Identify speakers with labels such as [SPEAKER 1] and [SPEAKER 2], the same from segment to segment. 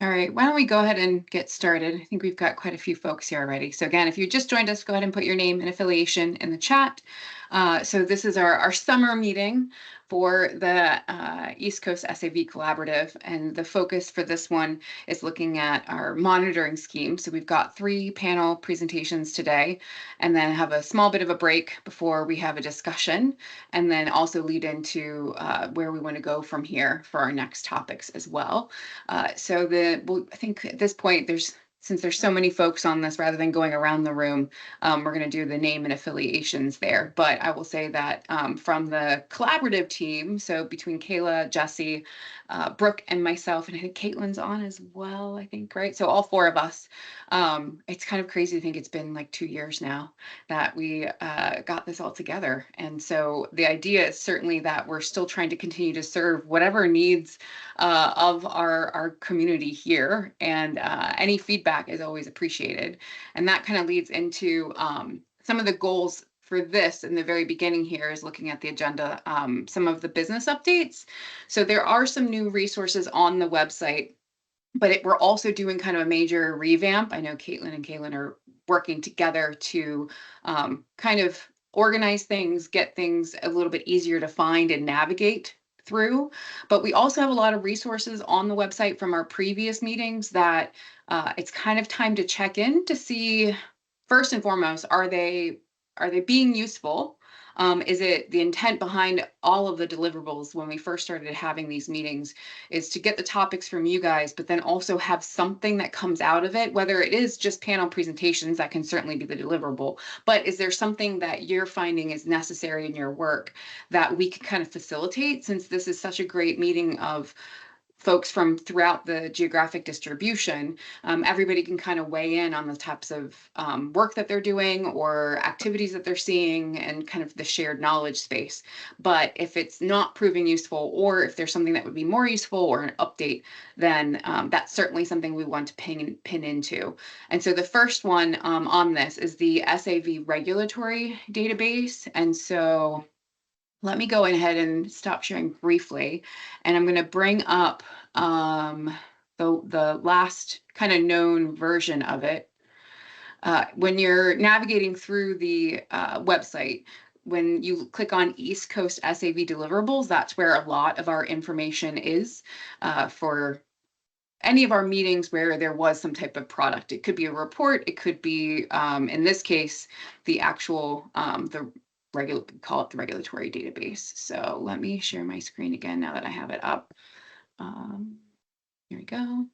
[SPEAKER 1] All right, why don't we go ahead and get started? I think we've got quite a few folks here already. So again, if you just joined us, go ahead and put your name and affiliation in the chat. So this is our summer meeting for the East Coast SAV Collaborative, and the focus for this one is looking at our monitoring scheme. So we've got 3 panel presentations today, and then have a small bit of a break before we have a discussion, and then also lead into where we want to go from here for our next topics as well. I think at this point, since there's so many folks on this, rather than going around the room, we're going to do the name and affiliations there. But I will say that from the collaborative team, so between Kayla, Jesse, Brooke, and myself, and I think Caitlin's on as well, I think, right? So all 4 of us. It's kind of crazy to think it's been like 2 years now that we got this all together. And so the idea is certainly that we're still trying to continue to serve whatever needs of our community here, and any feedback is always appreciated. And that kind of leads into some of the goals for this in the very beginning. Here is looking at the agenda, some of the business updates. So there are some new resources on the website, but we're also doing kind of a major revamp. I know Caitlin and Kaylin are working together to kind of organize things, get things a little bit easier to find and navigate through. But we also have a lot of resources on the website from our previous meetings that it's kind of time to check in to see, first and foremost, are they being useful? Is it the intent behind all of the deliverables when we first started having these meetings is to get the topics from you guys, but then also have something that comes out of it, whether it is just panel presentations, that can certainly be the deliverable, but is there something that you're finding is necessary in your work that we can kind of facilitate, since this is such a great meeting of folks from throughout the geographic distribution. Everybody can kind of weigh in on the types of work that they're doing or activities that they're seeing, and kind of the shared knowledge space. But if it's not proving useful, or if there's something that would be more useful or an update, then that's certainly something we want to pin into. And so the first one on this is the SAV regulatory database. And so let me go ahead and stop sharing briefly, and I'm going to bring up the last kind of known version of it. When you're navigating through the website, when you click on East Coast SAV deliverables, that's where a lot of our information is for any of our meetings where there was some type of product. It could be a report, it could be, in this case, the actual, call it the regulatory database. So let me share my screen again now that I have it up. Here we go.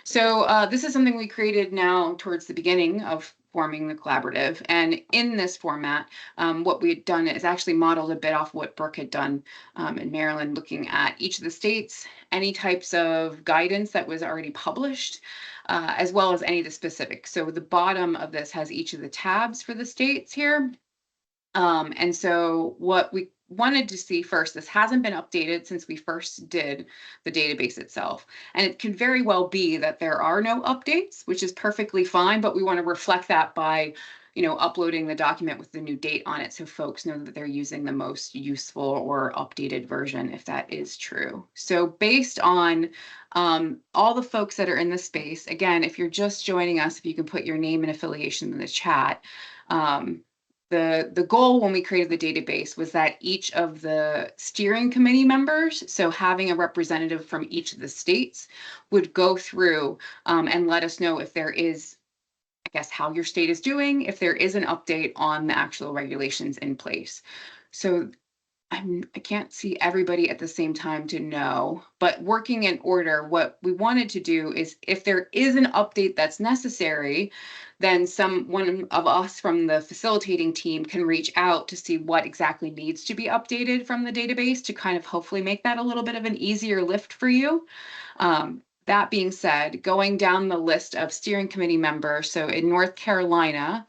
[SPEAKER 1] So this is something we created now towards the beginning of forming the collaborative. And in this format, what we had done is actually modeled a bit off what Brooke had done in Maryland, looking at each of the states, any types of guidance that was already published, as well as any of the specifics. So the bottom of this has each of the tabs for the states here. And so what we wanted to see first, this hasn't been updated since we first did the database itself. And it can very well be that there are no updates, which is perfectly fine, but we want to reflect that by, uploading the document with the new date on it so folks know that they're using the most useful or updated version, if that is true. So based on all the folks that are in the space, again, if you're just joining us, if you can put your name and affiliation in the chat. The goal when we created the database was that each of the steering committee members, so having a representative from each of the states, would go through and let us know if there is, I guess, how your state is doing, if there is an update on the actual regulations in place. So I can't see everybody at the same time to know, but working in order, what we wanted to do is, if there is an update that's necessary, then one of us from the facilitating team can reach out to see what exactly needs to be updated from the database to kind of hopefully make that a little bit of an easier lift for you. That being said, going down the list of steering committee members, so in North Carolina,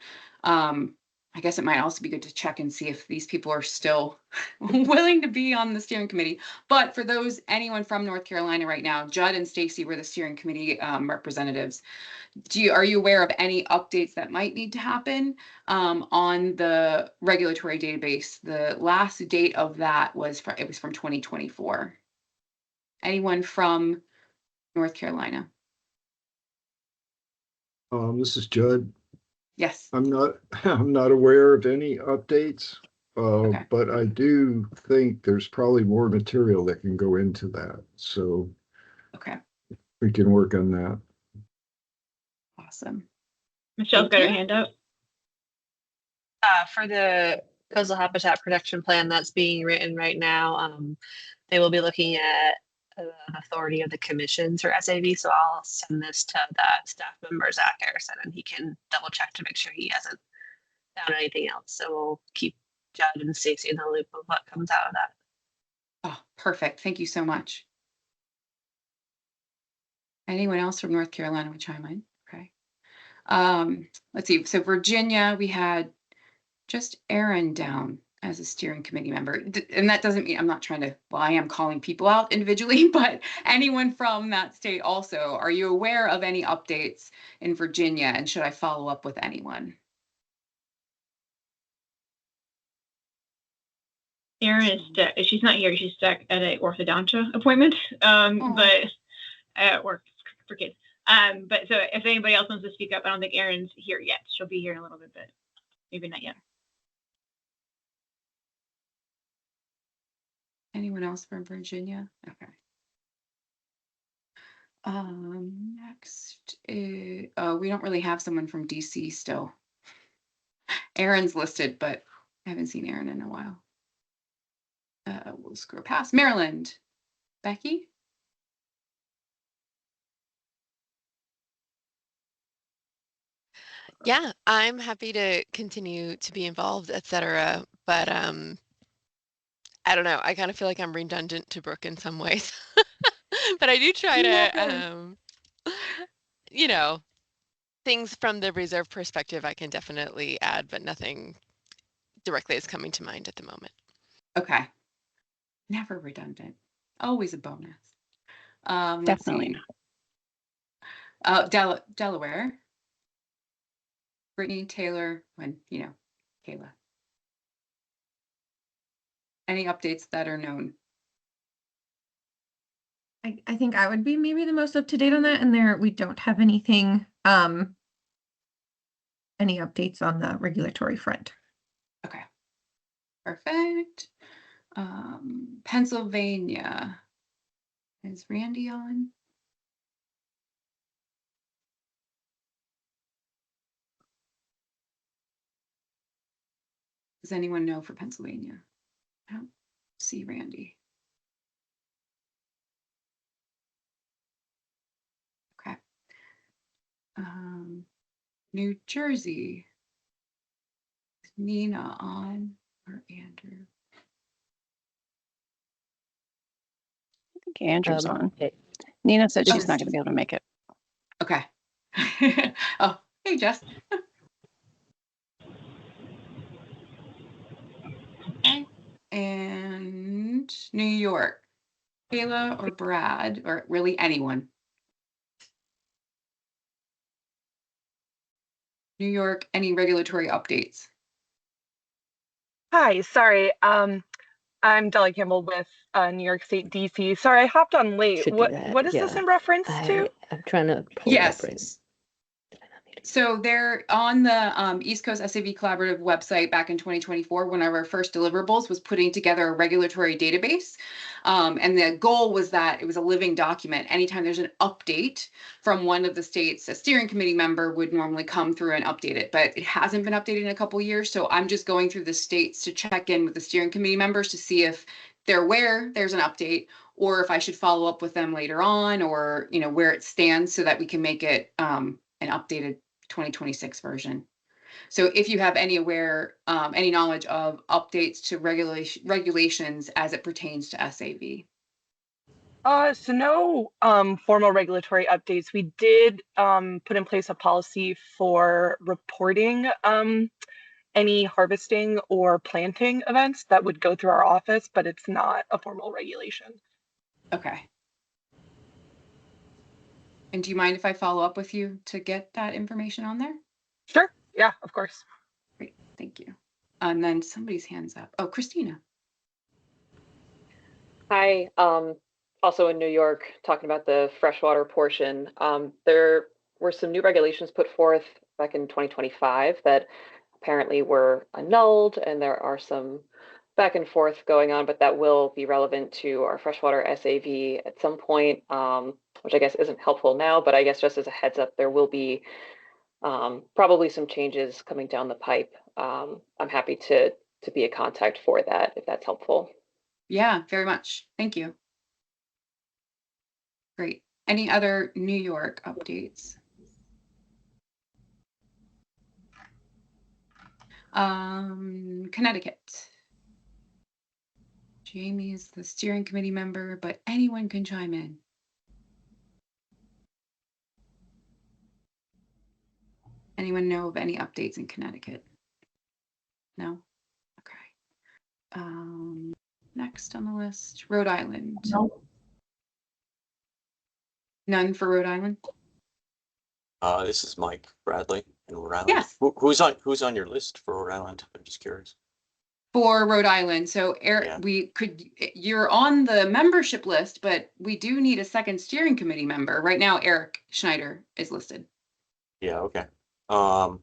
[SPEAKER 1] I guess it might also be good to check and see if these people are still willing to be on the steering committee. But for anyone from North Carolina right now, Judd and Stacy were the steering committee representatives. Are you aware of any updates that might need to happen on the regulatory database? The last date of that was from 2024. Anyone from North Carolina?
[SPEAKER 2] This is Judd.
[SPEAKER 1] Yes.
[SPEAKER 2] I'm not, I'm not aware of any updates,
[SPEAKER 1] Okay.
[SPEAKER 2] but I do think there's probably more material that can go into that. So
[SPEAKER 1] Okay.
[SPEAKER 2] we can work on that.
[SPEAKER 1] Awesome.
[SPEAKER 3] Michelle's
[SPEAKER 1] Thank
[SPEAKER 3] got her
[SPEAKER 1] you.
[SPEAKER 3] hand up.
[SPEAKER 4] For the coastal habitat protection plan that's being written right now, they will be looking at the authority of the commissions for SAV. So I'll send this to that staff member, Zach Harrison, and he can double check to make sure he hasn't found anything else. So we'll keep Judd and Stacy in the loop of what comes out of that.
[SPEAKER 1] Oh, perfect. Thank you so much. Anyone else from North Carolina would chime in? Okay. Let's see. So Virginia, we had just Aaron down as a steering committee member. And that doesn't mean I'm not trying to, well, I am calling people out individually, but anyone from that state also, are you aware of any updates in Virginia? And should I follow up with anyone?
[SPEAKER 3] Erin is stuck. She's not here. She's stuck at a orthodontia appointment. But at work for kids. But so if anybody else wants to speak up, I don't think Erin's here yet. She'll be here in a little bit, but maybe not yet.
[SPEAKER 1] Anyone else from Virginia? Okay. Next, we don't really have someone from DC still. Erin's listed, but I haven't seen Erin in a while. We'll scroll past. Maryland. Becky?
[SPEAKER 5] Yeah, I'm happy to continue to be involved, etc. But I don't know. I kind of feel like I'm redundant to Brooke in some ways. But I do try to, you know, things from the reserve perspective I can definitely add, but nothing directly is coming to mind at the moment.
[SPEAKER 1] Okay. Never redundant. Always a bonus.
[SPEAKER 6] Definitely
[SPEAKER 1] not. Delaware. Brittany, Taylor, Kayla. Any updates that are known?
[SPEAKER 6] I think I would be maybe the most up to date on that, and we don't have anything, any updates on the regulatory front.
[SPEAKER 1] Okay. Perfect. Pennsylvania. Is Randy on? Does anyone know for Pennsylvania? I don't see Randy. Okay. New Jersey. Is Nina on or Andrew?
[SPEAKER 7] I think Andrew's on. Nina said she's not going to be able to make it.
[SPEAKER 1] Okay. Oh, hey, Jess. And New York. Kayla or Brad, or really anyone? New York, any regulatory updates?
[SPEAKER 8] Hi, sorry. I'm Deli Campbell with New York State DC. Sorry, I hopped on late. What is this in reference to?
[SPEAKER 9] I'm trying to pull it up right.
[SPEAKER 1] So they're on the East Coast SAV Collaborative website back in 2024. One of our first deliverables was putting together a regulatory database. And the goal was that it was a living document. Anytime there's an update from one of the states, a steering committee member would normally come through and update it, but it hasn't been updated in a couple of years. So I'm just going through the states to check in with the steering committee members to see if they're aware there's an update, or if I should follow up with them later on, or where it stands so that we can make it an updated 2026 version. So if you have any knowledge of updates to regulations as it pertains to SAV.
[SPEAKER 8] So no formal regulatory updates. We did put in place a policy for reporting any harvesting or planting events that would go through our office, but it's not a formal regulation.
[SPEAKER 1] Okay. And do you mind if I follow up with you to get that information on there?
[SPEAKER 8] Sure. Yeah, of course.
[SPEAKER 1] Great. Thank you. And then somebody's hands up. Oh, Christina.
[SPEAKER 10] Hi. Also in New York, talking about the freshwater portion. There
[SPEAKER 9] were some new regulations put forth back in 2025 that apparently were annulled, and there are some back and forth going on, but that will be relevant to our freshwater SAV at some point, which I guess isn't helpful now, but I guess just as a heads up, there will be probably some changes coming down the pipe. I'm happy to be a contact for that if that's helpful.
[SPEAKER 1] Yeah, very much. Thank you. Great. Any other New York updates? Connecticut. Jamie is the steering committee member, but anyone can chime in. Anyone know of any updates in Connecticut? No? Okay. Next on the list, Rhode Island.
[SPEAKER 6] No.
[SPEAKER 1] None for Rhode Island?
[SPEAKER 10] This is Mike Bradley in Rhode Island.
[SPEAKER 1] Yes.
[SPEAKER 10] Who's on your list for Rhode Island? I'm just curious.
[SPEAKER 1] For Rhode Island. So Eric,
[SPEAKER 10] Yeah.
[SPEAKER 1] You're on the membership list, but we do need a second steering committee member. Right now, Eric Schneider is listed.
[SPEAKER 10] Yeah, okay. I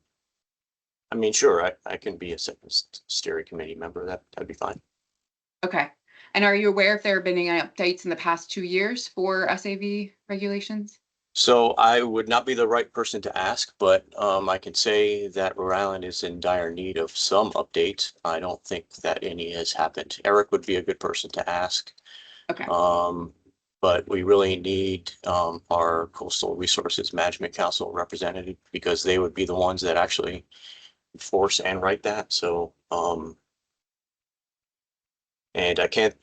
[SPEAKER 10] mean, sure, I can be a second steering committee member. That'd be fine.
[SPEAKER 1] Okay. And are you aware if there have been any updates in the past 2 years for SAV regulations?
[SPEAKER 10] So I would not be the right person to ask, but I can say that Rhode Island is in dire need of some updates. I don't think that any has happened. Eric would be a good person to ask.
[SPEAKER 1] Okay.
[SPEAKER 10] But we really need our Coastal Resources Management Council representative, because they would be the ones that actually enforce and write that. So, and I can't,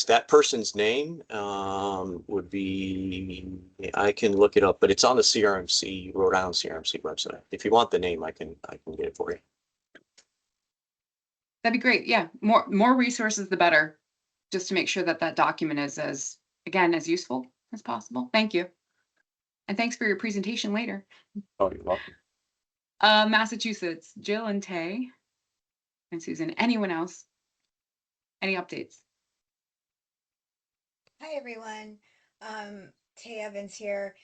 [SPEAKER 10] that person's name would be, I can look it up, but it's on the CRMC, Rhode Island CRMC website. If you want the name, I can get it for you.
[SPEAKER 1] That'd be great. Yeah. More resources, the better, just to make sure that that document is as useful as possible. Thank you. And thanks for your presentation later.
[SPEAKER 10] Oh, you're welcome.
[SPEAKER 1] Massachusetts, Jill and Tay and Susan. Anyone else? Any updates?
[SPEAKER 11] Hi, everyone. Tay Evans here.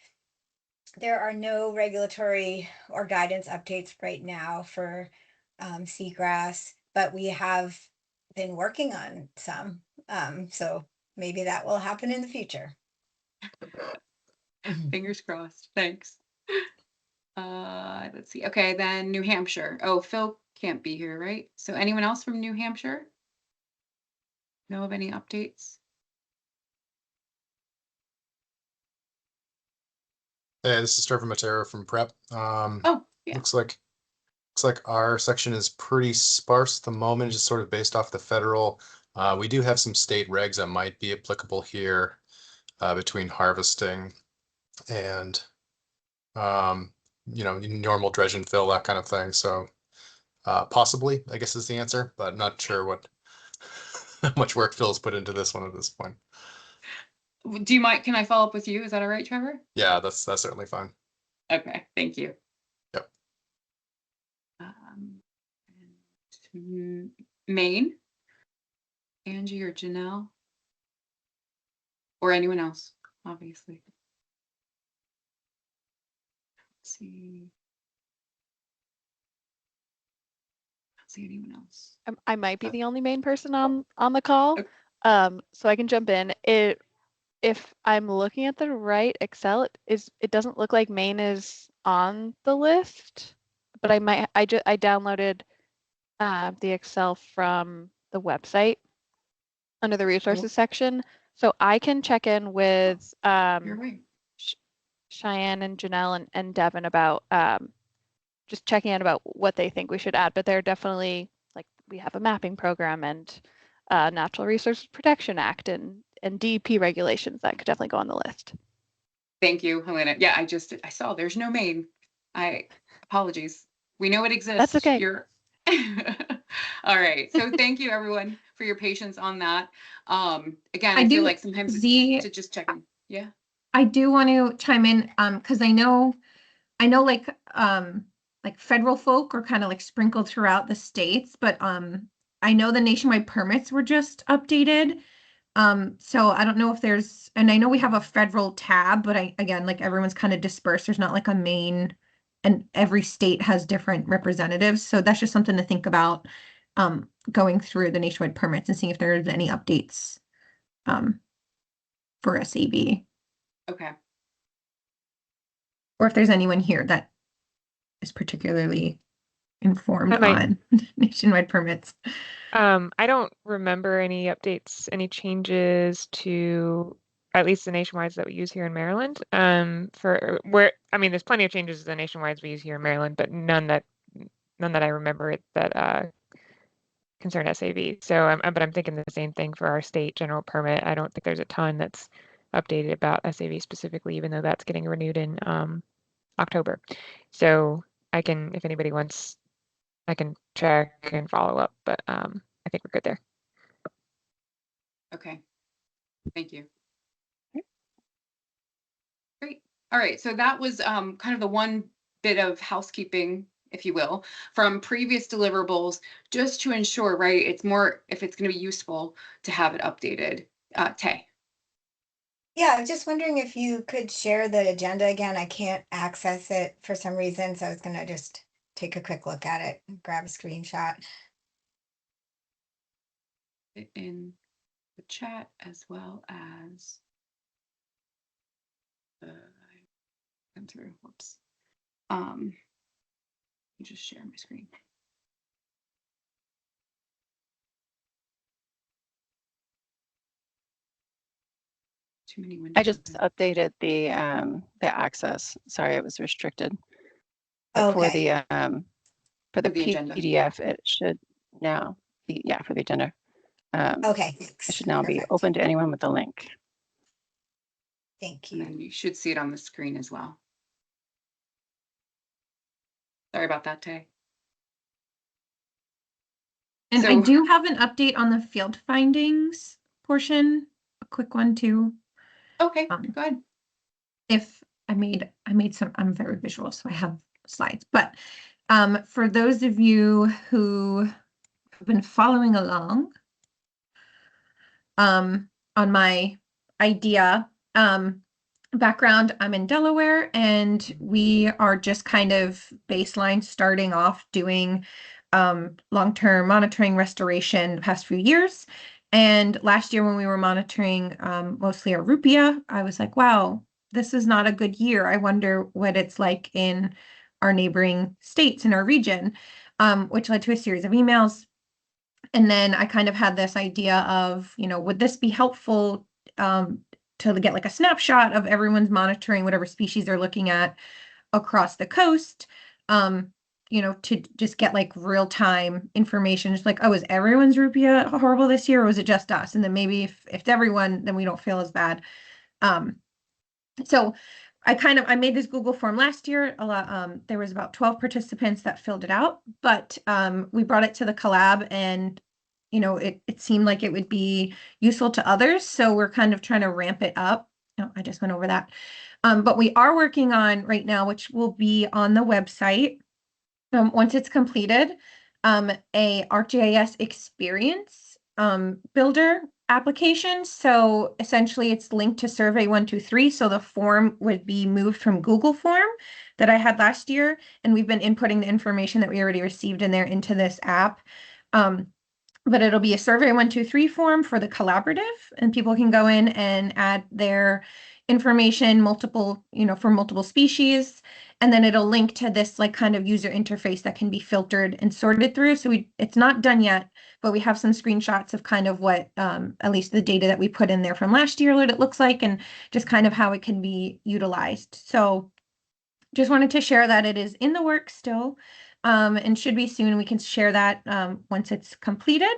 [SPEAKER 11] There are no regulatory or guidance updates right now for seagrass, but we have been working on some. So maybe that will happen in the future.
[SPEAKER 1] Fingers crossed. Thanks. Let's see. Okay, then New Hampshire. Oh, Phil can't be here, right? So anyone else from New Hampshire? Know of any updates?
[SPEAKER 12] Hey, this is Trevor Matera from Prep.
[SPEAKER 1] Oh, yeah.
[SPEAKER 12] Looks like our section is pretty sparse at the moment, just sort of based off the federal. We do have some state regs that might be applicable here between harvesting and normal dredge and fill, that kind of thing. So possibly, I guess, is the answer, but not sure what how much work Phil's put into this one at this point.
[SPEAKER 1] Do you mind? Can I follow up with you? Is that all right, Trevor?
[SPEAKER 12] Yeah, that's certainly fine.
[SPEAKER 1] Okay, thank you.
[SPEAKER 12] Yep.
[SPEAKER 1] Maine, Angie or Janelle, or anyone else, obviously. Let's see. See anyone else?
[SPEAKER 13] I might be the only Maine person on the call,
[SPEAKER 1] Okay.
[SPEAKER 13] So I can jump in. If I'm looking at the right Excel, it doesn't look like Maine is on the list, but I downloaded the Excel from the website under the resources section, so I can check in with
[SPEAKER 1] You're right.
[SPEAKER 13] Cheyenne and Janelle and Devin about just checking in about what they think we should add. But they're definitely, like, we have a mapping program and Natural Resources Protection Act and DEP regulations that could definitely go on the list.
[SPEAKER 1] Thank you, Helena. Yeah, I saw there's no Maine. Apologies. We know it exists.
[SPEAKER 13] That's okay.
[SPEAKER 1] All right. So thank you, everyone, for your patience on that. Again, I feel like sometimes it's to just check in. Yeah.
[SPEAKER 6] I do want to chime in because I know like federal folk are kind of like sprinkled throughout the states, but I know the nationwide permits were just updated. So I don't know if there's, and I know we have a federal tab, but again, like everyone's kind of dispersed. There's not like a main, and every state has different representatives. So that's just something to think about, going through the nationwide permits and seeing if there's any updates, for SAB,
[SPEAKER 1] Okay.
[SPEAKER 6] or if there's anyone here that is particularly informed
[SPEAKER 14] I might-
[SPEAKER 6] on nationwide permits.
[SPEAKER 14] I don't remember any updates, any changes to at least the nationwides that we use here in Maryland. For where, I mean, there's plenty of changes to the nationwides we use here in Maryland, but none that I remember that concern SAV. So, but I'm thinking the same thing for our state general permit. I don't think there's a ton that's updated about SAV specifically, even though that's getting renewed in October. So I can, if anybody wants, I can check and follow up, but I think we're good there.
[SPEAKER 1] Okay. Thank you. Great. All right. So that was kind of the one bit of housekeeping, if you will, from previous deliverables, just to ensure, right, it's more, if it's going to be useful to have it updated. Tay.
[SPEAKER 11] Yeah, I was just wondering if you could share the agenda again. I can't access it for some reason, so I was gonna just take a quick look at it and grab a screenshot.
[SPEAKER 1] It in the chat as well as come through. Whoops. Let me just share my screen. Too many windows.
[SPEAKER 7] I just
[SPEAKER 1] open.
[SPEAKER 7] updated the access. Sorry, it was restricted. But for
[SPEAKER 11] Okay.
[SPEAKER 7] the
[SPEAKER 1] For the agenda.
[SPEAKER 7] PDF, it should now be, yeah, for the agenda.
[SPEAKER 11] Okay,
[SPEAKER 7] It should now be
[SPEAKER 11] perfect.
[SPEAKER 7] open to anyone with the link.
[SPEAKER 11] Thank
[SPEAKER 1] And
[SPEAKER 11] you.
[SPEAKER 1] then you should see it on the screen as well. Sorry about that, Tay.
[SPEAKER 6] And I
[SPEAKER 1] So-
[SPEAKER 6] do have an update on the field findings portion, a quick one too.
[SPEAKER 1] Okay,
[SPEAKER 6] Um,
[SPEAKER 1] go ahead.
[SPEAKER 6] If I made some, I'm very visual, so I have slides, but for those of you who have been following along on my idea background, I'm in Delaware, and we are just kind of baseline starting off doing long-term monitoring restoration the past few years. And last year when we were monitoring mostly our rupia, I was like, wow, this is not a good year. I wonder what it's like in our neighboring states in our region, which led to a series of emails. And then I kind of had this idea of, would this be helpful to get like a snapshot of everyone's monitoring whatever species they're looking at across the coast, to just get like real-time information, just like, oh, is everyone's rupia horrible this year, or was it just us? And then maybe if it's everyone, then we don't feel as bad. So I made this Google form last year. A lot, there was about 12 participants that filled it out, but we brought it to the collab, and it seemed like it would be useful to others. So we're kind of trying to ramp it up. Oh, I just went over that. But we are working on right now, which will be on the website once it's completed, a ArcGIS experience builder application. So essentially it's linked to Survey 123. So the form would be moved from Google form that I had last year, and we've been inputting the information that we already received in there into this app. But it'll be a Survey 123 form for the collaborative, and people can go in and add their information, for multiple species. And then it'll link to this like kind of user interface that can be filtered and sorted through. So it's not done yet, but we have some screenshots of kind of what, at least the data that we put in there from last year, what it looks like, and just kind of how it can be utilized. So just wanted to share that it is in the works still, and should be soon. We can share that once it's completed.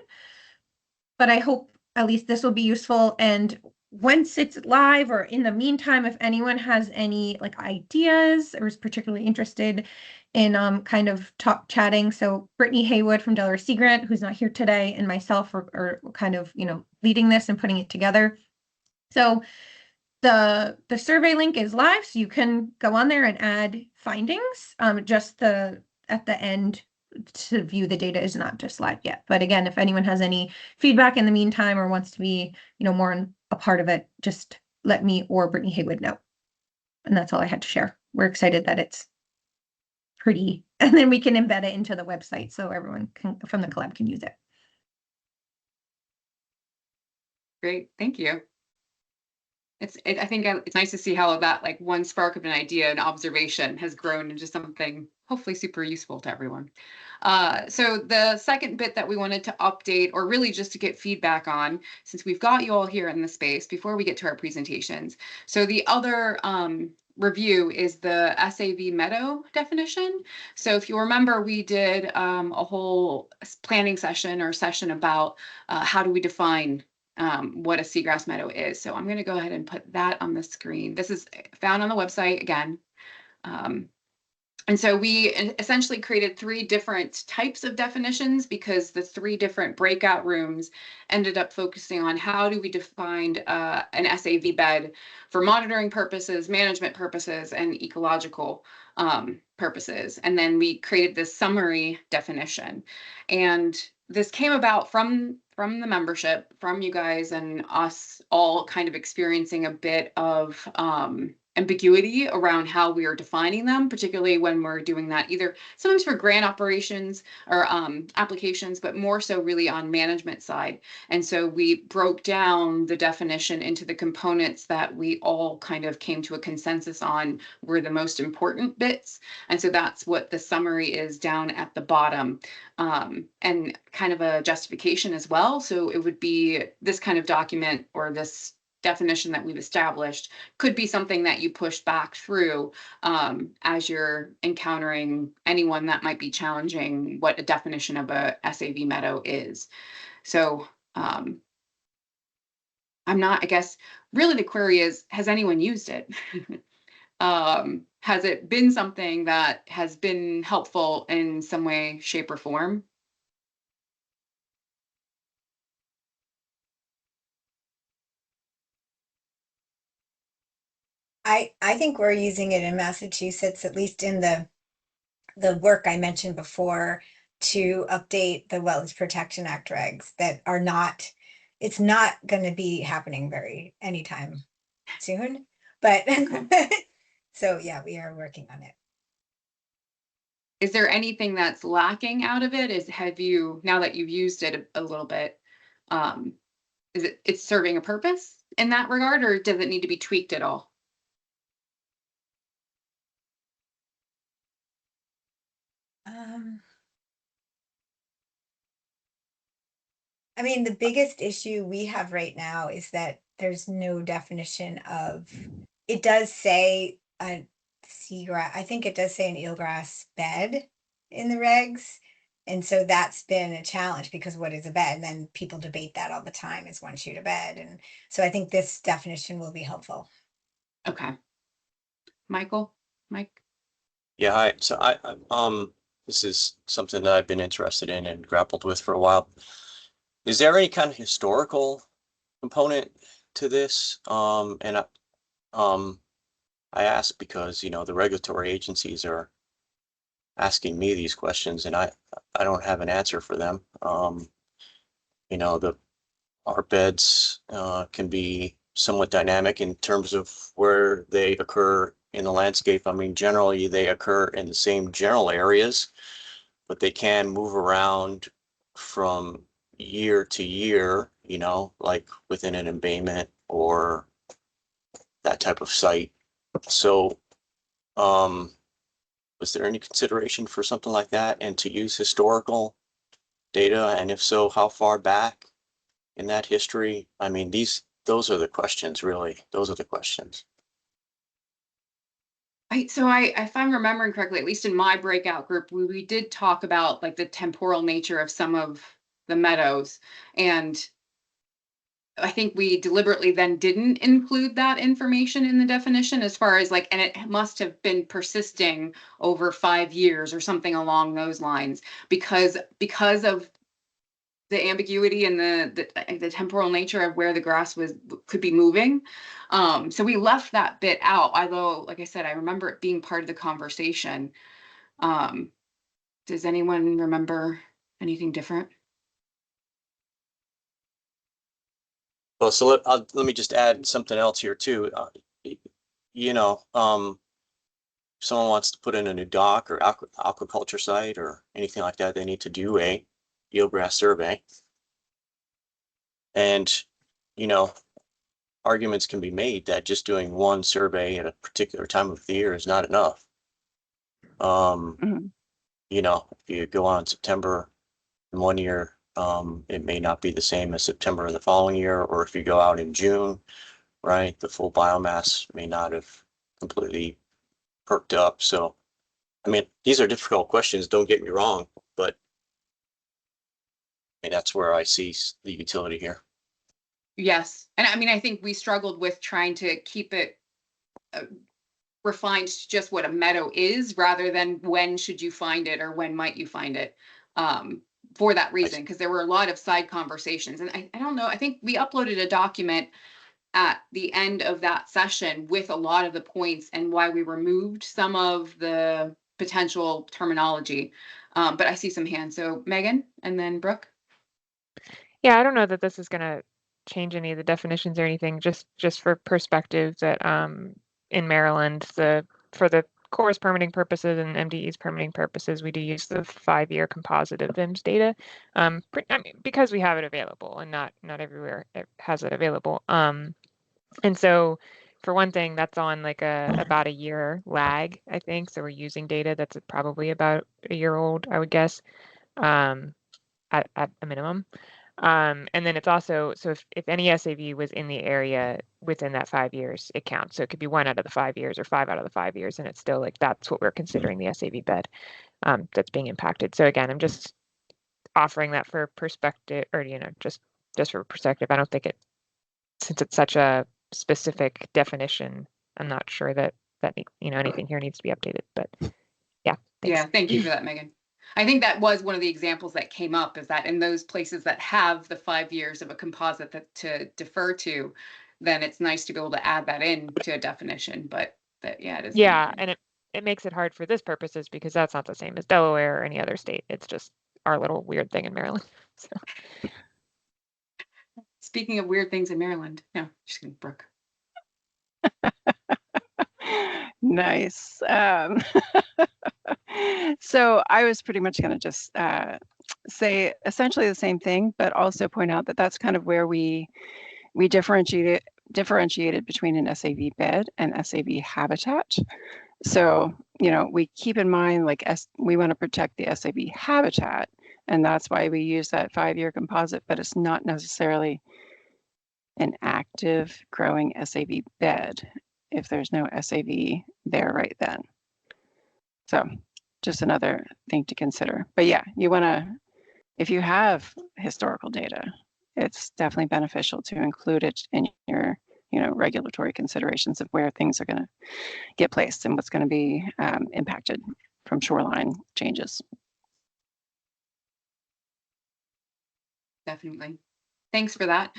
[SPEAKER 6] But I hope at least this will be useful. And once it's live, or in the meantime, if anyone has any like ideas or is particularly interested in kind of chatting, so Brittany Haywood from Delaware Sea Grant, who's not here today, and myself are kind of leading this and putting it together. So the survey link is live, so you can go on there and add findings. Just at the end, to view the data is not just live yet. But again, if anyone has any feedback in the meantime or wants to be, more a part of it, just let me or Brittany Haywood know. And that's all I had to share. We're excited that it's pretty, and then we can embed it into the website so everyone from the collab can use it.
[SPEAKER 1] Great, thank you. I think it's nice to see how that like one spark of an idea and observation has grown into something hopefully super useful to everyone. So the second bit that we wanted to update, or really just to get feedback on, since we've got you all here in the space before we get to our presentations. So the other review is the SAV Meadow definition. So if you remember, we did a whole planning session about how do we define what a seagrass meadow is. So I'm going to go ahead and put that on the screen. This is found on the website again. And so we essentially created 3 different types of definitions because the 3 different breakout rooms ended up focusing on how do we define an SAV bed for monitoring purposes, management purposes, and ecological purposes. And then we created this summary definition. And this came about from the membership, from you guys and us all kind of experiencing a bit of ambiguity around how we are defining them, particularly when we're doing that either sometimes for grant operations or applications, but more so really on management side. And so we broke down the definition into the components that we all kind of came to a consensus on were the most important bits. And so that's what the summary is down at the bottom, and kind of a justification as well. So it would be this kind of document, or this definition that we've established could be something that you push back through as you're encountering anyone that might be challenging what a definition of a SAV meadow is. So I'm not, I guess, really the query is, has anyone used it? Has it been something that has been helpful in some way, shape, or form?
[SPEAKER 11] I think we're using it in Massachusetts, at least in the work I mentioned before, to update the Wetlands Protection Act regs that are not, it's not going to be happening anytime soon, but so yeah, we are working on it.
[SPEAKER 1] Is there anything that's lacking out of it? Have you, now that you've used it a little bit, it's serving a purpose in that regard, or does it need to be tweaked at all?
[SPEAKER 11] I mean, the biggest issue we have right now is that there's no definition of, it does say a seagrass, I think it does say an eelgrass bed in the regs. And so that's been a challenge, because what is a bed? And then people debate that all the time, is one shoot a bed. And so I think this definition will be helpful.
[SPEAKER 1] Okay. Mike?
[SPEAKER 10] Yeah, hi. So this is something that I've been interested in and grappled with for a while. Is there any kind of historical component to this? And I ask because, the regulatory agencies are asking me these questions, and I don't have an answer for them. Our beds can be somewhat dynamic in terms of where they occur in the landscape. I mean, generally they occur in the same general areas, but they can move around from year to year, like within an embayment or that type of site. So was there any consideration for something like that, and to use historical data? And if so, how far back in that history? I mean, those are the questions, really. Those are the questions.
[SPEAKER 1] If I'm remembering correctly, at least in my breakout group, we did talk about like the temporal nature of some of the meadows, and I think we deliberately then didn't include that information in the definition, as far as like, and it must have been persisting over 5 years or something along those lines, because of the ambiguity and the temporal nature of where the grass could be moving. So we left that bit out, although, like I said, I remember it being part of the conversation. Does anyone remember anything different?
[SPEAKER 10] Well, so let me just add something else here too. You know, if someone wants to put in a new dock or aquaculture site or anything like that, they need to do a eelgrass survey. And, you know, arguments can be made that just doing one survey at a particular time of the year is not enough. You know, if you go on September in one year, it may not be the same as September in the following year, or if you go out in June, right, the full biomass may not have completely perked up. So, I mean, these are difficult questions, don't get me wrong, but I mean, that's where I see the utility here.
[SPEAKER 1] Yes. And I mean, I think we struggled with trying to keep it refined to just what a meadow is rather than when should you find it or when might you find it, for that reason, because there were a lot of side conversations. And I don't know, I think we uploaded a document at the end of that session with a lot of the points and why we removed some of the potential terminology. But I see some hands. So Megan and then Brooke.
[SPEAKER 14] Yeah, I don't know that this is going to change any of the definitions or anything, just for perspective that in Maryland, for the Corps permitting purposes and MDE's permitting purposes, we do use the 5-year composite of VIMS data, I mean, because we have it available and not everywhere it has it available. And so for one thing, that's on like about a year lag, I think. So we're using data that's probably about a year old, I would guess, at a minimum. And then it's also, so if any SAV was in the area within that 5 years, it counts. So it could be 1 out of the 5 years or 5 out of the 5 years, and it's still like, that's what we're considering the SAV bed that's being impacted. So again, I'm just offering that for perspective, or, you know, just for perspective. I don't think since it's such a specific definition, I'm not sure that you know, anything here needs to be updated, but yeah. Thanks.
[SPEAKER 1] Yeah, thank you for that, Megan. I think that was one of the examples that came up, is that in those places that have the 5 years of a composite to defer to, then it's nice to be able to add that in to a definition. But that, yeah, it is.
[SPEAKER 14] Yeah, and it makes it hard for this purposes because that's not the same as Delaware or any other state. It's just our little weird thing in Maryland. So.
[SPEAKER 1] Speaking of weird things in Maryland, no, just kidding, Brooke.
[SPEAKER 7] Nice. So I was pretty much going to just say essentially the same thing, but also point out that that's kind of where we differentiated between an SAV bed and SAV habitat. So, you know, we keep in mind, like, we want to protect the SAV habitat, and that's why we use that 5-year composite, but it's not necessarily an active growing SAV bed if there's no SAV there right then. So just another thing to consider. But yeah, you want to, if you have historical data, it's definitely beneficial to include it in your, you know, regulatory considerations of where things are going to get placed and what's going to be impacted from shoreline changes.
[SPEAKER 1] Definitely. Thanks for that.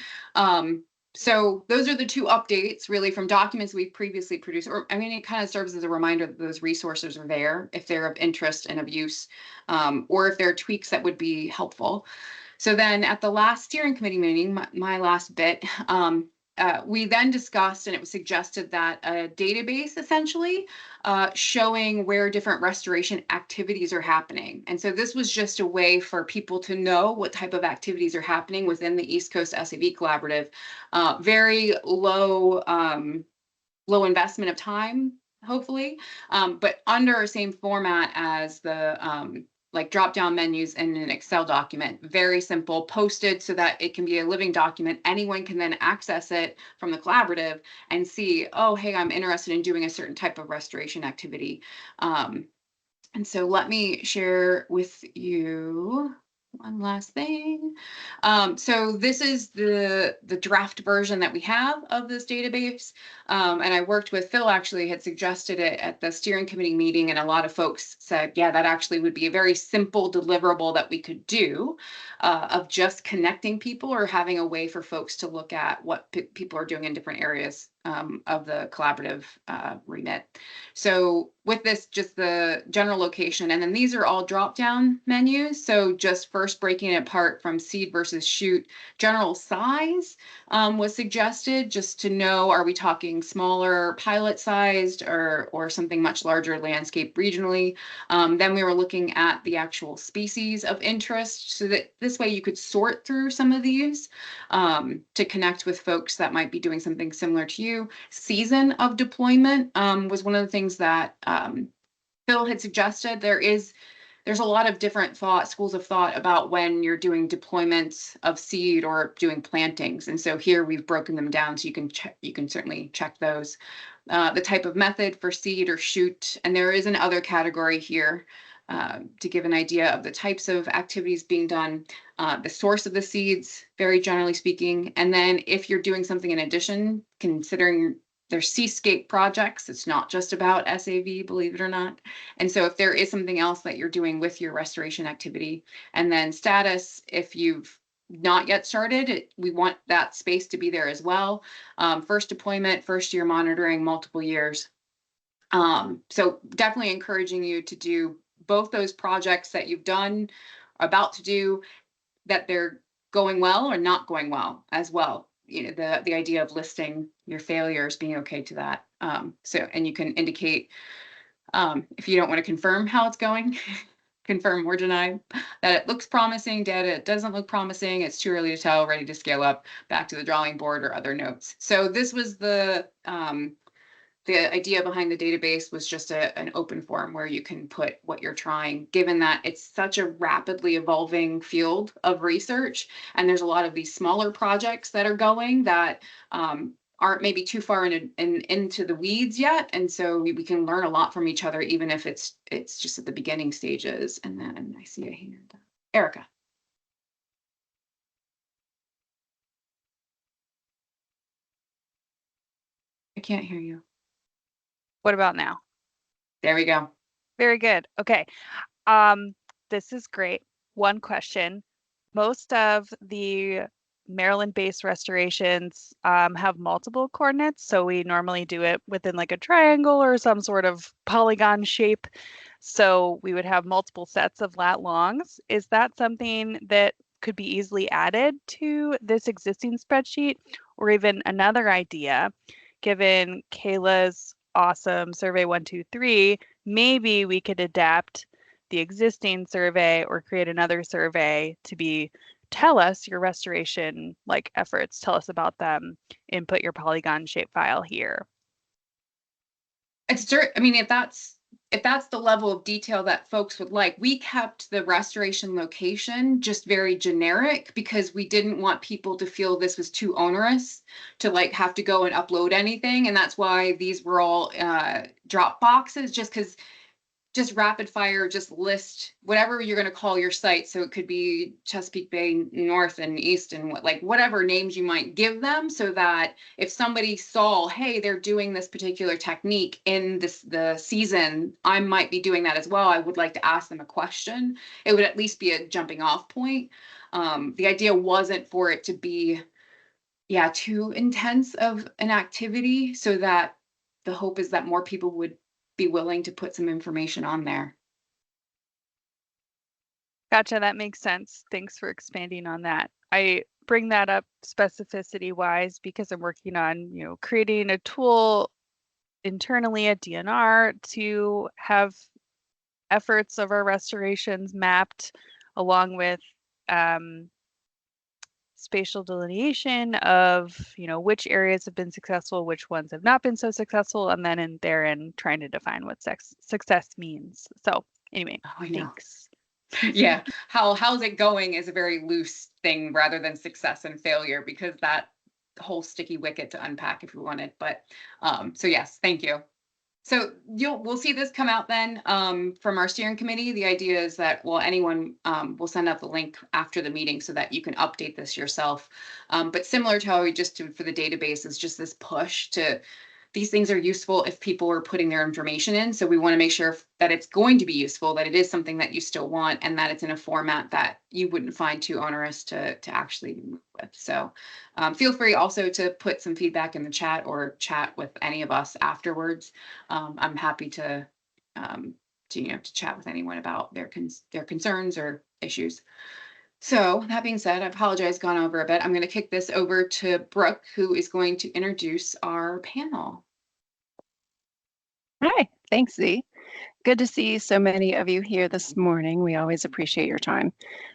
[SPEAKER 1] So those are the 2 updates really from documents we've previously produced. Or I mean, it kind of serves as a reminder that those resources are there if they're of interest and of use, or if there are tweaks that would be helpful. So then at the last steering committee meeting, my last bit, we then discussed, and it was suggested that a database essentially showing where different restoration activities are happening. And so this was just a way for people to know what type of activities are happening within the East Coast SAV Collaborative. Very low investment of time, hopefully, but under the same format as the like drop-down menus in an Excel document. Very simple, posted so that it can be a living document. Anyone can then access it from the collaborative and see, oh, hey, I'm interested in doing a certain type of restoration activity. And so let me share with you one last thing. So this is the draft version that we have of this database. And I worked with Phil, actually had suggested it at the steering committee meeting, and a lot of folks said, yeah, that actually would be a very simple deliverable that we could do of just connecting people or having a way for folks to look at what people are doing in different areas of the collaborative remit. So with this, just the general location, and then these are all drop-down menus. So just first breaking it apart from seed versus shoot, general size was suggested, just to know, are we talking smaller pilot sized or something much larger landscape regionally? Then we were looking at the actual species of interest, so that this way you could sort through some of these to connect with folks that might be doing something similar to you. Season of deployment was one of the things that Phil had suggested. There's a lot of different schools of thought about when you're doing deployments of seed or doing plantings. And so here we've broken them down so you can certainly check those. The type of method for seed or shoot, and there is an other category here to give an idea of the types of activities being done, the source of the seeds, very generally speaking. And then if you're doing something in addition, considering there's seascape projects, it's not just about SAV, believe it or not. And so if there is something else that you're doing with your restoration activity, and then status, if you've not yet started, we want that space to be there as well. First deployment, first year monitoring, multiple years. So definitely encouraging you to do both those projects that you've done, about to do, that they're going well or not going well as well. You know, the idea of listing your failures, being okay to that. And you can indicate if you don't want to confirm how it's going, confirm or deny that it looks promising, data it doesn't look promising, it's too early to tell, ready to scale up, back to the drawing board, or other notes. So this was the idea behind the database, was just an open form where you can put what you're trying, given that it's such a rapidly evolving field of research. And there's a lot of these smaller projects that are going that aren't maybe too far into the weeds yet. And so we can learn a lot from each other, even if it's just at the beginning stages. And then I see a hand. Erica. I can't hear you.
[SPEAKER 13] What about now?
[SPEAKER 1] There we go.
[SPEAKER 13] Very good. Okay. This is great. One question. Most of the Maryland-based restorations have multiple coordinates. So we normally do it within like a triangle or some sort of polygon shape. So we would have multiple sets of lat longs. Is that something that could be easily added to this existing spreadsheet? Or even another idea, given Kayla's awesome survey 123, maybe we could adapt the existing survey or create another survey to tell us your restoration efforts, tell us about them, input your polygon shape file here.
[SPEAKER 1] I mean, if that's the level of detail that folks would like, we kept the restoration location just very generic because we didn't want people to feel this was too onerous to have to go and upload anything. And that's why these were all drop boxes, just rapid fire, just list whatever you're going to call your site. So it could be Chesapeake Bay North and East and whatever names you might give them, so that if somebody saw, hey, they're doing this particular technique in the season, I might be doing that as well. I would like to ask them a question. It would at least be a jumping off point. The idea wasn't for it to be, too intense of an activity, so that the hope is that more people would be willing to put some information on there.
[SPEAKER 13] Gotcha, that makes sense. Thanks for expanding on that. I bring that up specificity wise because I'm working on, creating a tool internally at DNR to have efforts of our restorations mapped, along with spatial delineation of which areas have been successful, which ones have not been so successful, and then therein trying to define what success means. So anyway, thanks.
[SPEAKER 1] Yeah, how's it going is a very loose thing rather than success and failure, because that whole sticky wicket to unpack if we wanted. But so yes, thank you. So we'll see this come out then from our steering committee. The idea is that, anyone will send out the link after the meeting so that you can update this yourself. But similar to how we just did for the database, is just this push to these things are useful if people are putting their information in. So we want to make sure that it's going to be useful, that it is something that you still want, and that it's in a format that you wouldn't find too onerous to actually move with. So feel free also to put some feedback in the chat or chat with any of us afterwards. I'm happy to chat with anyone about their concerns or issues. So that being said, I apologize, gone over a bit. I'm going to kick this over to Brooke, who is going to introduce our panel.
[SPEAKER 7] Hi, thanks, Z. Good to see so many of you here this morning. We always appreciate your time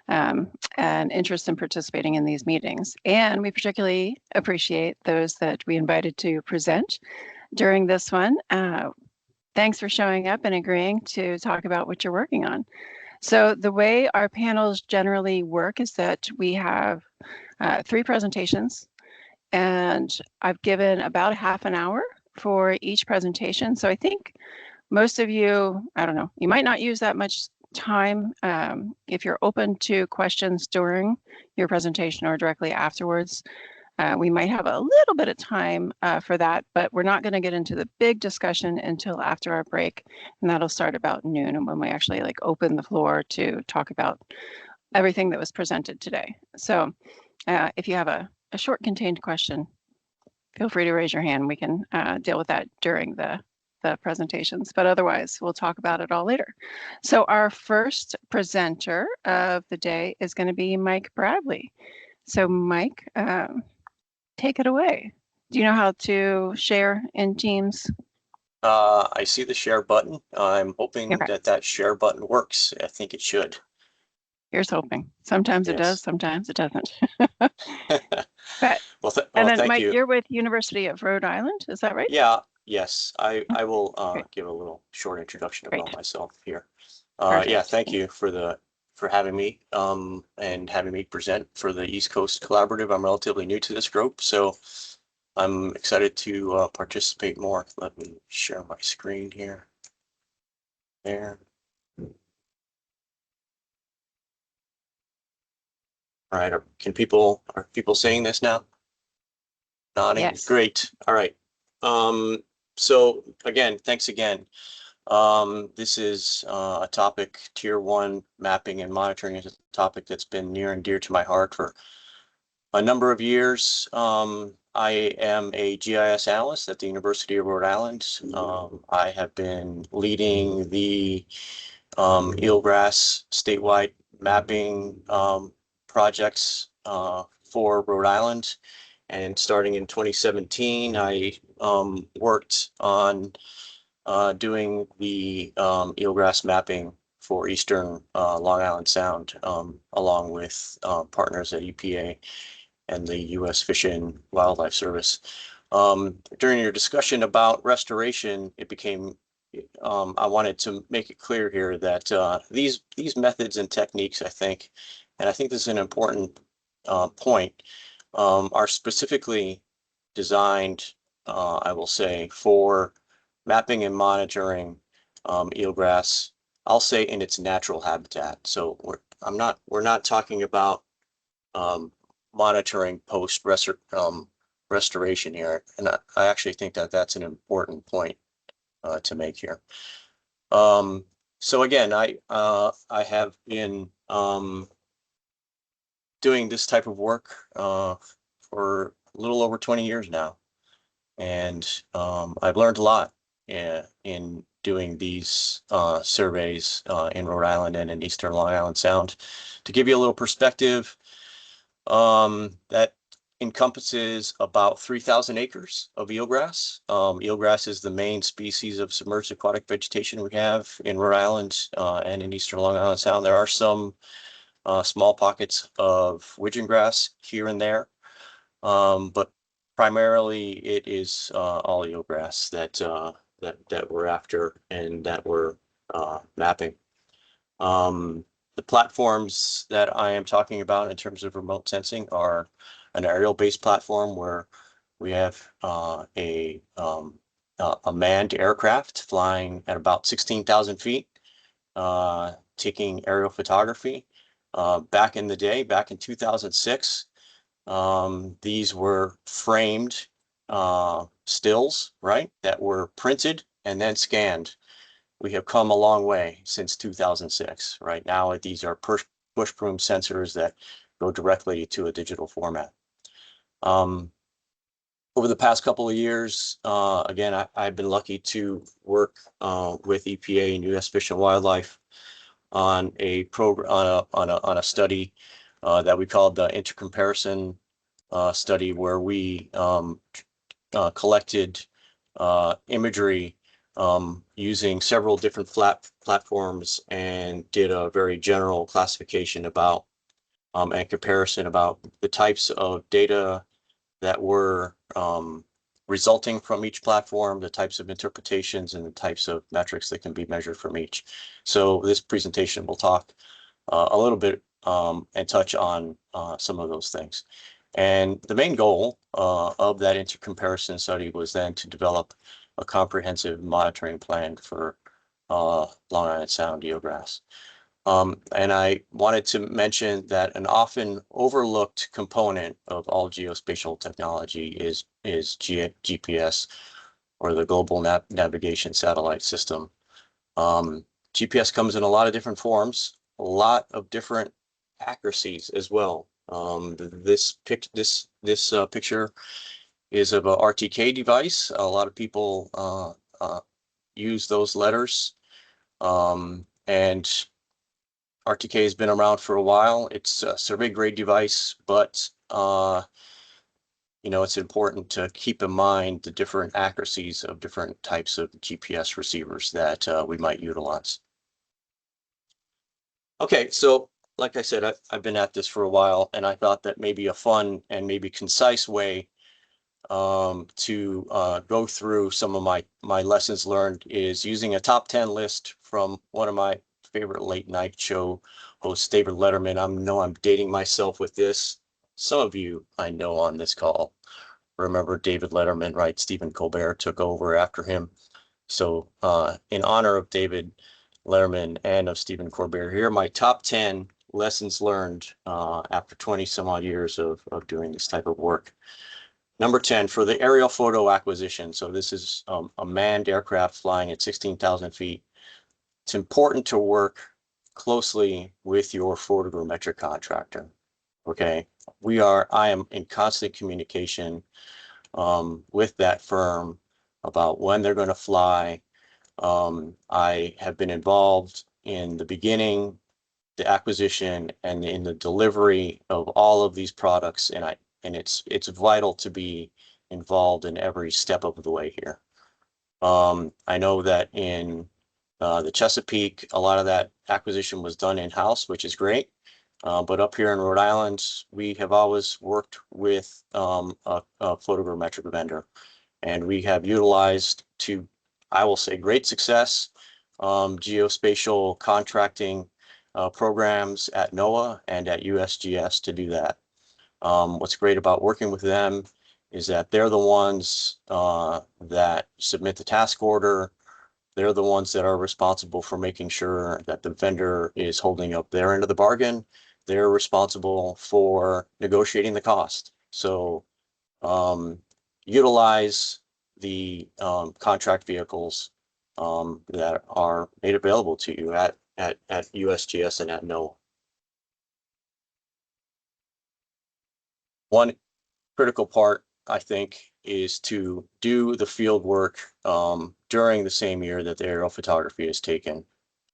[SPEAKER 7] and interest in participating in these meetings. And we particularly appreciate those that we invited to present during this one. Thanks for showing up and agreeing to talk about what you're working on. So the way our panels generally work is that we have 3 presentations, and I've given about half an hour for each presentation. So I think most of you, I don't know, you might not use that much time. If you're open to questions during your presentation or directly afterwards, we might have a little bit of time for that, but we're not going to get into the big discussion until after our break, and that'll start about noon, and when we actually open the floor to talk about everything that was presented today. So if you have a short contained question, feel free to raise your hand. We can deal with that during the presentations, but otherwise we'll talk about it all later. So our first presenter of the day is going to be Mike Bradley. So Mike, take it away. Do you know how to share in Teams?
[SPEAKER 10] I see the share button. I'm hoping that share button works. I think it should.
[SPEAKER 7] Here's hoping. Sometimes it does, sometimes it doesn't. But, and then Mike, you're with University of Rhode Island, is that right?
[SPEAKER 10] Yeah, yes. I will give a little short introduction about myself here. Yeah, thank you for having me and having me present for the East Coast Collaborative. I'm relatively new to this group, so I'm excited to participate more. Let me share my screen here. There. All right, are people seeing this now? Nodding? Yes. Great. All right. So again, thanks again. This is a topic, Tier 1 mapping and monitoring is a topic that's been near and dear to my heart for a number of years. I am a GIS analyst at the University of Rhode Island. I have been leading the eelgrass statewide mapping projects for Rhode Island. And starting in 2017, I worked on doing the eelgrass mapping for Eastern Long Island Sound, along with partners at EPA and the U.S. Fish and Wildlife Service. During your discussion about restoration, it became I wanted to make it clear here that these methods and techniques, I think this is an important point, are specifically designed, I will say, for mapping and monitoring eelgrass, I'll say in its natural habitat. So we're not talking about monitoring post restoration here, and I actually think that that's an important point to make here. So again, I have been doing this type of work for a little over 20 years now, and I've learned a lot in doing these surveys in Rhode Island and in Eastern Long Island Sound. To give you a little perspective, that encompasses about 3,000 acres of eelgrass. Eelgrass is the main species of submerged aquatic vegetation we have in Rhode Island and in Eastern Long Island Sound. There are some small pockets of widgeon grass here and there, but primarily it is all eelgrass that we're after and that we're mapping. The platforms that I am talking about in terms of remote sensing are an aerial-based platform where we have a manned aircraft flying at about 16,000 feet, taking aerial photography. Back in the day, back in 2006, these were framed stills, right, that were printed and then scanned. We have come a long way since 2006. Right now, these are push broom sensors that go directly to a digital format. Over the past couple of years, again, I've been lucky to work with EPA and U.S. Fish and Wildlife on a program on a study that we called the intercomparison study, where we collected imagery using several different platforms and did a very general classification about and comparison about the types of data that were resulting from each platform, the types of interpretations, and the types of metrics that can be measured from each. So this presentation will talk a little bit and touch on some of those things. And the main goal of that intercomparison study was then to develop a comprehensive monitoring plan for Long Island Sound eelgrass. And I wanted to mention that an often overlooked component of all geospatial technology is GPS, or the Global Navigation Satellite System. GPS comes in a lot of different forms, a lot of different accuracies as well. This picture is of a RTK device. A lot of people use those letters, and RTK has been around for a while. It's a survey grade device, but you know, it's important to keep in mind the different accuracies of different types of GPS receivers that we might utilize. Okay, so like I said, I've been at this for a while, and I thought that maybe a fun and maybe concise way to go through some of my lessons learned is using a top 10 list from one of my favorite late night show host, David Letterman. I know I'm dating myself with this. Some of you I know on this call remember David Letterman, right? Stephen Colbert took over after him. So in honor of David Letterman and of Stephen Colbert, here are my top 10 lessons learned after 20 some odd years of doing this type of work. Number 10, for the aerial photo acquisition. So this is a manned aircraft flying at 16,000 feet. It's important to work closely with your photogrammetric contractor. Okay, I am in constant communication with that firm about when they're going to fly. I have been involved in the beginning, the acquisition, and in the delivery of all of these products, and it's vital to be involved in every step of the way here. I know that in the Chesapeake, a lot of that acquisition was done in-house, which is great. But up here in Rhode Island, we have always worked with a photogrammetric vendor, and we have utilized, to, I will say, great success, geospatial contracting programs at NOAA and at USGS to do that. What's great about working with them is that they're the ones that submit the task order. They're the ones that are responsible for making sure that the vendor is holding up their end of the bargain. They're responsible for negotiating the cost. So utilize the contract vehicles that are made available to you at USGS and at NOAA. One critical part, I think, is to do the field work during the same year that the aerial photography is taken.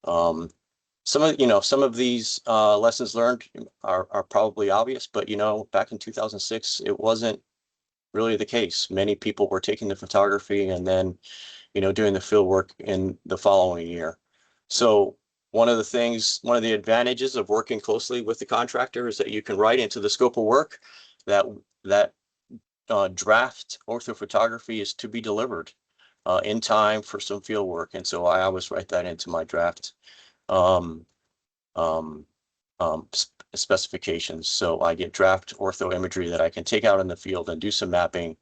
[SPEAKER 10] Some of these lessons learned are probably obvious, but back in 2006, it wasn't really the case. Many people were taking the photography and then, doing the field work in the following year. So one of the advantages of working closely with the contractor is that you can write into the scope of work that draft orthophotography is to be delivered in time for some field work. And so I always write that into my draft specifications. So I get draft ortho imagery that I can take out in the field and do some mapping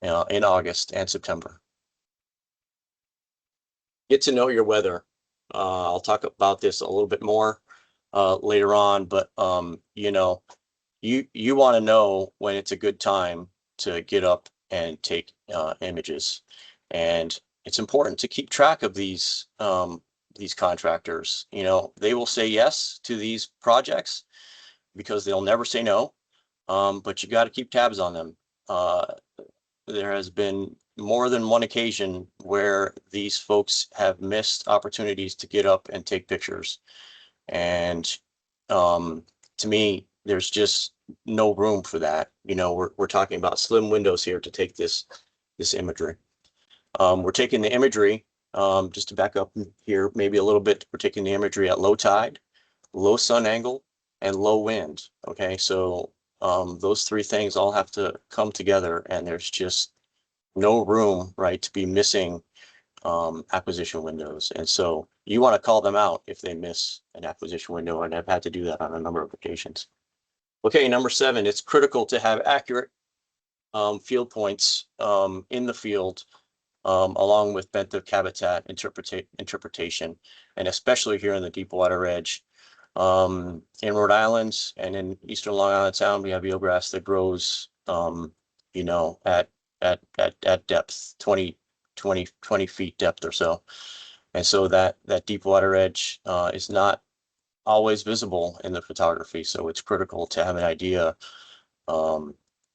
[SPEAKER 10] in August and September. Get to know your weather. I'll talk about this a little bit more later on, but you want to know when it's a good time to get up and take images. And it's important to keep track of these contractors. You know, they will say yes to these projects because they'll never say no. But you got to keep tabs on them. There has been more than one occasion where these folks have missed opportunities to get up and take pictures. And to me, there's just no room for that. You know, we're talking about slim windows here to take this imagery. We're taking the imagery, just to back up here maybe a little bit, we're taking the imagery at low tide, low sun angle, and low wind. Okay, so those three things all have to come together, and there's just no room, right, to be missing acquisition windows. And so you want to call them out if they miss an acquisition window, and I've had to do that on a number of occasions. Okay, number 7, it's critical to have accurate field points in the field, along with benthic habitat interpretation, and especially here in the Deepwater Edge. In Rhode Island and in eastern Long Island Sound, we have eelgrass that grows, you know, at depth, 20 feet depth or so. And so that Deepwater Edge is not always visible in the photography. So it's critical to have an idea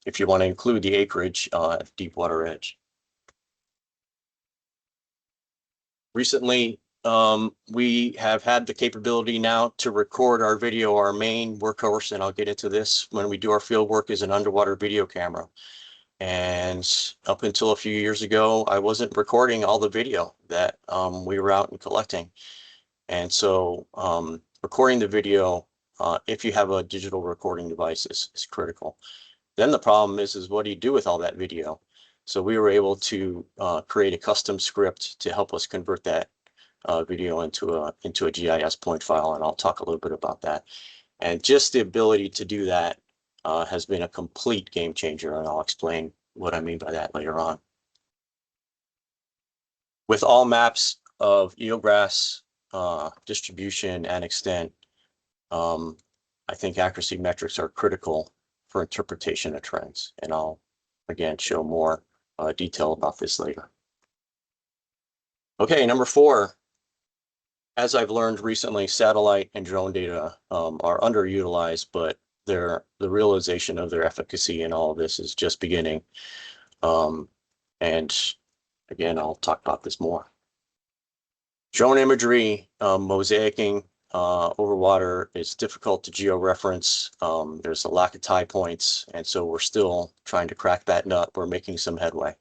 [SPEAKER 10] if you want to include the acreage at Deepwater Edge. Recently, we have had the capability now to record our video. Our main workhorse, and I'll get into this when we do our field work, is an underwater video camera. And up until a few years ago, I wasn't recording all the video that we were out and collecting. And so recording the video, if you have a digital recording device, is critical. Then the problem is what do you do with all that video? So we were able to create a custom script to help us convert that video into a GIS point file, and I'll talk a little bit about that. And just the ability to do that has been a complete game changer, and I'll explain what I mean by that later on. With all maps of eelgrass distribution and extent, I think accuracy metrics are critical for interpretation of trends, and I'll again show more detail about this later. Okay, number 4. As I've learned recently, satellite and drone data are underutilized, but the realization of their efficacy in all of this is just beginning. And again, I'll talk about this more. Drone imagery, mosaicing over water is difficult to georeference. There's a lack of tie points, and so we're still trying to crack that nut. We're making some headway.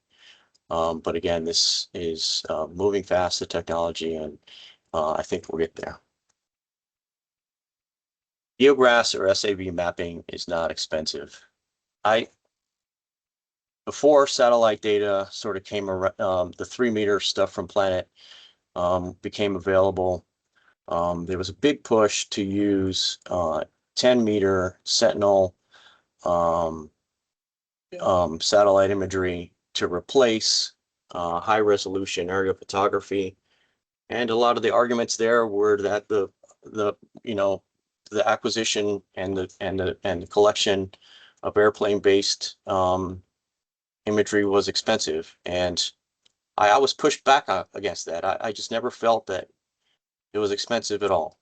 [SPEAKER 10] But again, this is moving fast, the technology, and I think we'll get there. Eelgrass or SAV mapping is not expensive. Before satellite data sort of came around, the 3-meter stuff from Planet became available. There was a big push to use 10-meter Sentinel satellite imagery to replace high-resolution aerial photography. And a lot of the arguments there were that the acquisition and the collection of airplane-based imagery was expensive, and I always pushed back against that. I just never felt that it was expensive at all.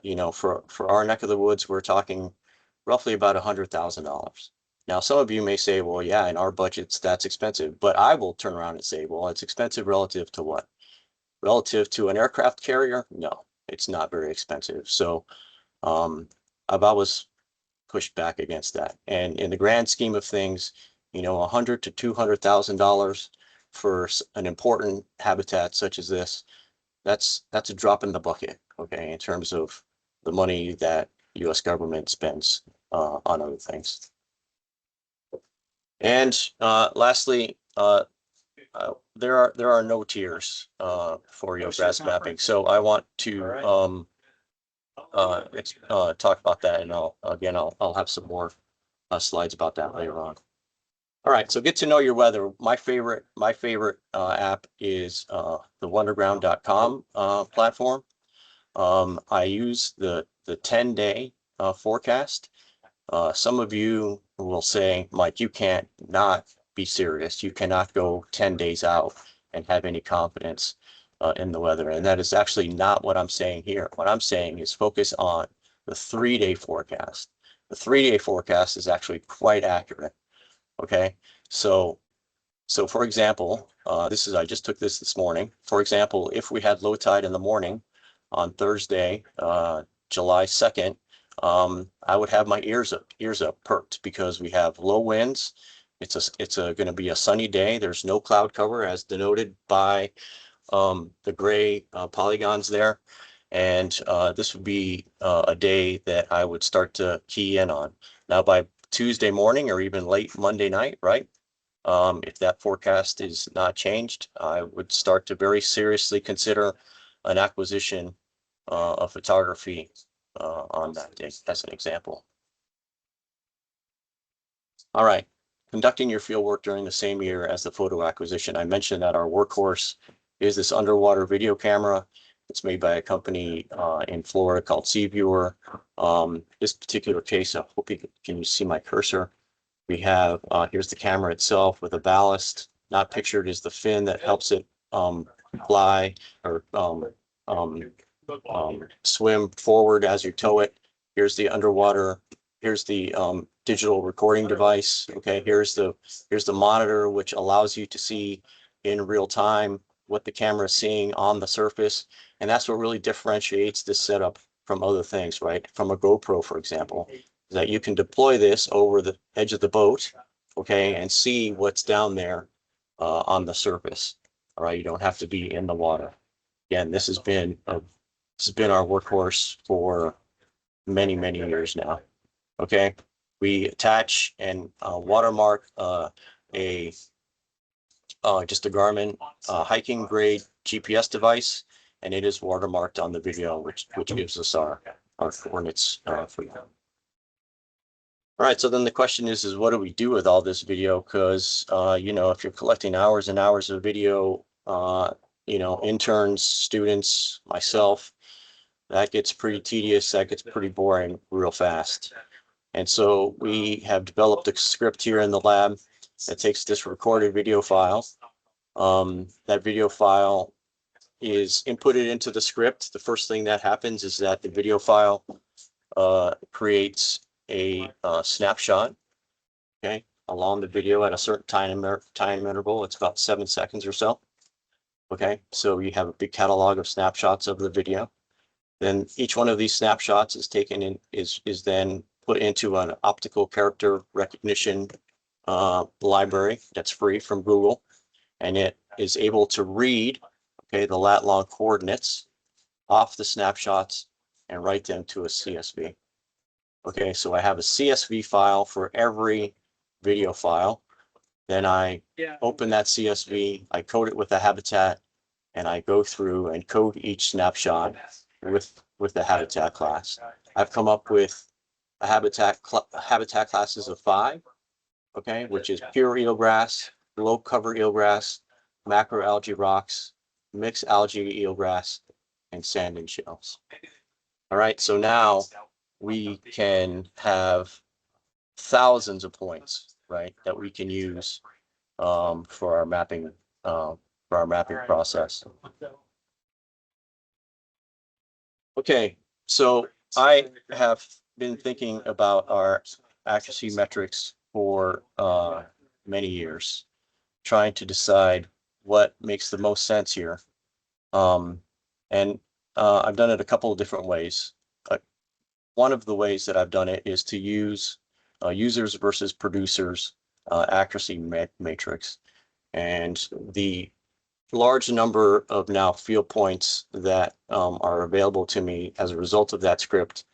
[SPEAKER 10] You know, for our neck of the woods, we're talking roughly about $100,000. Now, some of you may say, well, yeah, in our budgets, that's expensive. But I will turn around and say, well, it's expensive relative to what? Relative to an aircraft carrier? No, it's not very expensive. So I've always pushed back against that. And in the grand scheme of things, you know, $100,000 to $200,000 for an important habitat such as this, that's a drop in the bucket, okay, in terms of the money that U.S. government spends on other things. And lastly, there are no tiers for eelgrass mapping. So I want to talk about that, and I'll have some more slides about that later on. All right, so get to know your weather. My favorite app is the wonderground.com platform. I use the 10-day forecast. Some of you will say, Mike, you can't not be serious. You cannot go 10 days out and have any confidence in the weather. And that is actually not what I'm saying here. What I'm saying is focus on the 3-day forecast. The 3-day forecast is actually quite accurate. Okay, so for example, I just took this morning. For example, if we had low tide in the morning on Thursday, July 2nd, I would have my ears up perked because we have low winds. It's going to be a sunny day. There's no cloud cover as denoted by the gray polygons there. And this would be a day that I would start to key in on. Now by Tuesday morning or even late Monday night, right? If that forecast is not changed, I would start to very seriously consider an acquisition of photography on that day, as an example. All right, conducting your field work during the same year as the photo acquisition. I mentioned that our workhorse is this underwater video camera. It's made by a company in Florida called Seaviewer. This particular case, I hope can you see my cursor? We have, here's the camera itself with a ballast. Not pictured is the fin that helps it fly or swim forward as you tow it. Here's the underwater, here's the digital recording device. Okay, here's the monitor, which allows you to see in real time what the camera is seeing on the surface. And that's what really differentiates this setup from other things, right? From a GoPro, for example, is that you can deploy this over the edge of the boat, okay, and see what's down there on the surface. All right, you don't have to be in the water. Again, this has been our workhorse for many years now. Okay, we attach and watermark just a Garmin hiking grade GPS device, and it is watermarked on the video, which gives us our coordinates for that. All right, so then the question is what do we do with all this video? Because you know, if you're collecting hours and hours of video, you know, interns, students, myself, that gets pretty tedious, that gets pretty boring real fast. And so we have developed a script here in the lab that takes this recorded video file. That video file is inputted into the script. The first thing that happens is that the video file creates a snapshot, okay, along the video at a certain time interval. It's about 7 seconds or so. Okay, so you have a big catalog of snapshots of the video. Then each one of these snapshots is taken in, is then put into an optical character recognition library that's free from Google, and it is able to read, okay, the lat long coordinates off the snapshots and write them to a CSV. Okay, so I have a CSV file for every video file. Then I open that CSV, I code it with a habitat, and I go through and code each snapshot with the habitat class. I've come up with a habitat classes of 5, okay, which is pure eelgrass, low cover eelgrass, macroalgae rocks, mixed algae eelgrass, and sand and shells. All right, so now we can have thousands of points, right, that we can use for our mapping process. Okay, so I have been thinking about our accuracy metrics for many years, trying to decide what makes the most sense here. And I've done it a couple of different ways. One of the ways that I've done it is to use users versus producers accuracy matrix. And the large number of now field points that are available to me as a result of that script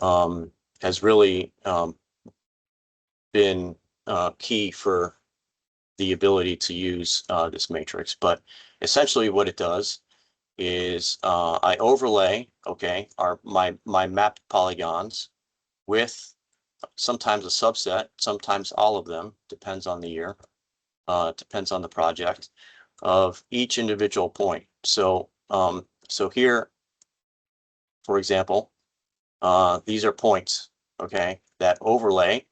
[SPEAKER 10] has really been key for the ability to use this matrix. But essentially what it does is I overlay, okay, my mapped polygons with sometimes a subset, sometimes all of them, depends on the year, depends on the project, of each individual point. So so here, for example, these are points, okay, that overlay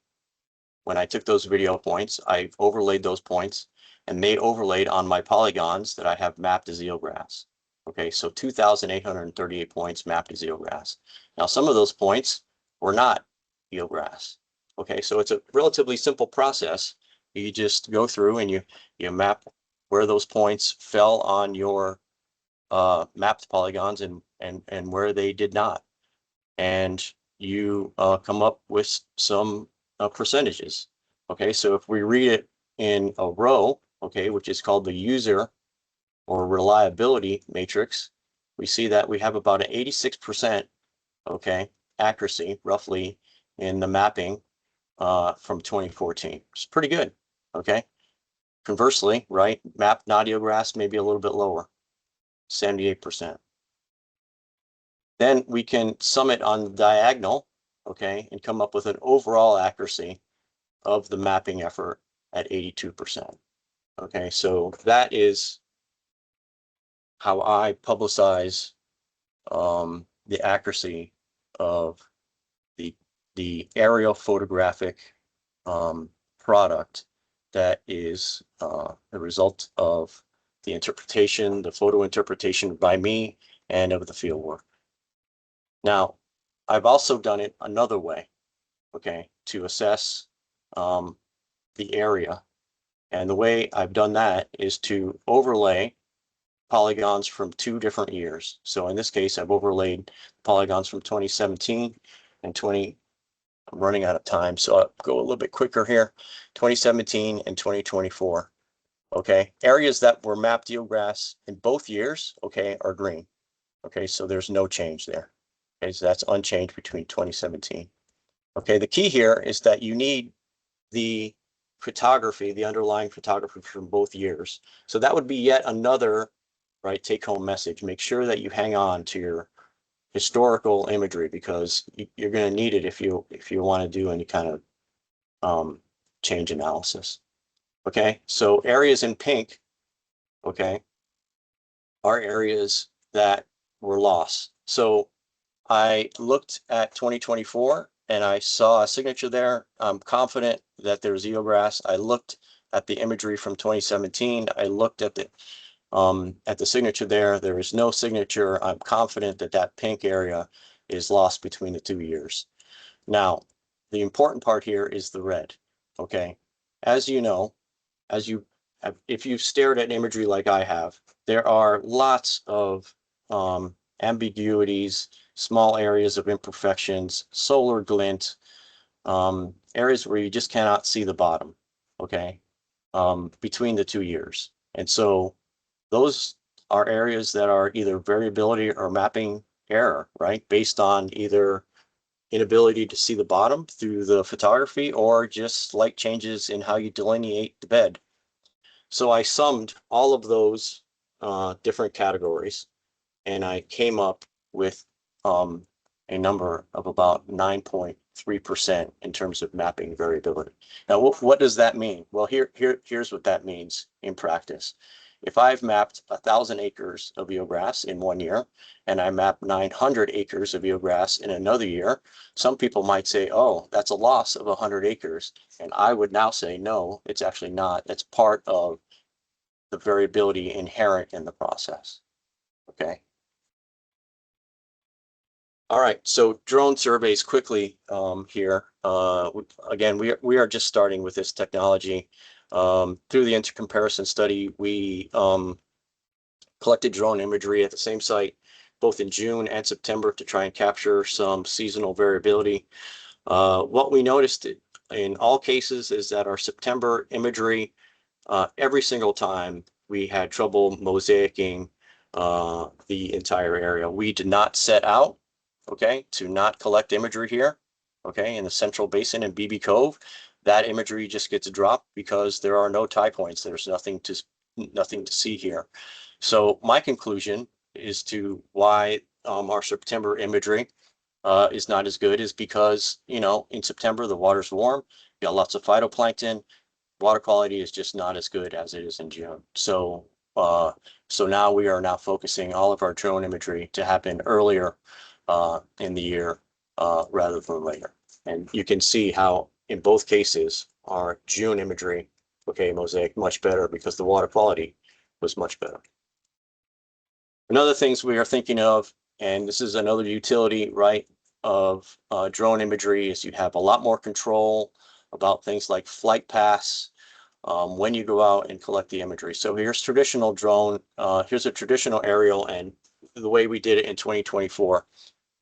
[SPEAKER 10] when I took those video points, I overlaid those points and they overlaid on my polygons that I have mapped as eelgrass. Okay, so 2,838 points mapped as eelgrass. Now, some of those points were not eelgrass. Okay, so it's a relatively simple process. You just go through and you map where those points fell on your mapped polygons and where they did not. And you come up with some percentages. Okay, so if we read it in a row, okay, which is called the user or reliability matrix, we see that we have about an 86%, okay, accuracy roughly in the mapping from 2014. It's pretty good, okay? Conversely, right, mapped not eelgrass may be a little bit lower, 78%. Then we can sum it on the diagonal, okay, and come up with an overall accuracy of the mapping effort at 82%. Okay, so that is how I publicize the accuracy of the aerial photographic product that is the result of the interpretation, the photo interpretation by me and of the field work. Now, I've also done it another way, okay, to assess the area. And the way I've done that is to overlay polygons from 2 different years. So in this case, I've overlaid polygons from 2017 and I'm running out of time, so I'll go a little bit quicker here. 2017 and 2024. Okay, areas that were mapped eelgrass in both years, okay, are green. Okay, so there's no change there. Okay, so that's unchanged between 2017. Okay, the key here is that you need the photography, the underlying photography from both years. So that would be yet another, right, take-home message. Make sure that you hang on to your historical imagery because you're going to need it if you want to do any kind of change analysis. Okay, so areas in pink, okay, are areas that were lost. So I looked at 2024 and I saw a signature there. I'm confident that there's eelgrass. I looked at the imagery from 2017. I looked at the signature there. There is no signature. I'm confident that that pink area is lost between the 2 years. Now, the important part here is the red. Okay, as you know, if you've stared at imagery like I have, there are lots of ambiguities, small areas of imperfections, solar glint, areas where you just cannot see the bottom, okay, between the 2 years. And so those are areas that are either variability or mapping error, right, based on either inability to see the bottom through the photography or just slight changes in how you delineate the bed. So I summed all of those different categories and I came up with a number of about 9.3% in terms of mapping variability. Now, what does that mean? Well, here's what that means in practice. If I've mapped 1,000 acres of eelgrass in 1 year, and I map 900 acres of eelgrass in another year, some people might say, oh, that's a loss of 100 acres. And I would now say, no, it's actually not. It's part of the variability inherent in the process. Okay. All right, so drone surveys quickly here. Again, we are just starting with this technology. Through the intercomparison study, we collected drone imagery at the same site, both in June and September, to try and capture some seasonal variability. What we noticed in all cases is that our September imagery, every single time we had trouble mosaicing the entire area. We did not set out, okay, to not collect imagery here, okay, in the Central Basin and BB Cove. That imagery just gets dropped because there are no tie points. There's nothing to see here. So my conclusion is to why our September imagery is not as good is because, you know, in September the water's warm, you got lots of phytoplankton, water quality is just not as good as it is in June. So now we are focusing all of our drone imagery to happen earlier in the year rather than later. And you can see how in both cases our June imagery, okay, Mosaic, much better because the water quality was much better. Another things we are thinking of, and this is another utility, right, of drone imagery, is you have a lot more control about things like flight paths when you go out and collect the imagery. So here's traditional drone, here's a traditional aerial, and the way we did it in 2024,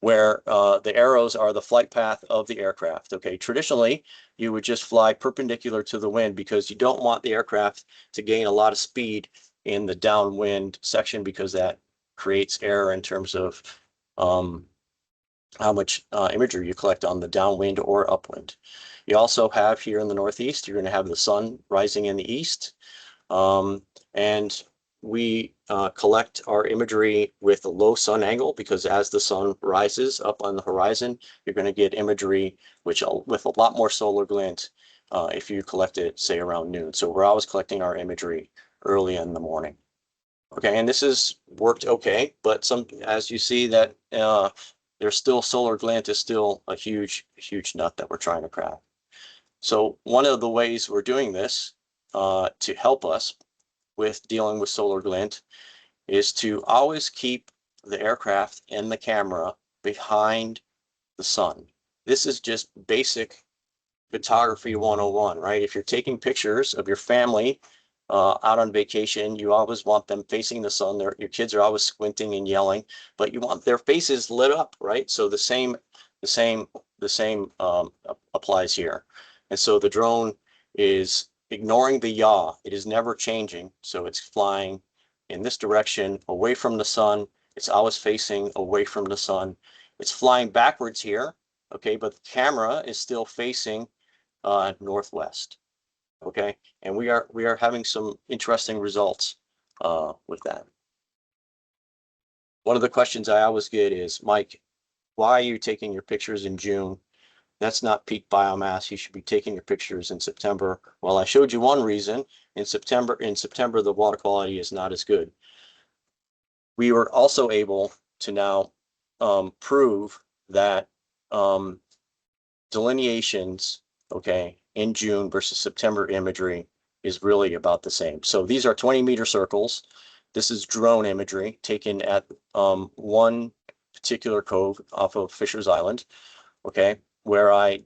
[SPEAKER 10] where the arrows are the flight path of the aircraft. Okay, traditionally, you would just fly perpendicular to the wind because you don't want the aircraft to gain a lot of speed in the downwind section, because that creates error in terms of how much imagery you collect on the downwind or upwind. You also have here in the Northeast, you're going to have the sun rising in the east. And we collect our imagery with a low sun angle, because as the sun rises up on the horizon, you're going to get imagery with a lot more solar glint if you collect it, say, around noon. So we're always collecting our imagery early in the morning. Okay, and this has worked okay, but as you see that there's still solar glint is still a huge nut that we're trying to crack. So one of the ways we're doing this to help us with dealing with solar glint is to always keep the aircraft and the camera behind the sun. This is just basic photography 101, right? If you're taking pictures of your family out on vacation, you always want them facing the sun. Your kids are always squinting and yelling, but you want their faces lit up, right? So the same applies here. And so the drone is ignoring the yaw. It is never changing. So it's flying in this direction away from the sun. It's always facing away from the sun. It's flying backwards here, okay, but the camera is still facing northwest. Okay, and we are having some interesting results with that. One of the questions I always get is, Mike, why are you taking your pictures in June? That's not peak biomass. You should be taking your pictures in September. Well, I showed you one reason. In September, the water quality is not as good. We were also able to now prove that delineations, okay, in June versus September imagery is really about the same. So these are 20-meter circles. This is drone imagery taken at one particular cove off of Fisher's Island, okay, where I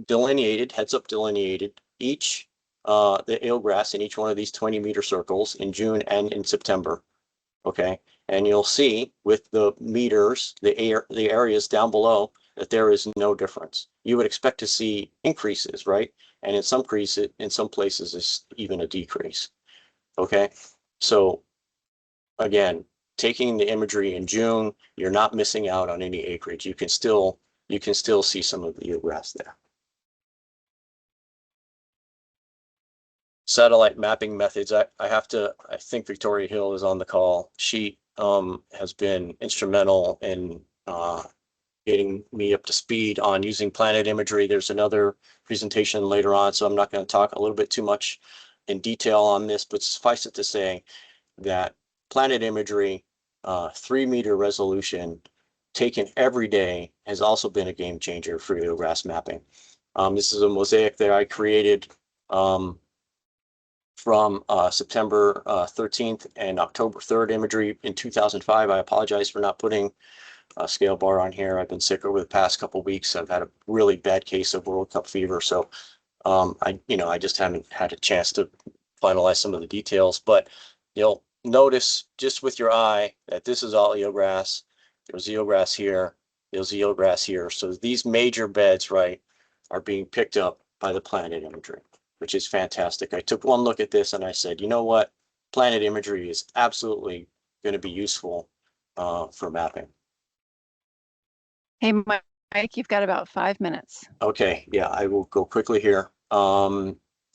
[SPEAKER 10] delineated, heads-up delineated each the eelgrass in each one of these 20-meter circles in June and in September, okay? And you'll see with the meters, the areas down below, that there is no difference. You would expect to see increases, right? And in some places, it's even a decrease. Okay, so again, taking the imagery in June, you're not missing out on any acreage. You can still see some of the eelgrass there. Satellite mapping methods. I think Victoria Hill is on the call. She has been instrumental in getting me up to speed on using planet imagery. There's another presentation later on, so I'm not going to talk a little bit too much in detail on this, but suffice it to say that planet imagery, 3-meter resolution, taken every day, has also been a game changer for eelgrass mapping. This is a mosaic that I created from September 13th and October 3rd imagery in 2005. I apologize for not putting a scale bar on here. I've been sick over the past couple of weeks. I've had a really bad case of World Cup fever, so I just haven't had a chance to finalize some of the details. But you'll notice just with your eye that this is all eelgrass. There's eelgrass here. There's eelgrass here. So these major beds, right, are being picked up by the planet imagery, which is fantastic. I took one look at this and I said, you know what? Planet imagery is absolutely going to be useful for mapping.
[SPEAKER 7] Hey, Mike, you've got about 5 minutes.
[SPEAKER 10] Okay, yeah, I will go quickly here.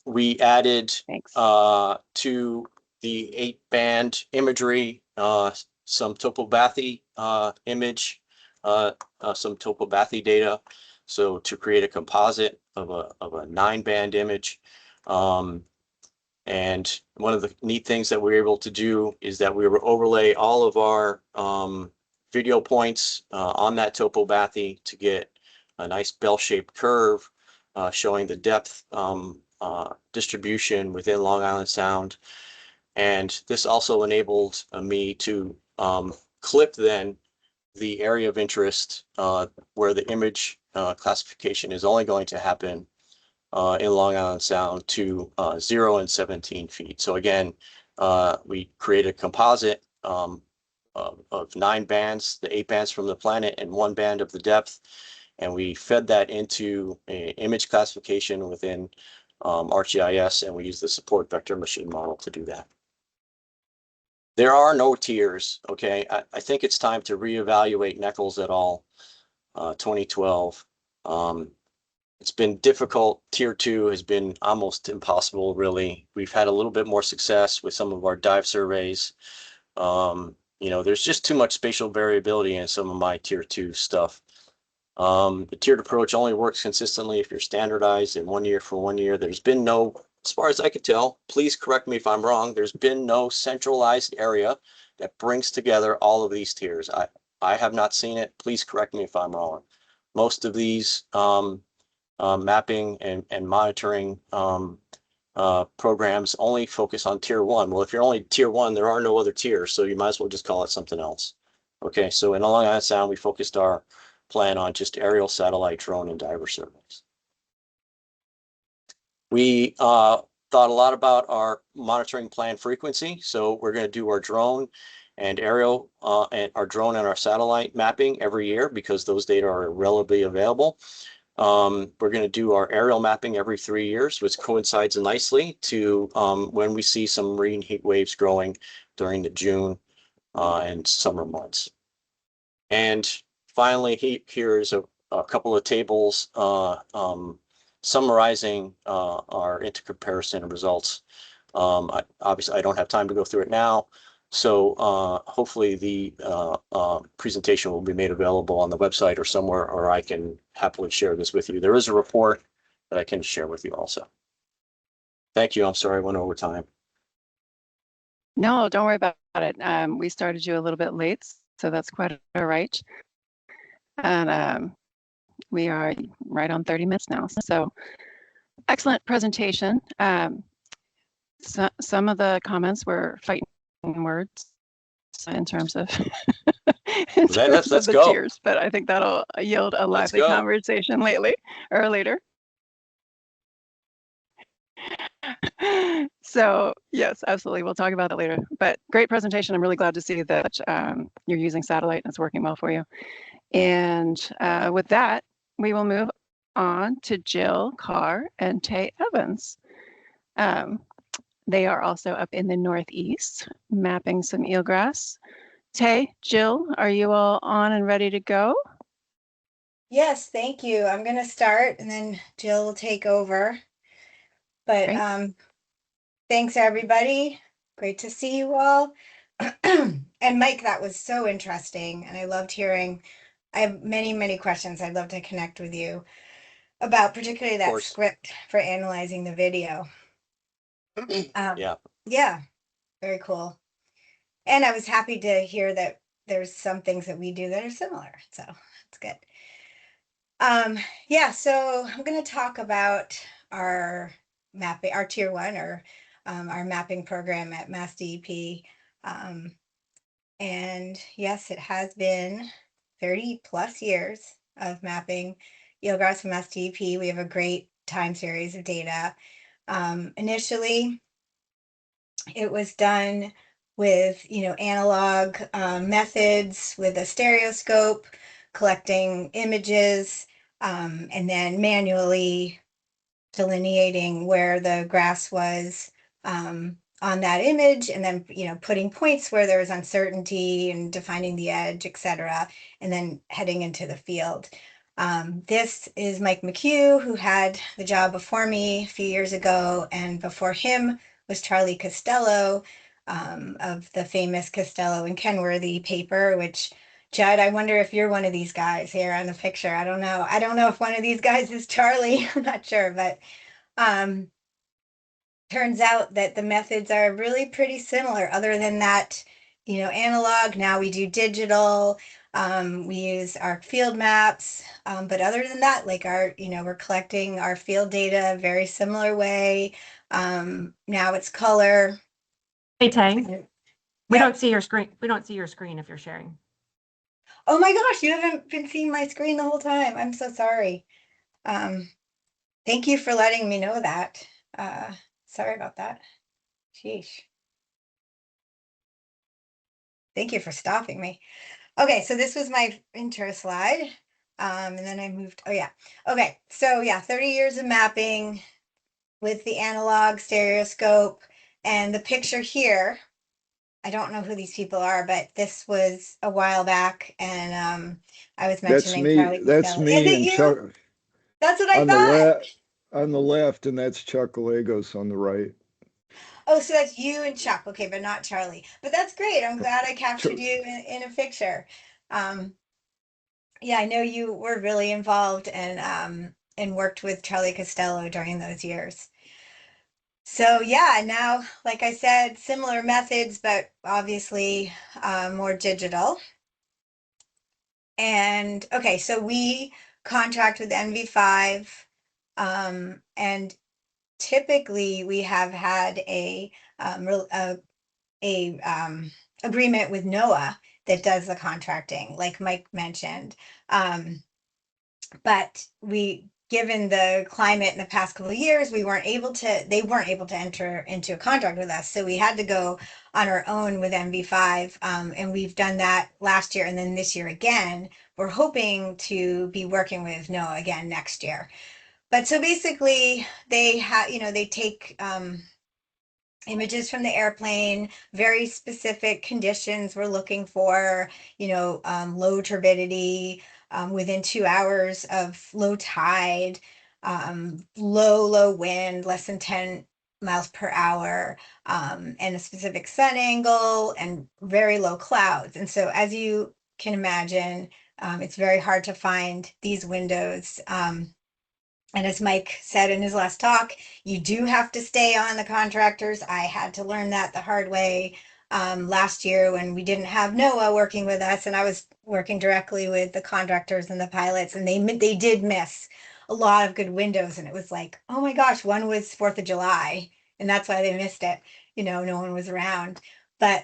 [SPEAKER 10] We added to the 8-band imagery some topography image, some topography data. So to create a composite of a 9-band image. And one of the neat things that we were able to do is that we were overlay all of our video points on that topography to get a nice bell-shaped curve showing the depth on distribution within Long Island Sound. And this also enabled me to clip then the area of interest where the image classification is only going to happen in Long Island Sound to 0 and 17 feet. So again, we created a composite of 9 bands, the 8 bands from the planet and 1 band of the depth. And we fed that into an image classification within ArcGIS, and we use the support vector machine model to do that. There are no tiers, okay? I think it's time to reevaluate Nichols et al. 2012. It's been difficult. Tier 2 has been almost impossible, really. We've had a little bit more success with some of our dive surveys. You know, there's just too much spatial variability in some of my tier 2 stuff. The tiered approach only works consistently if you're standardized in 1 year for 1 year. There's been no, as far as I could tell, please correct me if I'm wrong, there's been no centralized area that brings together all of these tiers. I have not seen it. Please correct me if I'm wrong. Most of these mapping and monitoring programs only focus on tier 1. Well, if you're only tier 1, there are no other tiers, so you might as well just call it something else. Okay, so in Long Island Sound, we focused our plan on just aerial, satellite, drone, and diver surveys. We thought a lot about our monitoring plan frequency, so we're going to do our drone and aerial and our drone and our satellite mapping every year because those data are readily available. We're going to do our aerial mapping every 3 years, which coincides nicely to when we see some marine heat waves growing during the June and summer months. And finally, here is a couple of tables summarizing our intercomparison results. Obviously, I don't have time to go through it now. So hopefully the presentation will be made available on the website or somewhere, or I can happily share this with you. There is a report that I can share with you also. Thank you. I'm sorry I went over time.
[SPEAKER 7] No, don't worry about it. We started you a little bit late, so that's quite all right. And we are right on 30 minutes now. So excellent presentation. Some of the comments were fighting words in terms of,
[SPEAKER 10] let's
[SPEAKER 7] the
[SPEAKER 10] go.
[SPEAKER 7] tiers, but I think that'll yield a lively conversation later. So yes, absolutely. We'll talk about it later, but great presentation. I'm really glad to see that you're using satellite and it's working well for you. And with that, we will move on to Jill Carr and Tay Evans. They are also up in the Northeast, mapping some eelgrass. Tay, Jill, are you all on and ready to go?
[SPEAKER 11] Yes, thank you. I'm going to start and then Jill will take over. But thanks, everybody. Great to see you all. And Mike, that was so interesting. And I loved hearing, I have many, many questions I'd love to connect with you about, particularly that script for analyzing the video. Yeah, very cool. And I was happy to hear that there's some things that we do that are similar. So that's good. Yeah, so I'm going to talk about our mapping, our tier 1 or our mapping program at Mass DEP. And yes, it has been 30 plus years of mapping eelgrass from Mass DEP. We have a great time series of data. Initially, it was done with, analog methods with a stereoscope, collecting images, and then manually delineating where the grass was on that image, and then, putting points where there was uncertainty and defining the edge, etc., and then heading into the field. This is Mike McHugh, who had the job before me a few years ago, and before him was Charlie Costello of the famous Costello and Kenworthy paper, which, Judd, I wonder if you're one of these guys here on the picture. I don't know. I don't know if one of these guys is Charlie. I'm not sure, but turns out that the methods are really pretty similar, other than that analog. Now we do digital. We use our field maps. But other than that, like we're collecting our field data very similar way. Now it's color.
[SPEAKER 15] Hey, Tay. We
[SPEAKER 11] Yeah.
[SPEAKER 15] don't see your screen. We don't see your screen if you're sharing.
[SPEAKER 11] Oh my gosh, you haven't been seeing my screen the whole time. I'm so sorry. Thank you for letting me know that. Sorry about that. Sheesh. Thank you for stopping me. Okay, so this was my intro slide. And then I moved, oh yeah. Okay, so yeah, 30 years of mapping with the analog stereoscope, and the picture here, I don't know who these people are, but this was a while back, and I was
[SPEAKER 2] That's
[SPEAKER 11] mentioning
[SPEAKER 2] me.
[SPEAKER 11] Charlie
[SPEAKER 2] That's
[SPEAKER 11] Costello. Is
[SPEAKER 2] me
[SPEAKER 11] it
[SPEAKER 2] and
[SPEAKER 11] you?
[SPEAKER 2] Chuck
[SPEAKER 11] That's what I
[SPEAKER 2] on the
[SPEAKER 11] thought.
[SPEAKER 2] on the left, and that's Chuck Gallegos on the right.
[SPEAKER 11] Oh, so that's you and Chuck. Okay, but not Charlie. But that's great. I'm glad I captured you in a picture. Yeah, I know you were really involved and worked with Charlie Costello during those years. So yeah, now, like I said, similar methods, but obviously more digital. And okay, so we contract with NV5, and typically we have had a agreement with NOAA that does the contracting, like Mike mentioned. But given the climate in the past couple of years, they weren't able to enter into a contract with us. So we had to go on our own with NV5. And we've done that last year and then this year again. We're hoping to be working with NOAA again next year. But so basically they take images from the airplane, very specific conditions we're looking for, low turbidity, within 2 hours of low tide, low wind, less than 10 miles per hour, and a specific sun angle and very low clouds. And so as you can imagine, it's very hard to find these windows. And as Mike said in his last talk, you do have to stay on the contractors. I had to learn that the hard way last year when we didn't have NOAA working with us, and I was working directly with the contractors and the pilots, and they did miss a lot of good windows. And it was like, oh my gosh, one was 4th of July, and that's why they missed it. No one was around. But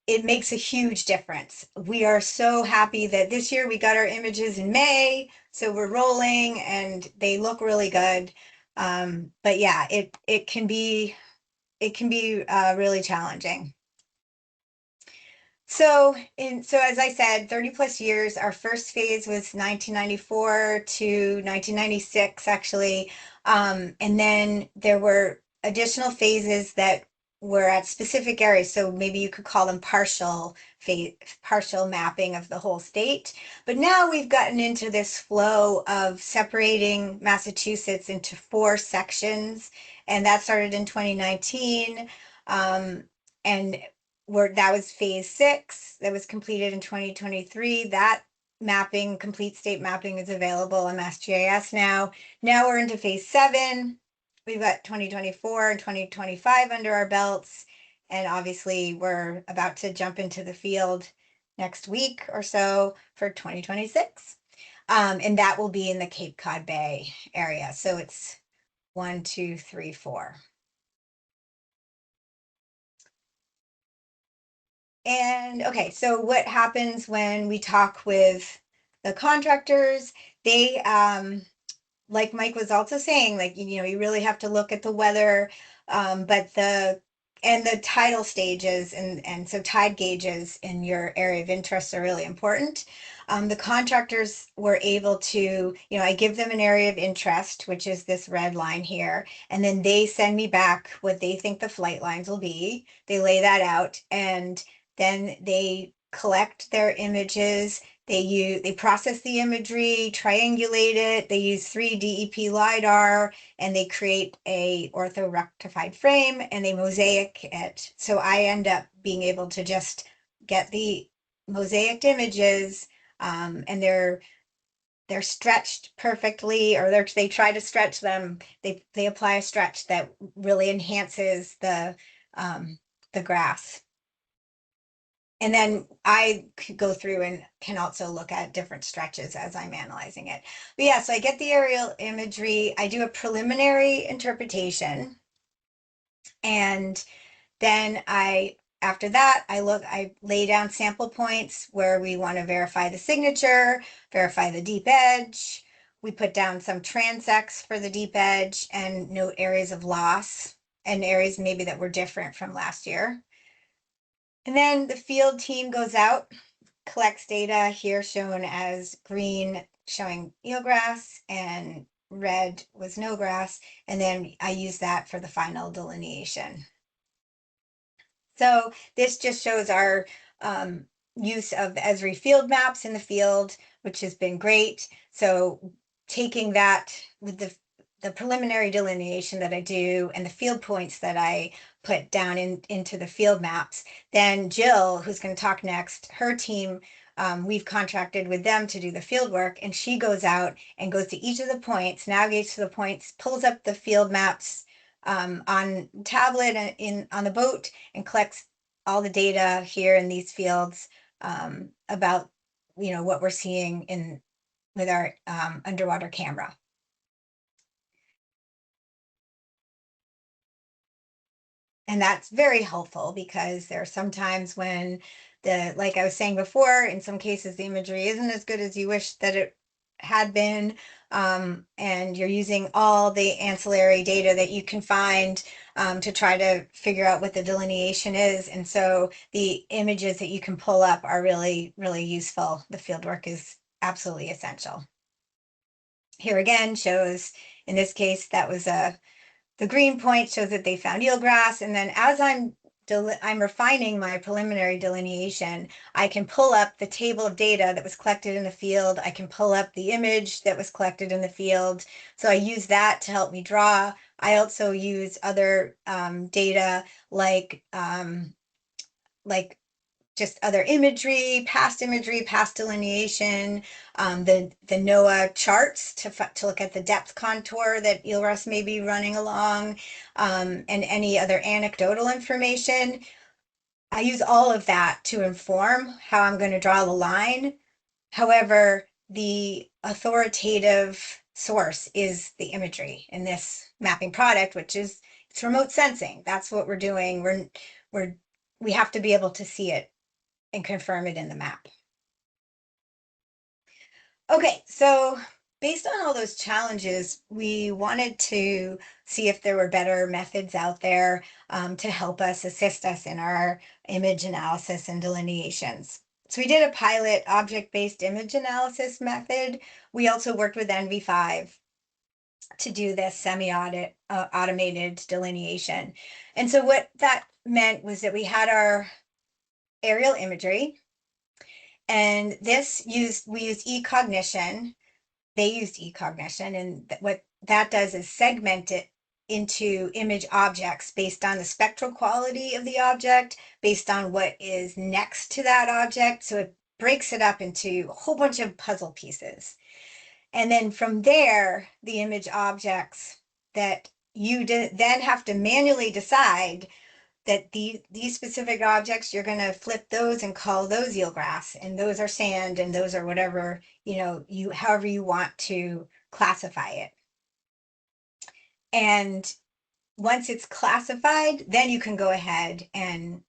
[SPEAKER 11] it makes a huge difference. We are so happy that this year we got our images in May. So we're rolling and they look really good. But yeah, it can be really challenging. So as I said, 30 plus years, our first phase was 1994 to 1996, actually. And then there were additional phases that were at specific areas. So maybe you could call them partial mapping of the whole state. But now we've gotten into this flow of separating Massachusetts into 4 sections. And that started in 2019. And that was phase 6 that was completed in 2023. That complete state mapping is available on MassGIS now. Now we're into phase 7. We've got 2024 and 2025 under our belts. And obviously we're about to jump into the field next week or so for 2026. And that will be in the Cape Cod Bay area. So it's 1, 2, 3, 4. And okay, so what happens when we talk with the contractors? They, like Mike was also saying, like, you really have to look at the weather, but the tidal stages and so tide gauges in your area of interest are really important. The contractors were able to, I give them an area of interest, which is this red line here, and then they send me back what they think the flight lines will be. They lay that out, and then they collect their images. They process the imagery, triangulate it. They use 3 DEP LiDAR, and they create a ortho-rectified frame, and they mosaic it. So I end up being able to just get the mosaicked images, and they're stretched perfectly, or they try to stretch them. They apply a stretch that really enhances the grass. And then I could go through and can also look at different stretches as I'm analyzing it. But yeah, so I get the aerial imagery, I do a preliminary interpretation, and then after that, I lay down sample points where we want to verify the signature, verify the deep edge. We put down some transects for the deep edge and note areas of loss and areas maybe that were different from last year. And then the field team goes out, collects data here shown as green showing eelgrass and red was no grass. And then I use that for the final delineation. So this just shows our use of Esri field maps in the field, which has been great. So taking that with the preliminary delineation that I do and the field points that I put down into the field maps, then Jill, who's going to talk next, her team, we've contracted with them to do the field work, and she goes out and goes to each of the points, navigates to the points, pulls up the field maps on tablet and on the boat, and collects all the data here in these fields about what we're seeing with our underwater camera. And that's very helpful because there are some times when like I was saying before, in some cases the imagery isn't as good as you wish that it had been, and you're using all the ancillary data that you can find to try to figure out what the delineation is. And so the images that you can pull up are really, really useful. The fieldwork is absolutely essential. Here again shows, in this case, that was the green point shows that they found eelgrass. And then as I'm refining my preliminary delineation, I can pull up the table of data that was collected in the field. I can pull up the image that was collected in the field. So I use that to help me draw. I also use other data like just other imagery, past delineation, the NOAA charts to look at the depth contour that eelgrass may be running along, and any other anecdotal information. I use all of that to inform how I'm going to draw the line. However, the authoritative source is the imagery in this mapping product, which is it's remote sensing. That's what we're doing. We have to be able to see it and confirm it in the map. Okay, so based on all those challenges, we wanted to see if there were better methods out there to help us, assist us in our image analysis and delineations. So we did a pilot object-based image analysis method. We also worked with NV5 to do this semi-audit automated delineation. And so what that meant was that we had our aerial imagery, and we used eCognition. They used eCognition, and what that does is segment it into image objects based on the spectral quality of the object, based on what is next to that object. So it breaks it up into a whole bunch of puzzle pieces. And then from there, the image objects that you then have to manually decide that these specific objects, you're going to flip those and call those eelgrass, and those are sand, and those are whatever, however you want to classify it. And once it's classified, then you can go ahead and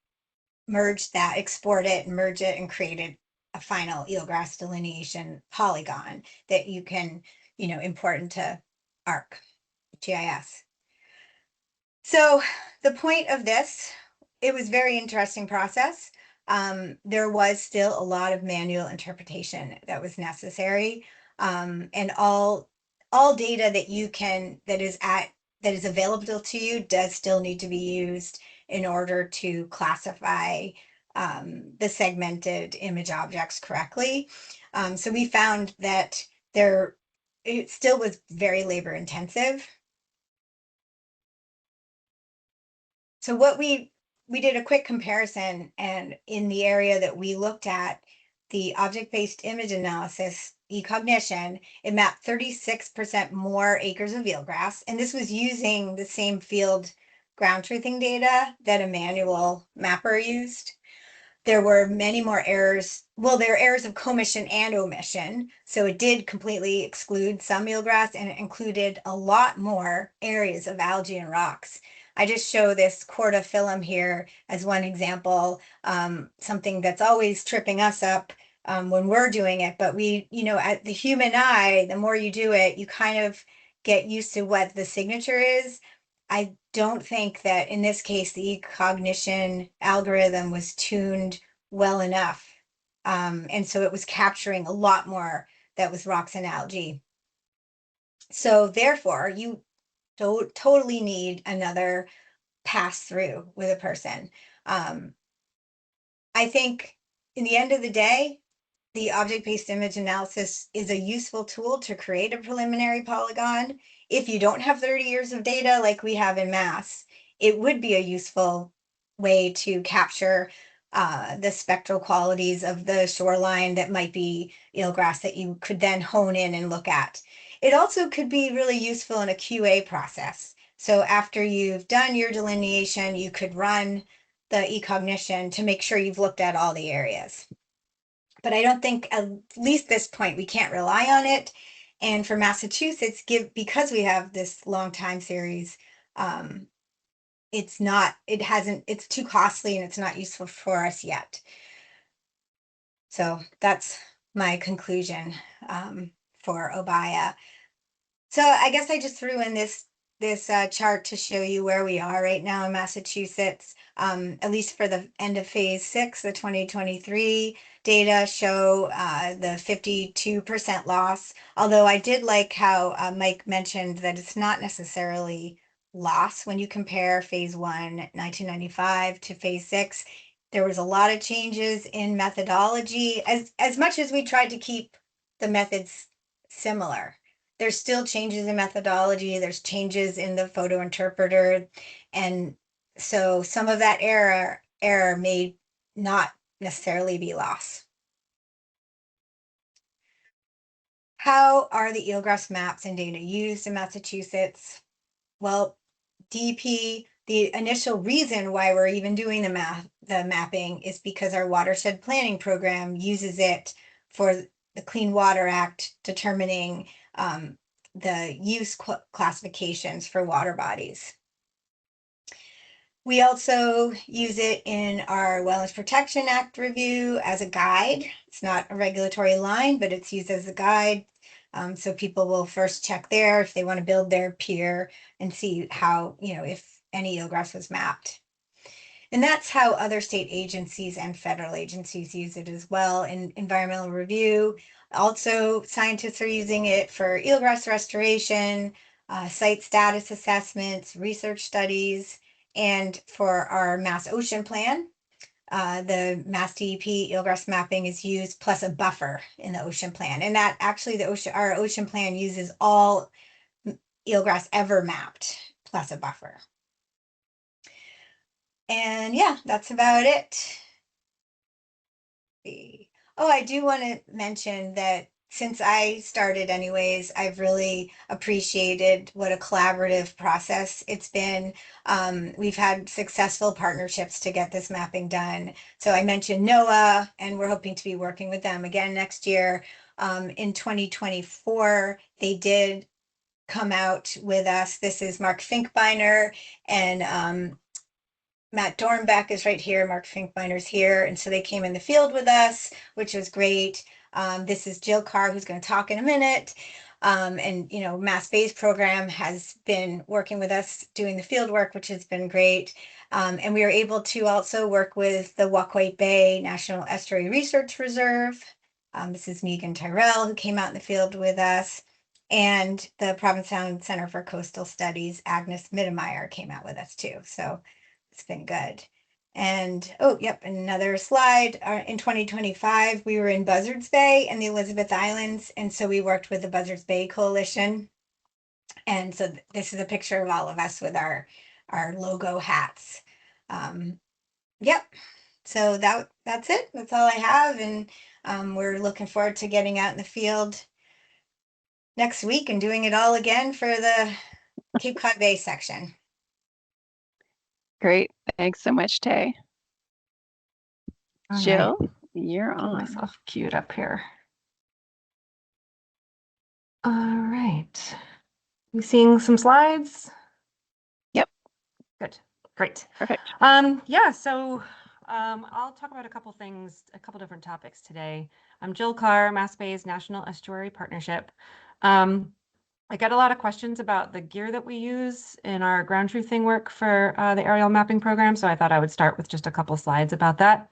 [SPEAKER 11] merge that, export it, merge it, and create a final eelgrass delineation polygon that you can, import into ArcGIS. So the point of this, it was a very interesting process. There was still a lot of manual interpretation that was necessary, and all data that is available to you does still need to be used in order to classify the segmented image objects correctly. So we found that it still was very labor intensive. So what we did a quick comparison, and in the area that we looked at, the object-based image analysis, eCognition, it mapped 36% more acres of eelgrass, and this was using the same field ground truthing data that a manual mapper used. there were many more errors. Well, there are errors of commission and omission. So it did completely exclude some eelgrass, and it included a lot more areas of algae and rocks. I just show this cortophyllum here as one example, something that's always tripping us up when we're doing it. But we, at the human eye, the more you do it, you kind of get used to what the signature is. I don't think that in this case, the eCognition algorithm was tuned well enough. And so it was capturing a lot more that was rocks and algae. So therefore, you don't totally need another pass through with a person. I think in the end of the day, the object-based image analysis is a useful tool to create a preliminary polygon. If you don't have 30 years of data like we have in MASS, it would be a useful way to capture the spectral qualities of the shoreline that might be eelgrass that you could then hone in and look at. It also could be really useful in a QA process. So after you've done your delineation, you could run the eCognition to make sure you've looked at all the areas. But I don't think, at least this point, we can't rely on it. And for Massachusetts, because we have this long time series, it's too costly and it's not useful for us yet. So that's my conclusion for OBIA. So I guess I just threw in this chart to show you where we are right now in Massachusetts, at least for the end of phase 6, the 2023 data show the 52% loss. Although I did like how Mike mentioned that it's not necessarily loss when you compare phase 1, 1995 to phase 6. There was a lot of changes in methodology, as much as we tried to keep the methods similar. There's still changes in methodology, there's changes in the photo interpreter, and so some of that error may not necessarily be loss. How are the eelgrass maps and data used in Massachusetts? Well, DEP, the initial reason why we're even doing the mapping is because our watershed planning program uses it for the Clean Water Act determining the use classifications for water bodies. We also use it in our Wetlands Protection Act review as a guide. It's not a regulatory line, but it's used as a guide. So people will first check there if they want to build their pier and see how, if any eelgrass was mapped. And that's how other state agencies and federal agencies use it as well in environmental review. Also, scientists are using it for eelgrass restoration, site status assessments, research studies, and for our Mass Ocean Plan. The Mass DEP eelgrass mapping is used plus a buffer in the ocean plan. And that actually our ocean plan uses all eelgrass ever mapped plus a buffer. And yeah, that's about it. Oh, I do want to mention that since I started anyways, I've really appreciated what a collaborative process it's been. We've had successful partnerships to get this mapping done. So I mentioned NOAA, and we're hoping to be working with them again next year. In 2024, they did come out with us. This is Mark Finkbeiner and Matt Dornbeck is right here. Mark Finkbeiner's here. And so they came in the field with us, which was great. This is Jill Carr, who's going to talk in a minute. And, Mass Bays program has been working with us doing the field work, which has been great. And we were able to also work with the Waquoit Bay National Estuary Research Reserve. This is Megan Tyrell, who came out in the field with us. And the Provincetown Center for Coastal Studies, Agnes Mittermeier, came out with us too. So it's been good. And another slide. In 2025, we were in Buzzards Bay and the Elizabeth Islands. And so we worked with the Buzzards Bay Coalition. And so this is a picture of all of us with our logo hats. So that's it. That's all I have. And we're looking forward to getting out in the field next week and doing it all again for the Cape Cod Bay section.
[SPEAKER 7] Great. Thanks so much, Tay.
[SPEAKER 15] All
[SPEAKER 7] Jill,
[SPEAKER 15] right.
[SPEAKER 7] you're
[SPEAKER 15] Get
[SPEAKER 7] on.
[SPEAKER 15] myself queued up here. All right. We seeing some slides?
[SPEAKER 7] Yep.
[SPEAKER 15] Good. Great.
[SPEAKER 7] Perfect.
[SPEAKER 15] Yeah, so I'll talk about a couple things, a couple different topics today. I'm Jill Carr, Mass Bay's National Estuary Partnership. I get a lot of questions about the gear that we use in our ground truthing work for the aerial mapping program, so I thought I would start with just a couple slides about that.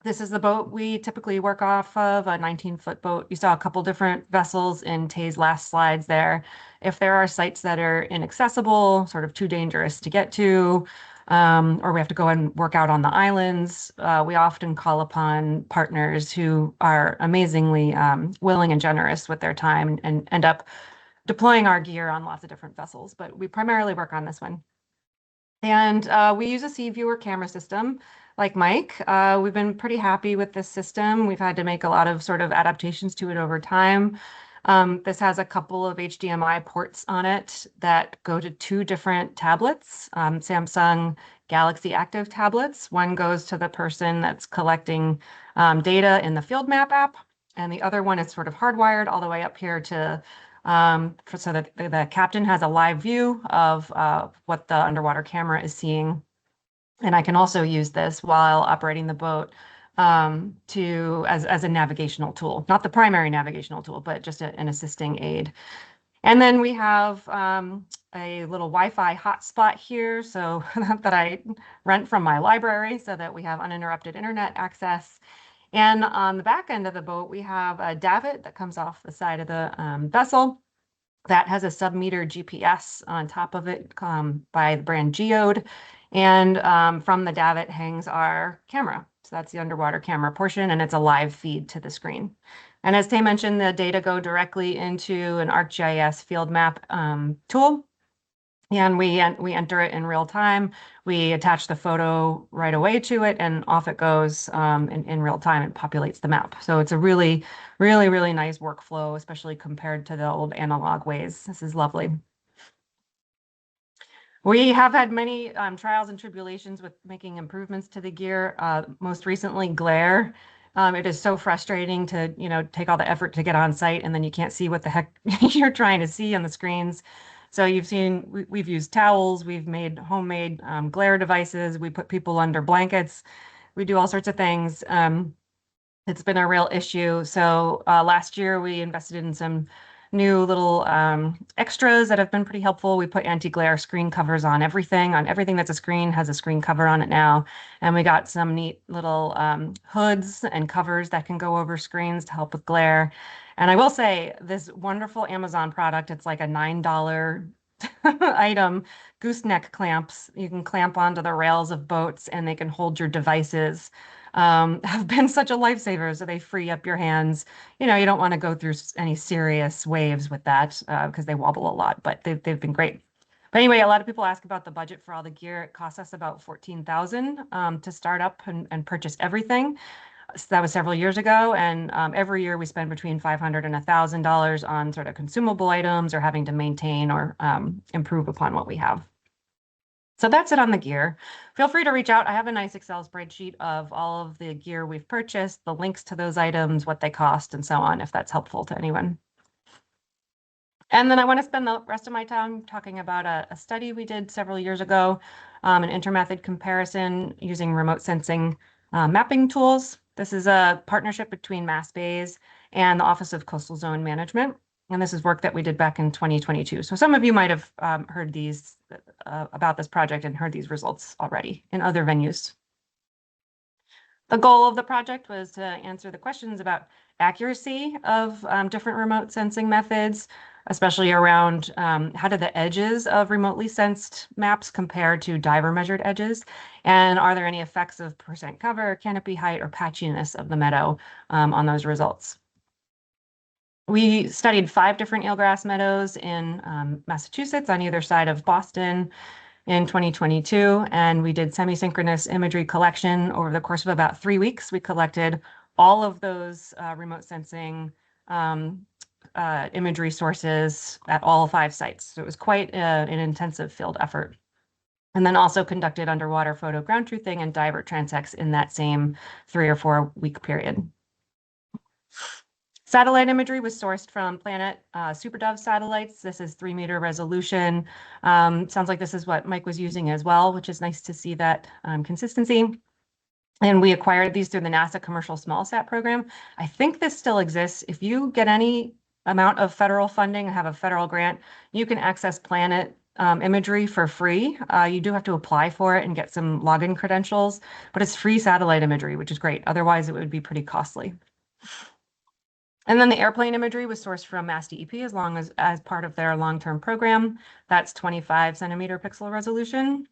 [SPEAKER 15] This is the boat we typically work off of, a 19-foot boat. You saw a couple different vessels in Tay's last slides there. If there are sites that are inaccessible, sort of too dangerous to get to, or we have to go and work out on the islands, we often call upon partners who are amazingly willing and generous with their time and end up deploying our gear on lots of different vessels, but we primarily work on this one. And we use a Sea Viewer camera system like Mike. We've been pretty happy with this system. We've had to make a lot of sort of adaptations to it over time. This has a couple of HDMI ports on it that go to two different tablets, Samsung Galaxy Active tablets. One goes to the person that's collecting data in the Field Map app, and the other one is sort of hardwired all the way up here to so that the captain has a live view of what the underwater camera is seeing. And I can also use this while operating the boat as a navigational tool, not the primary navigational tool, but just an assisting aid. And then we have a little Wi-Fi hotspot here, so that I rent from my library so that we have uninterrupted internet access. And on the back end of the boat, we have a davit that comes off the side of the vessel that has a sub-meter GPS on top of it by the brand Geode. And from the davit hangs our camera. So that's the underwater camera portion, and it's a live feed to the screen. And as Tay mentioned, the data go directly into an ArcGIS field map tool. And we enter it in real time. We attach the photo right away to it, and off it goes in real time. It populates the map. So it's a really, really, really nice workflow, especially compared to the old analog ways. This is lovely. We have had many trials and tribulations with making improvements to the gear. Most recently, glare. It is so frustrating to take all the effort to get on site, and then you can't see what the heck you're trying to see on the screens. So you've seen we've used towels, we've made homemade glare devices, we put people under blankets, we do all sorts of things. It's been a real issue. So last year we invested in some new little extras that have been pretty helpful. We put anti-glare screen covers on everything. That's a screen has a screen cover on it now. And we got some neat little hoods and covers that can go over screens to help with glare. And I will say this wonderful Amazon product, it's like a $9 item, gooseneck clamps. You can clamp onto the rails of boats and they can hold your devices. Have been such a lifesaver. So they free up your hands. You don't want to go through any serious waves with that because they wobble a lot, but they've been great. But anyway, a lot of people ask about the budget for all the gear. It costs us about $14,000 to start up and purchase everything. So that was several years ago, and every year we spend between $500 and $1,000 on sort of consumable items or having to maintain or improve upon what we have. So that's it on the gear. Feel free to reach out. I have a nice Excel spreadsheet of all of the gear we've purchased, the links to those items, what they cost, and so on, if that's helpful to anyone. And then I want to spend the rest of my time talking about a study we did several years ago, an intermethod comparison using remote sensing mapping tools. This is a partnership between Mass Bays and the Office of Coastal Zone Management. And this is work that we did back in 2022. So some of you might have heard these about this project and heard these results already in other venues. The goal of the project was to answer the questions about accuracy of different remote sensing methods, especially around how do the edges of remotely sensed maps compare to diver measured edges? And are there any effects of percent cover, canopy height, or patchiness of the meadow on those results? We studied 5 different eelgrass meadows in Massachusetts on either side of Boston in 2022, and we did semi-synchronous imagery collection over the course of about 3 weeks. We collected all of those remote sensing imagery sources at all 5 sites. So it was quite an intensive field effort. And then also conducted underwater photo ground truthing and diver transects in that same 3 or 4 week period. Satellite imagery was sourced from Planet SuperDove satellites. This is 3-meter resolution. Sounds like this is what Mike was using as well, which is nice to see that consistency. And we acquired these through the NASA Commercial SmallSat program. I think this still exists. If you get any amount of federal funding, have a federal grant, you can access Planet imagery for free. You do have to apply for it and get some login credentials, but it's free satellite imagery, which is great. Otherwise, it would be pretty costly. And then the airplane imagery was sourced from MassDEP as part of their long-term program. That's 25 centimeter pixel resolution.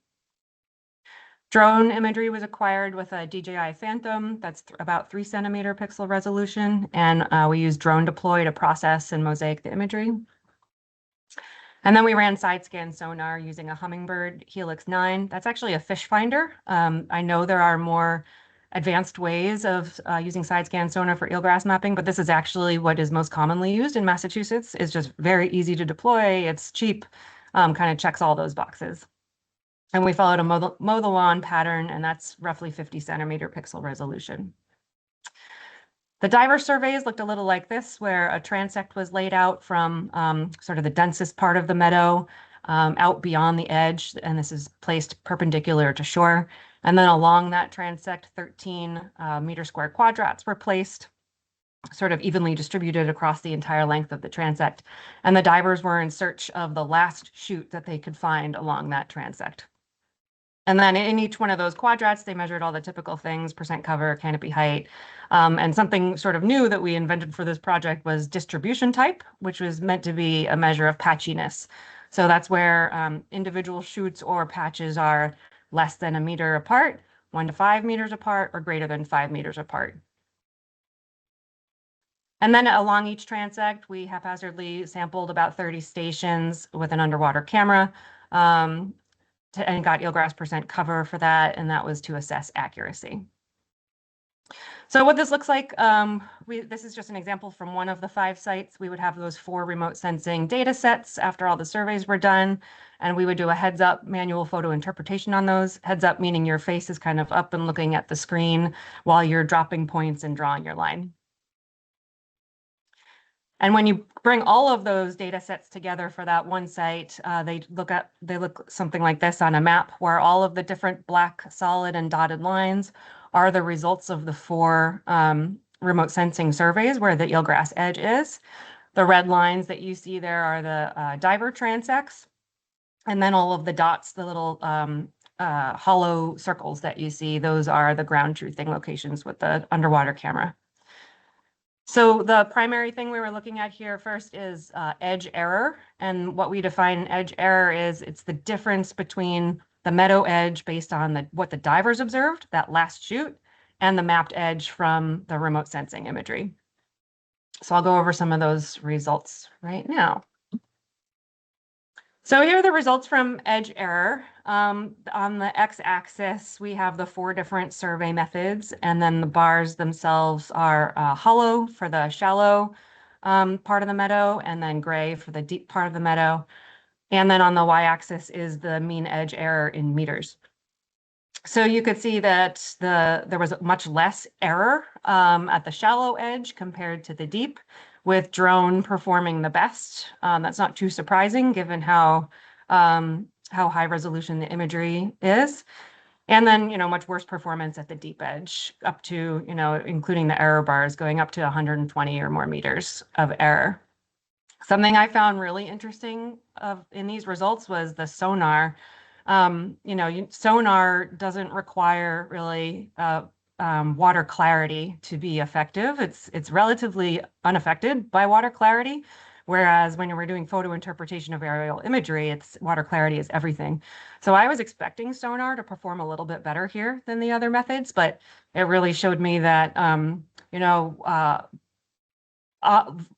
[SPEAKER 15] Drone imagery was acquired with a DJI Phantom. That's about 3 centimeter pixel resolution. And we use Drone Deploy to process and mosaic the imagery. And then we ran side scan sonar using a Humminbird Helix 9. That's actually a fish finder. I know there are more advanced ways of using side scan sonar for eelgrass mapping, but this is actually what is most commonly used in Massachusetts. It's just very easy to deploy. It's cheap, kind of checks all those boxes. And we followed a mow the lawn pattern, and that's roughly 50 centimeter pixel resolution. The diver surveys looked a little like this, where a transect was laid out from sort of the densest part of the meadow out beyond the edge, and this is placed perpendicular to shore. And then along that transect, 13 meter square quadrats were placed, sort of evenly distributed across the entire length of the transect. And the divers were in search of the last chute that they could find along that transect. And then in each one of those quadrats, they measured all the typical things, percent cover, canopy height. And something sort of new that we invented for this project was distribution type, which was meant to be a measure of patchiness. So that's where individual chutes or patches are less than 1 meter apart, 1 to 5 meters apart, or greater than 5 meters apart. And then along each transect, we haphazardly sampled about 30 stations with an underwater camera and got eelgrass percent cover for that, and that was to assess accuracy. So what this looks like, this is just an example from one of the 5 sites. We would have those 4 remote sensing data sets after all the surveys were done, and we would do a heads up manual photo interpretation on those. Heads up meaning your face is kind of up and looking at the screen while you're dropping points and drawing your line. And when you bring all of those data sets together for that one site, they look something like this on a map, where all of the different black, solid, and dotted lines are the results of the 4 remote sensing surveys where the eelgrass edge is. The red lines that you see there are the diver transects. And then all of the dots, the little hollow circles that you see, those are the ground truthing locations with the underwater camera. So the primary thing we were looking at here first is edge error. And what we define edge error is, it's the difference between the meadow edge based on what the divers observed, that last chute, and the mapped edge from the remote sensing imagery. So I'll go over some of those results right now. So here are the results from edge error. On the x-axis, we have the 4 different survey methods, and then the bars themselves are hollow for the shallow part of the meadow, and then gray for the deep part of the meadow. And then on the y-axis is the mean edge error in meters. So you could see that there was much less error at the shallow edge compared to the deep, with drone performing the best. That's not too surprising given how high resolution the imagery is. And then, much worse performance at the deep edge, up to, including the error bars, going up to 120 or more meters of error. Something I found really interesting in these results was the sonar. Sonar doesn't require really water clarity to be effective. It's relatively unaffected by water clarity, whereas when we're doing photo interpretation of aerial imagery, water clarity is everything. So I was expecting sonar to perform a little bit better here than the other methods, but it really showed me that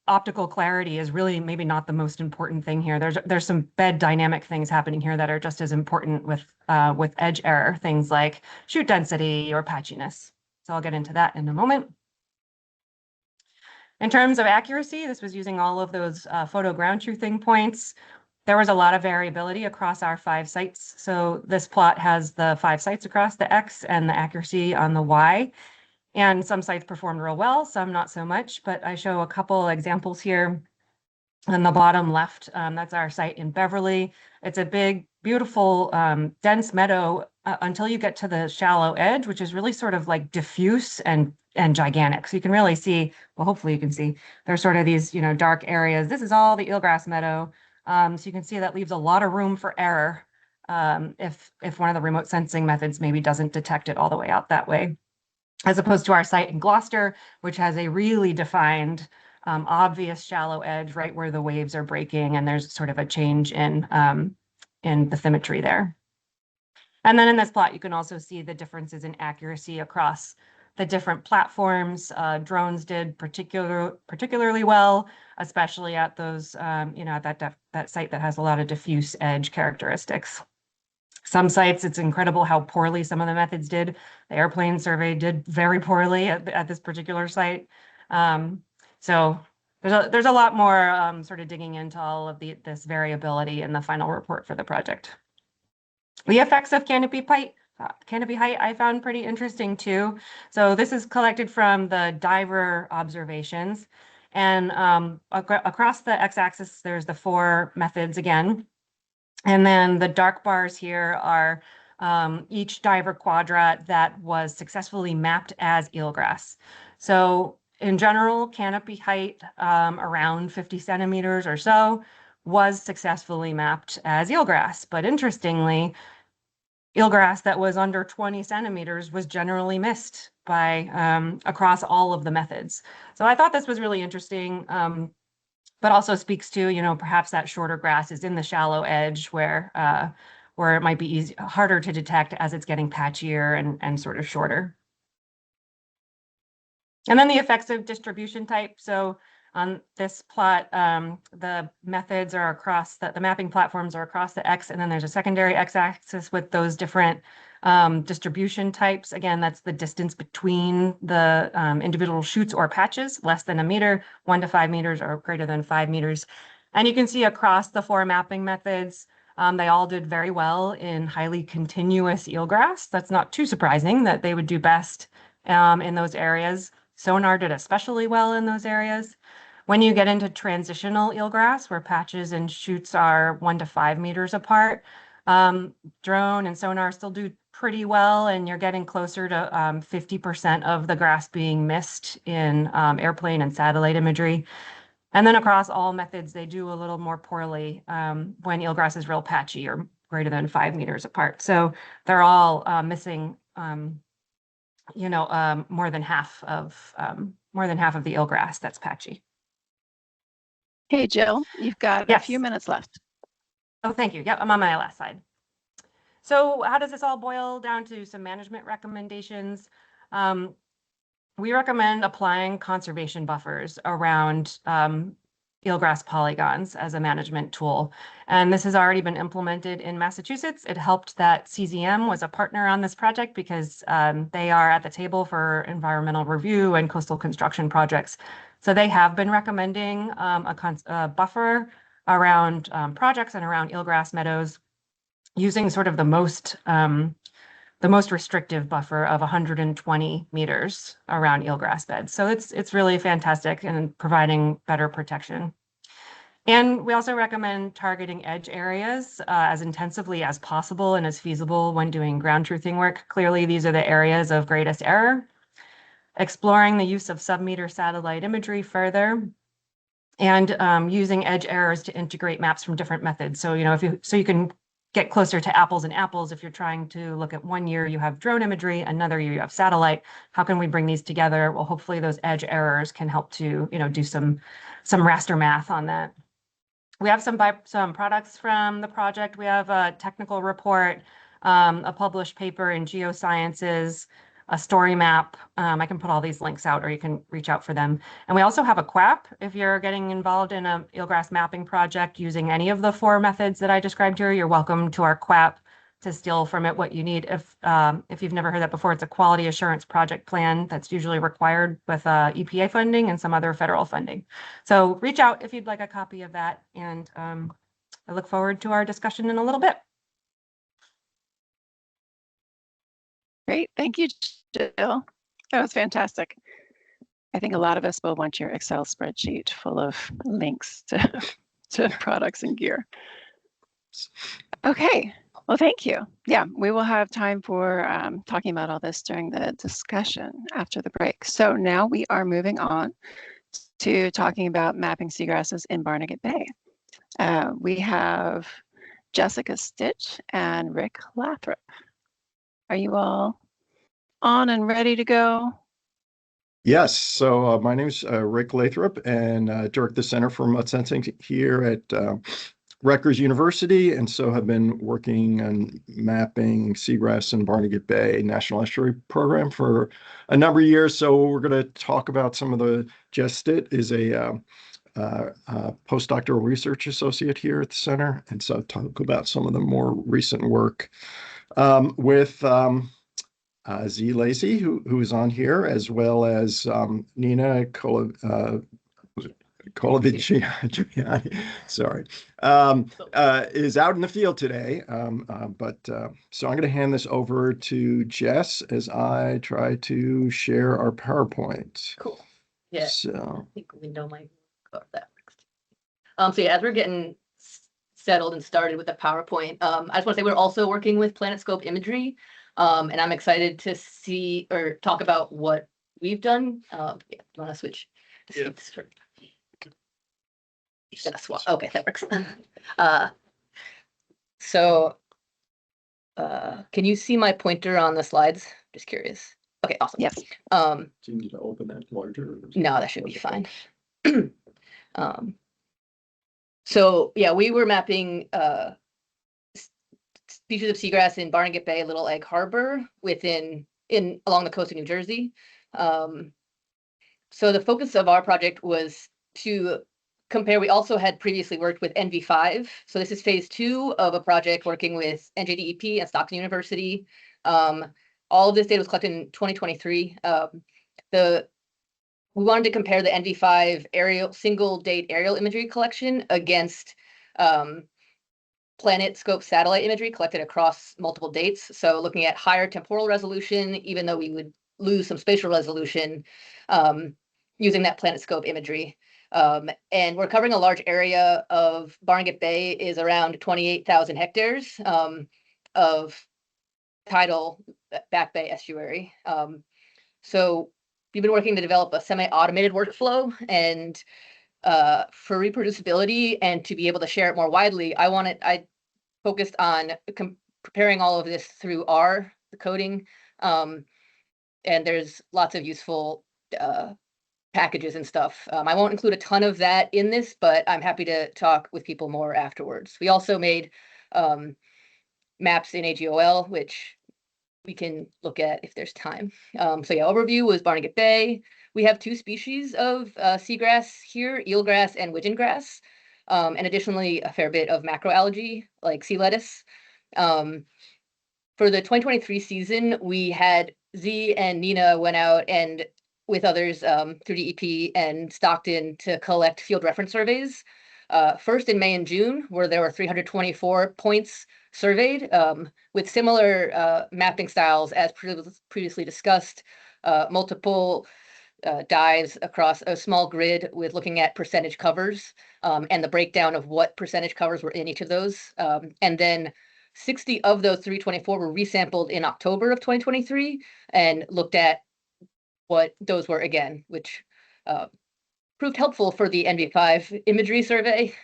[SPEAKER 15] optical clarity is really maybe not the most important thing here. There's some bed dynamic things happening here that are just as important with edge error, things like chute density or patchiness. So I'll get into that in a moment. In terms of accuracy, this was using all of those photo ground truthing points. there was a lot of variability across our 5 sites. So this plot has the 5 sites across the X and the accuracy on the Y. And some sites performed real well, some not so much, but I show a couple examples here. On the bottom left, that's our site in Beverly. It's a big, beautiful, dense meadow until you get to the shallow edge, which is really sort of like diffuse and gigantic. So you can really see, well, hopefully you can see, there's sort of these, dark areas. This is all the eelgrass meadow. So you can see that leaves a lot of room for error if one of the remote sensing methods maybe doesn't detect it all the way out that way. As opposed to our site in Gloucester, which has a really defined, obvious shallow edge right where the waves are breaking, and there's sort of a change in bathymetry there. And then in this plot, you can also see the differences in accuracy across the different platforms. Drones did particularly well, especially at those, at that site that has a lot of diffuse edge characteristics. Some sites, it's incredible how poorly some of the methods did. The airplane survey did very poorly at this particular site. So there's a lot more sort of digging into all of this variability in the final report for the project. The effects of canopy height I found pretty interesting too. So this is collected from the diver observations. And across the x-axis, there's the 4 methods again. And then the dark bars here are each diver quadrat that was successfully mapped as eelgrass. So in general, canopy height around 50 centimeters or so was successfully mapped as eelgrass. But interestingly, eelgrass that was under 20 centimeters was generally missed by across all of the methods. So I thought this was really interesting. But also speaks to, perhaps that shorter grass is in the shallow edge where it might be harder to detect as it's getting patchier and sort of shorter. And then the effects of distribution type. So on this plot, the methods are across, the mapping platforms are across the X, and then there's a secondary X-axis with those different distribution types. Again, that's the distance between the individual shoots or patches, less than 1 meter, 1 to 5 meters, or greater than 5 meters. And you can see across the 4 mapping methods, they all did very well in highly continuous eelgrass. That's not too surprising that they would do best in those areas. Sonar did especially well in those areas. When you get into transitional eelgrass, where patches and shoots are 1 to 5 meters apart, drone and sonar still do pretty well, and you're getting closer to 50% of the grass being missed in airplane and satellite imagery. And then across all methods, they do a little more poorly when eelgrass is real patchy or greater than 5 meters apart. So they're all missing, more than half of the eelgrass that's patchy.
[SPEAKER 7] Hey, Jill, you've got a few minutes left.
[SPEAKER 15] Oh, thank you. Yep, I'm on my last slide. So how does this all boil down to some management recommendations? We recommend applying conservation buffers around eelgrass polygons as a management tool. And this has already been implemented in Massachusetts. It helped that CZM was a partner on this project because they are at the table for environmental review and coastal construction projects. So they have been recommending a buffer around projects and around eelgrass meadows using sort of the most restrictive buffer of 120 meters around eelgrass beds. So it's really fantastic in providing better protection. And we also recommend targeting edge areas as intensively as possible and as feasible when doing ground truthing work. Clearly, these are the areas of greatest error. Exploring the use of sub-meter satellite imagery further, and using edge errors to integrate maps from different methods. So, you can get closer to apples and apples. If you're trying to look at 1 year, you have drone imagery, another year you have satellite. How can we bring these together? Well, hopefully those edge errors can help to, do some raster math on that. We have some products from the project. We have a technical report, a published paper in Geosciences, a story map. I can put all these links out, or you can reach out for them. And we also have a QAP if you're getting involved in a eelgrass mapping project using any of the 4 methods that I described here. You're welcome to our QAP to steal from it what you need. If you've never heard that before, it's a quality assurance project plan that's usually required with EPA funding and some other federal funding. So reach out if you'd like a copy of that, and I look forward to our discussion in a little bit.
[SPEAKER 7] Great. Thank you, Jill. That was fantastic. I think a lot of us will want your Excel spreadsheet full of links to products and gear. Okay. Well, thank you. Yeah, we will have time for talking about all this during the discussion after the break. So now we are moving on to talking about mapping seagrasses in Barnegat Bay. We have Jessica Stitch and Rick Lathrop. Are you all on and ready to go?
[SPEAKER 2] Yes. So my name is Rick Lathrop, and direct the Center for Mud Sensing here at Rutgers University, and so have been working on mapping seagrass in Barnegat Bay National Estuary Program for a number of years. So we're going to talk about some of the. Jess Stitt is a postdoctoral research associate here at the center, and so talk about some of the more recent work with Z. Lacey, who is on here, as well as Nina Colavigiani, sorry, is out in the field today. So I'm going to hand this over to Jess as I try to share our PowerPoint.
[SPEAKER 16] Cool. Yeah.
[SPEAKER 2] So
[SPEAKER 16] I think window might go if that works. So yeah, as we're getting settled and started with the PowerPoint, I just want to say we're also working with PlanetScope imagery, and I'm excited to see or talk about what we've done. Yeah, you want to switch?
[SPEAKER 2] Yeah.
[SPEAKER 16] Swap. Okay, that works. Can you see my pointer on the slides? Just curious. Okay, awesome.
[SPEAKER 7] Yes.
[SPEAKER 2] Do you need to open that larger?
[SPEAKER 16] No, that should be fine. So yeah, we were mapping species of seagrass in Barnegat Bay, Little Egg Harbor, along the coast of New Jersey. So the focus of our project was to compare. We also had previously worked with NV5. So this is phase 2 of a project working with NJDEP and Stockton University. All of this data was collected in 2023. We wanted to compare the NV5 single date aerial imagery collection against PlanetScope satellite imagery collected across multiple dates. So looking at higher temporal resolution, even though we would lose some spatial resolution using that PlanetScope imagery. And we're covering a large area of Barnegat Bay is around 28,000 hectares of tidal back bay estuary. So we've been working to develop a semi-automated workflow, and for reproducibility and to be able to share it more widely, I focused on preparing all of this through R, the coding, and there's lots of useful packages and stuff. I won't include a ton of that in this, but I'm happy to talk with people more afterwards. We also made maps in AGOL, which we can look at if there's time. So yeah, overview was Barnegat Bay. We have 2 species of seagrass here, eelgrass and widgeon grass, and additionally a fair bit of macroalgae like sea lettuce. For the 2023 season, we had Z and Nina went out and with others through DEP and Stockton to collect field reference surveys. First in May and June, where there were 324 points surveyed with similar mapping styles as previously discussed, multiple dives across a small grid with looking at percentage covers and the breakdown of what percentage covers were in each of those. And then 60 of those 324 were resampled in October of 2023 and looked at what those were again, which proved helpful for the NV5 imagery survey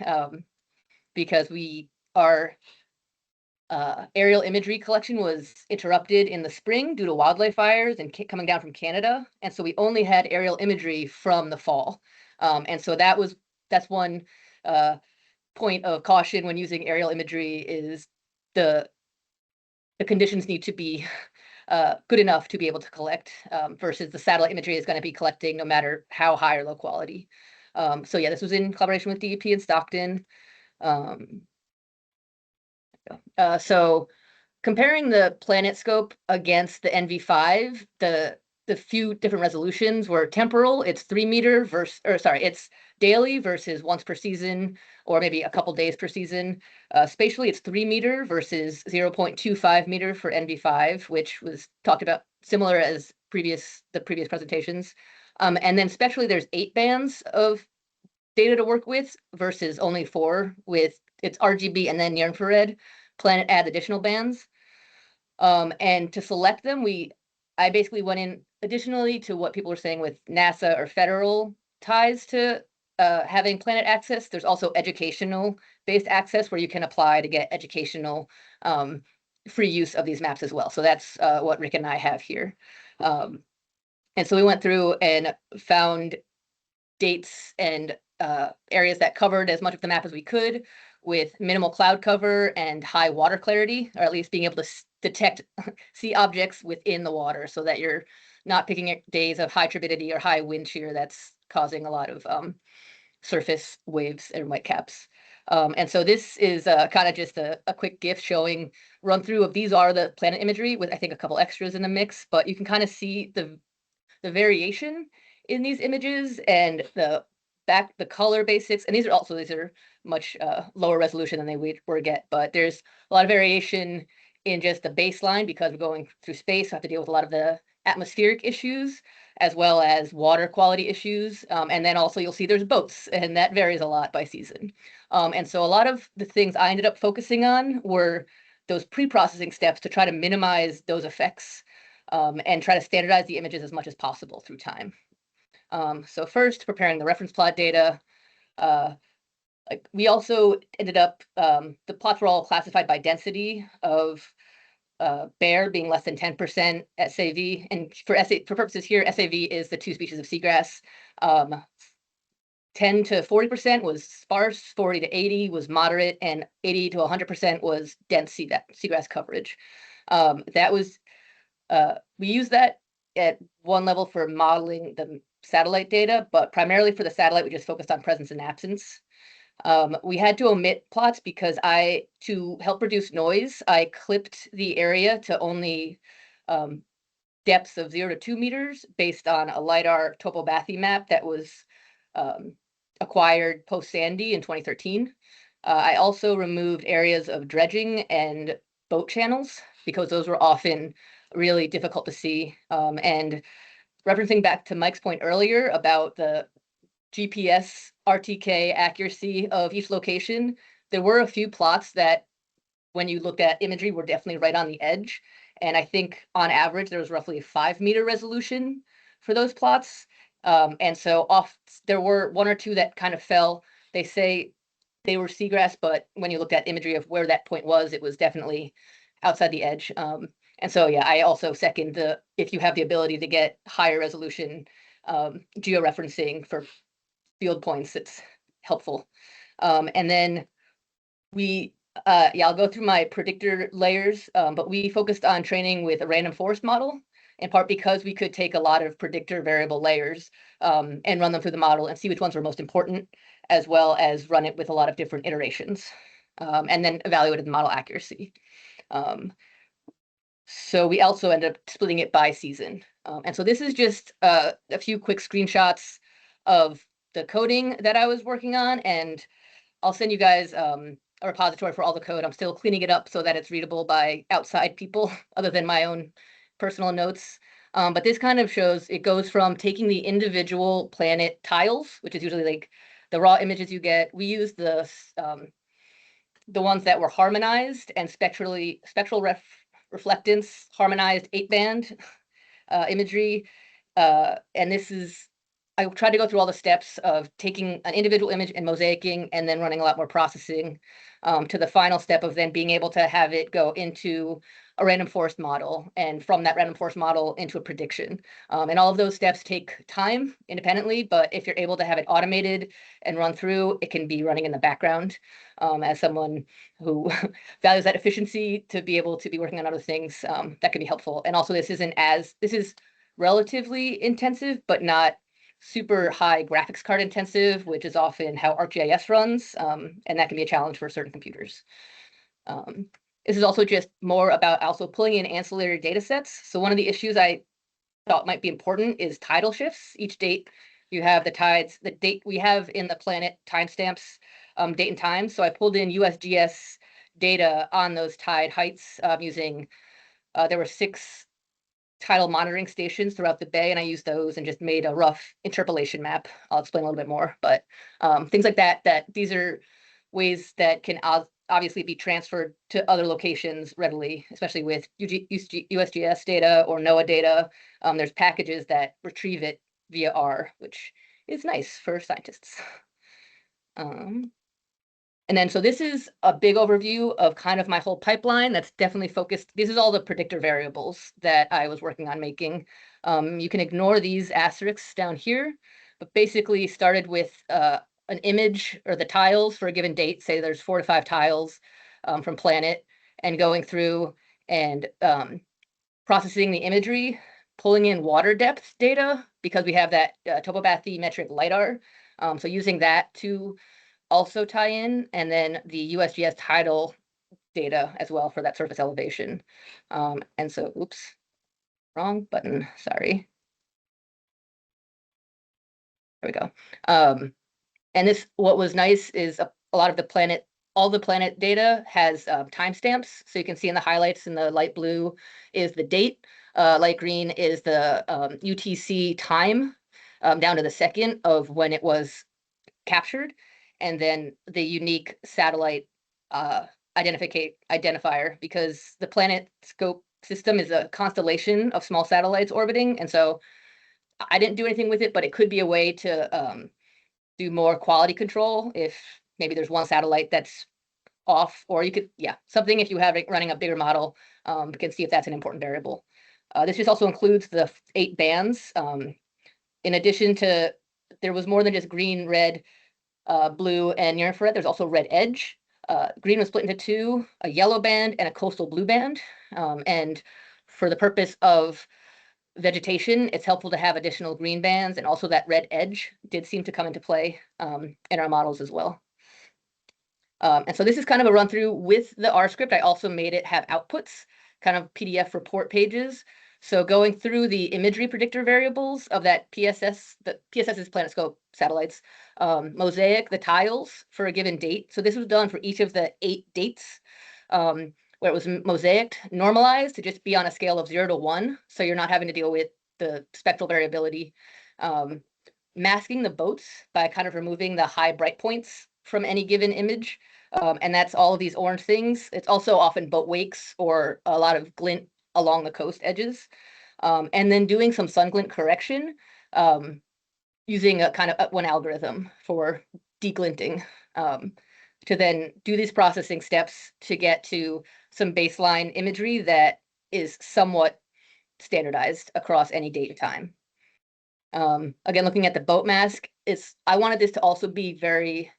[SPEAKER 16] because our aerial imagery collection was interrupted in the spring due to wildlife fires and coming down from Canada. And so we only had aerial imagery from the fall. And so that's one point of caution when using aerial imagery is the conditions need to be good enough to be able to collect versus the satellite imagery is going to be collecting no matter how high or low quality. So yeah, this was in collaboration with DEP and Stockton. So comparing the PlanetScope against the NV5, the few different resolutions were temporal. It's 3 meter it's daily versus once per season, or maybe a couple days per season. Spatially, it's 3 meter versus 0.25 meter for NV5, which was talked about similar as the previous presentations. And then spectrally, there's 8 bands of data to work with versus only 4 with its RGB and then near infrared. Planet add additional bands. And to select them, I basically went in additionally to what people were saying with NASA or federal ties to having Planet access. There's also educational based access where you can apply to get educational free use of these maps as well. So that's what Rick and I have here. And so we went through and found dates and areas that covered as much of the map as we could with minimal cloud cover and high water clarity, or at least being able to detect, see objects within the water so that you're not picking days of high turbidity or high wind shear that's causing a lot of surface waves and whitecaps. And so this is kind of just a quick GIF showing run through of these are the planet imagery with I think a couple extras in the mix, but you can kind of see the variation in these images and the color basics. And these are much lower resolution than they were get, but there's a lot of variation in just the baseline because we're going through space. So I have to deal with a lot of the atmospheric issues as well as water quality issues. And then also you'll see there's boats, and that varies a lot by season. And so a lot of the things I ended up focusing on were those pre-processing steps to try to minimize those effects and try to standardize the images as much as possible through time. So first, preparing the reference plot data. We also ended up, the plots were all classified by density of bear being less than 10% SAV. And for purposes here, SAV is the 2 species of seagrass. 10 to 40% was sparse, 40 to 80 was moderate, and 80 to 100% was dense seagrass coverage. We used that at one level for modeling the satellite data, but primarily for the satellite, we just focused on presence and absence. We had to omit plots because to help reduce noise, I clipped the area to only depths of 0 to 2 meters based on a LiDAR topobathy map that was acquired post-Sandy in 2013. I also removed areas of dredging and boat channels because those were often really difficult to see. And referencing back to Mike's point earlier about the GPS RTK accuracy of each location, there were a few plots that when you looked at imagery were definitely right on the edge. And I think on average, there was roughly 5 meter resolution for those plots. And so there were 1 or 2 that kind of fell. They say they were seagrass, but when you looked at imagery of where that point was, it was definitely outside the edge. And so, yeah, I also second if you have the ability to get higher resolution georeferencing for field points, it's helpful. And then I'll go through my predictor layers, but we focused on training with a random forest model, in part because we could take a lot of predictor variable layers and run them through the model and see which ones were most important, as well as run it with a lot of different iterations, and then evaluated the model accuracy. So we also ended up splitting it by season. And so this is just a few quick screenshots of the coding that I was working on, and I'll send you guys a repository for all the code. I'm still cleaning it up so that it's readable by outside people other than my own personal notes. But this kind of shows, it goes from taking the individual planet tiles, which is usually like the raw images you get. We use the ones that were harmonized and spectral reflectance, harmonized 8-band imagery. And I tried to go through all the steps of taking an individual image and mosaicing and then running a lot more processing to the final step of then being able to have it go into a random forest model, and from that random forest model into a prediction. And all of those steps take time independently, but if you're able to have it automated and run through, it can be running in the background as someone who values that efficiency to be able to be working on other things, that can be helpful. And also this is relatively intensive, but not super high graphics card intensive, which is often how ArcGIS runs, and that can be a challenge for certain computers. This is also just more about also pulling in ancillary data sets. So one of the issues I thought might be important is tidal shifts. Each date you have the tides, the date we have in the planet timestamps, date and time. So I pulled in USGS data on those tide heights using, there were 6 tidal monitoring stations throughout the bay, and I used those and just made a rough interpolation map. I'll explain a little bit more, but things like that, these are ways that can obviously be transferred to other locations readily, especially with USGS data or NOAA data. There's packages that retrieve it via R, which is nice for scientists. And then, so this is a big overview of kind of my whole pipeline that's definitely focused. This is all the predictor variables that I was working on making. You can ignore these asterisks down here, but basically started with an image or the tiles for a given date. Say there's 4 to 5 tiles from Planet, and going through and processing the imagery, pulling in water depth data because we have that topobathymetric LiDAR. So using that to also tie in, and then the USGS tidal data as well for that surface elevation. And so, oops, wrong button, sorry. There we go. And this, what was nice is a lot of the planet, all the planet data has timestamps. So you can see in the highlights in the light blue is the date, light green is the UTC time down to the second of when it was captured. And then the unique satellite identifier, because the PlanetScope system is a constellation of small satellites orbiting. And so I didn't do anything with it, but it could be a way to do more quality control if maybe there's one satellite that's off, or you could, something if you have it running a bigger model, you can see if that's an important variable. This just also includes the 8 bands. In addition to, there was more than just green, red, blue, and near infrared. There's also red edge. Green was split into 2, a yellow band and a coastal blue band. And for the purpose of vegetation, it's helpful to have additional green bands, and also that red edge did seem to come into play in our models as well. And so this is kind of a run through with the R script. I also made it have outputs, kind of PDF report pages. So going through the imagery predictor variables of that PSS, the PSS is PlanetScope satellites, mosaic, the tiles for a given date. So this was done for each of the 8 dates where it was mosaicked, normalized to just be on a scale of 0 to 1. So you're not having to deal with the spectral variability. Masking the boats by kind of removing the high bright points from any given image. And that's all of these orange things. It's also often boat wakes or a lot of glint along the coast edges, and then doing some sun glint correction using a kind of one algorithm for deglinting to then do these processing steps to get to some baseline imagery that is somewhat standardized across any date and time. Again, looking at the boat mask, I wanted this to also be very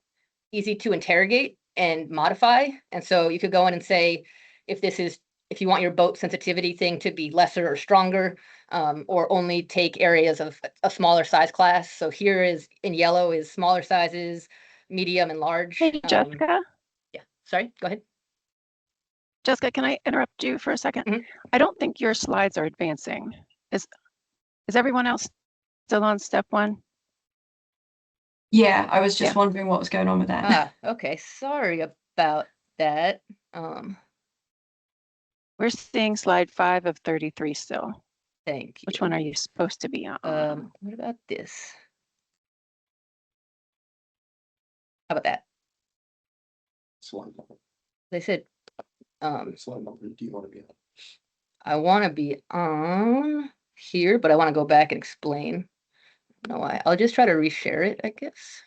[SPEAKER 16] easy to interrogate and modify. And so you could go in and say, if you want your boat sensitivity thing to be lesser or stronger, or only take areas of a smaller size class. So here is in yellow is smaller sizes, medium and large.
[SPEAKER 7] Hey, Jessica.
[SPEAKER 16] Yeah, sorry, go ahead.
[SPEAKER 7] Jessica, can I interrupt you for a second? I don't think your slides are advancing. Is everyone else still on step 1?
[SPEAKER 17] Yeah, I was just wondering what was going on with that.
[SPEAKER 16] Okay, sorry about that.
[SPEAKER 7] We're seeing slide 5 of 33 still.
[SPEAKER 16] Thank you.
[SPEAKER 7] Which one are you supposed to be on?
[SPEAKER 16] What about this? How about that?
[SPEAKER 2] Slide number.
[SPEAKER 16] They said,
[SPEAKER 2] Slide number do you want to be on?
[SPEAKER 16] I want to be on here, but I want to go back and explain. I don't know why. I'll just try to reshare it, I guess.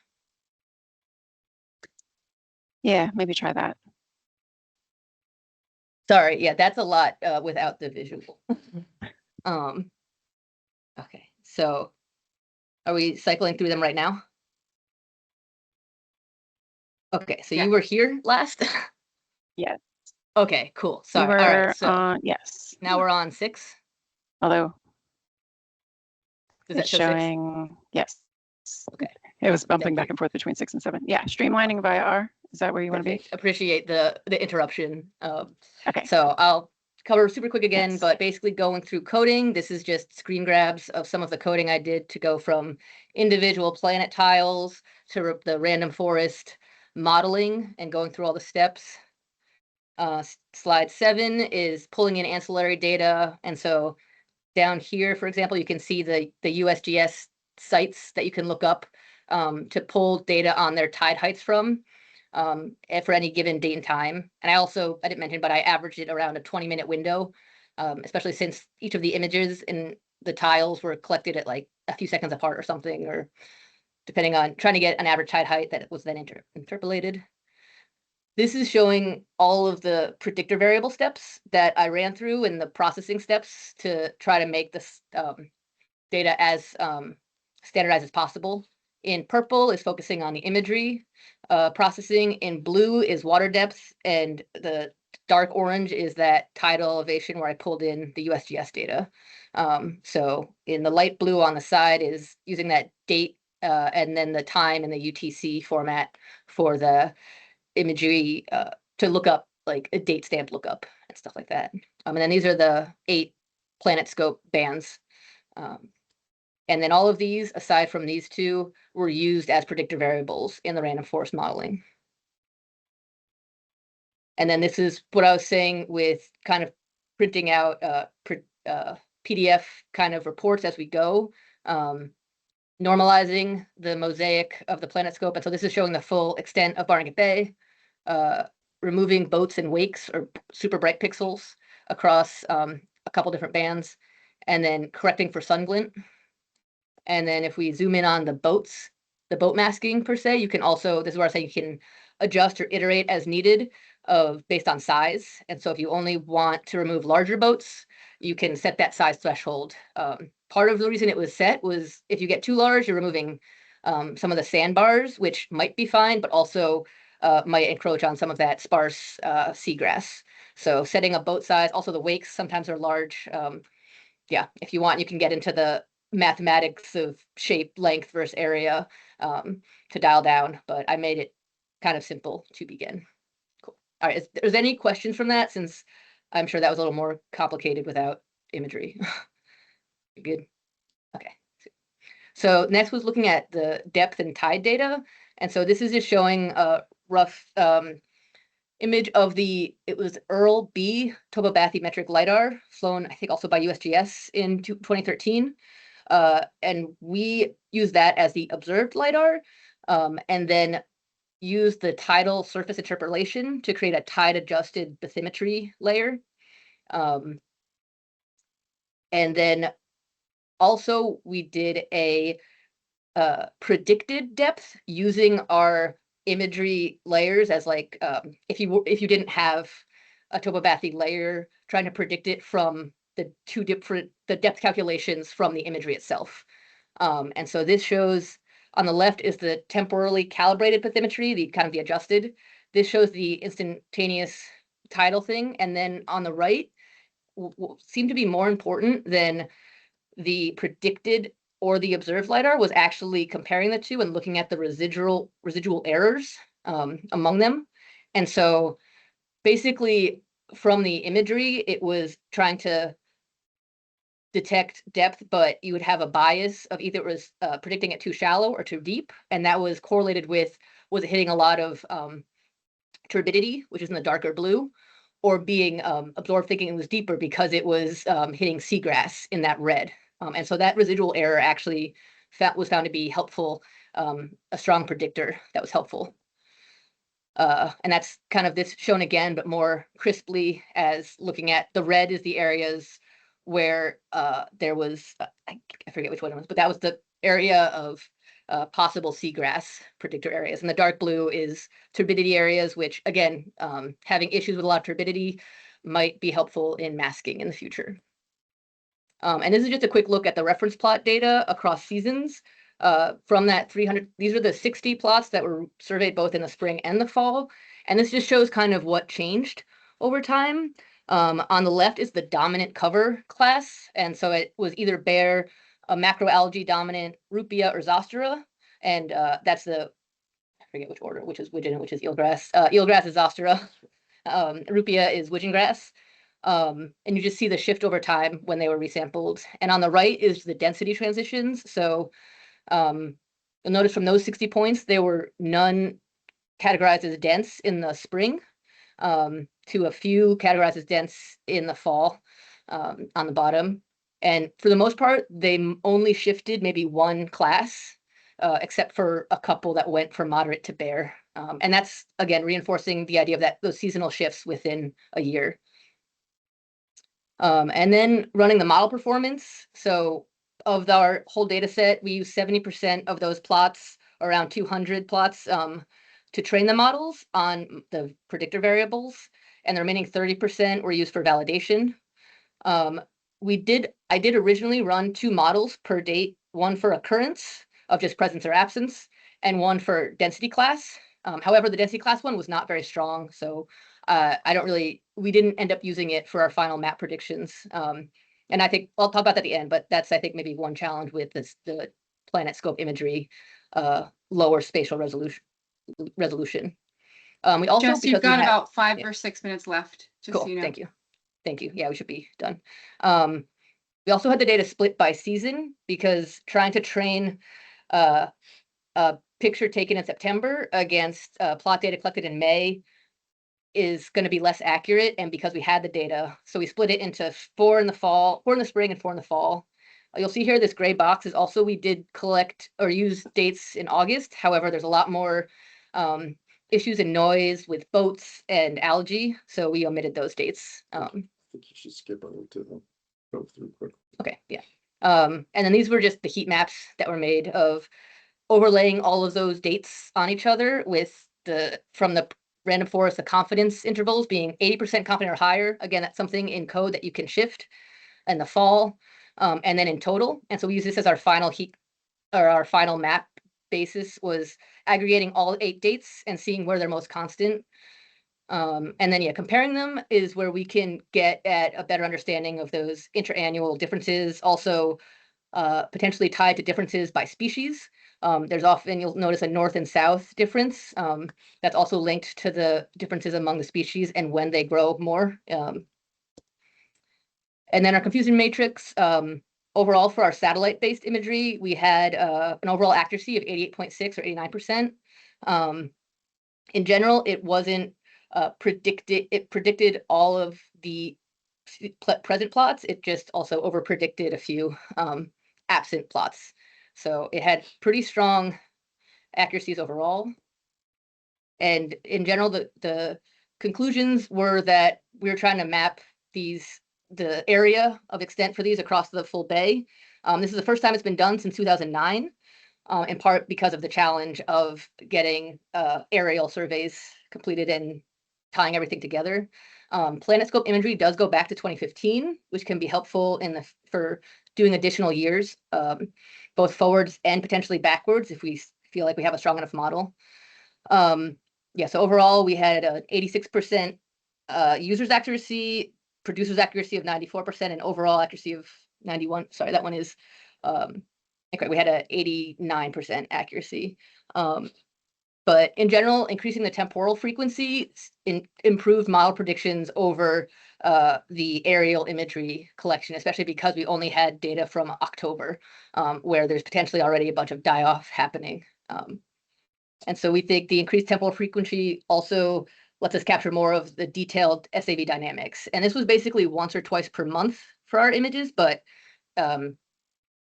[SPEAKER 7] Yeah, maybe try that.
[SPEAKER 16] Sorry, yeah, that's a lot without the visual. Okay, so are we cycling through them right now? Okay, so you were here last?
[SPEAKER 7] Yes.
[SPEAKER 16] Okay, cool. Sorry.
[SPEAKER 7] We were
[SPEAKER 16] all right, so
[SPEAKER 7] on, yes.
[SPEAKER 16] Now we're on 6.
[SPEAKER 7] Although
[SPEAKER 16] Is
[SPEAKER 7] it's
[SPEAKER 16] that show 6?
[SPEAKER 7] showing, yes.
[SPEAKER 16] Okay.
[SPEAKER 7] It was bumping back and forth between 6 and 7. Yeah, streamlining via R. Is that where you want to be?
[SPEAKER 16] Appreciate the interruption.
[SPEAKER 7] Okay.
[SPEAKER 16] So I'll cover super quick again,
[SPEAKER 6] Yes.
[SPEAKER 16] but basically going through coding, this is just screen grabs of some of the coding I did to go from individual planet tiles to the random forest modeling and going through all the steps. Slide 7 is pulling in ancillary data. And so down here, for example, you can see the USGS sites that you can look up to pull data on their tide heights from for any given date and time. And I didn't mention, but I averaged it around a 20-minute window, especially since each of the images in the tiles were collected at like a few seconds apart or something, or depending on trying to get an average tide height that was then interpolated. This is showing all of the predictor variable steps that I ran through and the processing steps to try to make this data as standardized as possible. In purple is focusing on the imagery processing. In blue is water depth, and the dark orange is that tidal elevation where I pulled in the USGS data. So in the light blue on the side is using that date and then the time in the UTC format for the imagery to look up like a date stamp lookup and stuff like that. And then these are the 8 PlanetScope bands. And then all of these, aside from these 2, were used as predictor variables in the random forest modeling. And then this is what I was saying with kind of printing out PDF kind of reports as we go, normalizing the mosaic of the PlanetScope. And so this is showing the full extent of Barnegat Bay, removing boats and wakes or super bright pixels across a couple different bands, and then correcting for sun glint. And then if we zoom in on the boats, the boat masking per se, you can also, this is where I say you can adjust or iterate as needed based on size. And so if you only want to remove larger boats, you can set that size threshold. Part of the reason it was set was if you get too large, you're removing some of the sandbars, which might be fine, but also might encroach on some of that sparse seagrass. So setting a boat size, also the wakes sometimes are large. Yeah, if you want, you can get into the mathematics of shape, length versus area to dial down, but I made it kind of simple to begin. Cool. All right, is there any questions from that, since I'm sure that was a little more complicated without imagery? Good. Okay. So next was looking at the depth and tide data. And so this is just showing a rough image of it was Earl B topobathymetric LiDAR, flown, I think, also by USGS in 2013. And we use that as the observed LiDAR, and then use the tidal surface interpolation to create a tide-adjusted bathymetry layer. And then also we did a predicted depth using our imagery layers as like if you didn't have a topobathy layer, trying to predict it from the the depth calculations from the imagery itself. And so this shows on the left is the temporally calibrated bathymetry, the kind of the adjusted. This shows the instantaneous tidal thing, and then on the right will seem to be more important than the predicted or the observed LiDAR was actually comparing the two and looking at the residual errors among them. And so basically from the imagery, it was trying to detect depth, but you would have a bias of either it was predicting it too shallow or too deep. And that was correlated with, was it hitting a lot of turbidity, which is in the darker blue, or being absorbed thinking it was deeper because it was hitting seagrass in that red. And so that residual error actually was found to be helpful, a strong predictor that was helpful. And that's kind of this shown again, but more crisply as looking at the red is the areas where there was, I forget which one it was, but that was the area of possible seagrass predictor areas. And the dark blue is turbidity areas, which again, having issues with a lot of turbidity might be helpful in masking in the future. And this is just a quick look at the reference plot data across seasons. From that 300, these are the 60 plots that were surveyed both in the spring and the fall. And this just shows kind of what changed over time. On the left is the dominant cover class. And so it was either bare, a macroalgae dominant Rupia or Zostera. And that's the, I forget which order, which is widgeon, which is eelgrass. Eelgrass is Zostera. Rupia is widgeon grass. And you just see the shift over time when they were resampled. And on the right is the density transitions. So you'll notice from those 60 points, there were none categorized as dense in the spring, to a few categorized as dense in the fall, on the bottom. And for the most part, they only shifted maybe one class, except for a couple that went from moderate to bare. And that's, again, reinforcing the idea of those seasonal shifts within a year. And then running the model performance. So of our whole data set, we use 70% of those plots, around 200 plots, to train the models on the predictor variables, and the remaining 30% were used for validation. I did originally run 2 models per date, one for occurrence of just presence or absence, and one for density class. However, the density class one was not very strong, so we didn't end up using it for our final map predictions. And I think I'll talk about that at the end, but that's, I think, maybe one challenge with the PlanetScope imagery, lower spatial resolution. We also,
[SPEAKER 1] Jess, you've got about 5 or 6 minutes left. Just
[SPEAKER 16] Cool,
[SPEAKER 1] so you know.
[SPEAKER 16] thank you. Thank you. Yeah, we should be done. We also had the data split by season because trying to train a picture taken in September against plot data collected in May is going to be less accurate. And because we had the data, so we split it into 4 in the fall, 4 in the spring, and 4 in the fall. You'll see here this gray box is also, we did collect or use dates in August. However, there's a lot more issues and noise with boats and algae, so we omitted those dates.
[SPEAKER 2] I think you should skip over to them. Go through quick.
[SPEAKER 16] Okay, yeah. And then these were just the heat maps that were made of overlaying all of those dates on each other with from the random forest, the confidence intervals being 80% confident or higher. Again, that's something in code that you can shift in the fall, and then in total. And so we use this as our final heat, or our final map basis, was aggregating all 8 dates and seeing where they're most constant. And then, yeah, comparing them is where we can get at a better understanding of those interannual differences, also potentially tied to differences by species. There's often, you'll notice, a north and south difference that's also linked to the differences among the species and when they grow more. And then our confusion matrix, overall for our satellite-based imagery, we had an overall accuracy of 88.6 or 89%. In general, it wasn't predicted. It predicted all of the present plots. It just also over predicted a few absent plots. So it had pretty strong accuracies overall. And in general, the conclusions were that we were trying to map the area of extent for these across the full bay. This is the first time it's been done since 2009, in part because of the challenge of getting aerial surveys completed and tying everything together. PlanetScope imagery does go back to 2015, which can be helpful for doing additional years, both forwards and potentially backwards if we feel like we have a strong enough model. Yeah, so overall we had an 86% user's accuracy, producer's accuracy of 94%, and overall accuracy of 91. Sorry, that one is, okay, we had an 89% accuracy. But in general, increasing the temporal frequency improved model predictions over the aerial imagery collection, especially because we only had data from October, where there's potentially already a bunch of die-off happening. And so we think the increased temporal frequency also lets us capture more of the detailed SAV dynamics. And this was basically once or twice per month for our images, but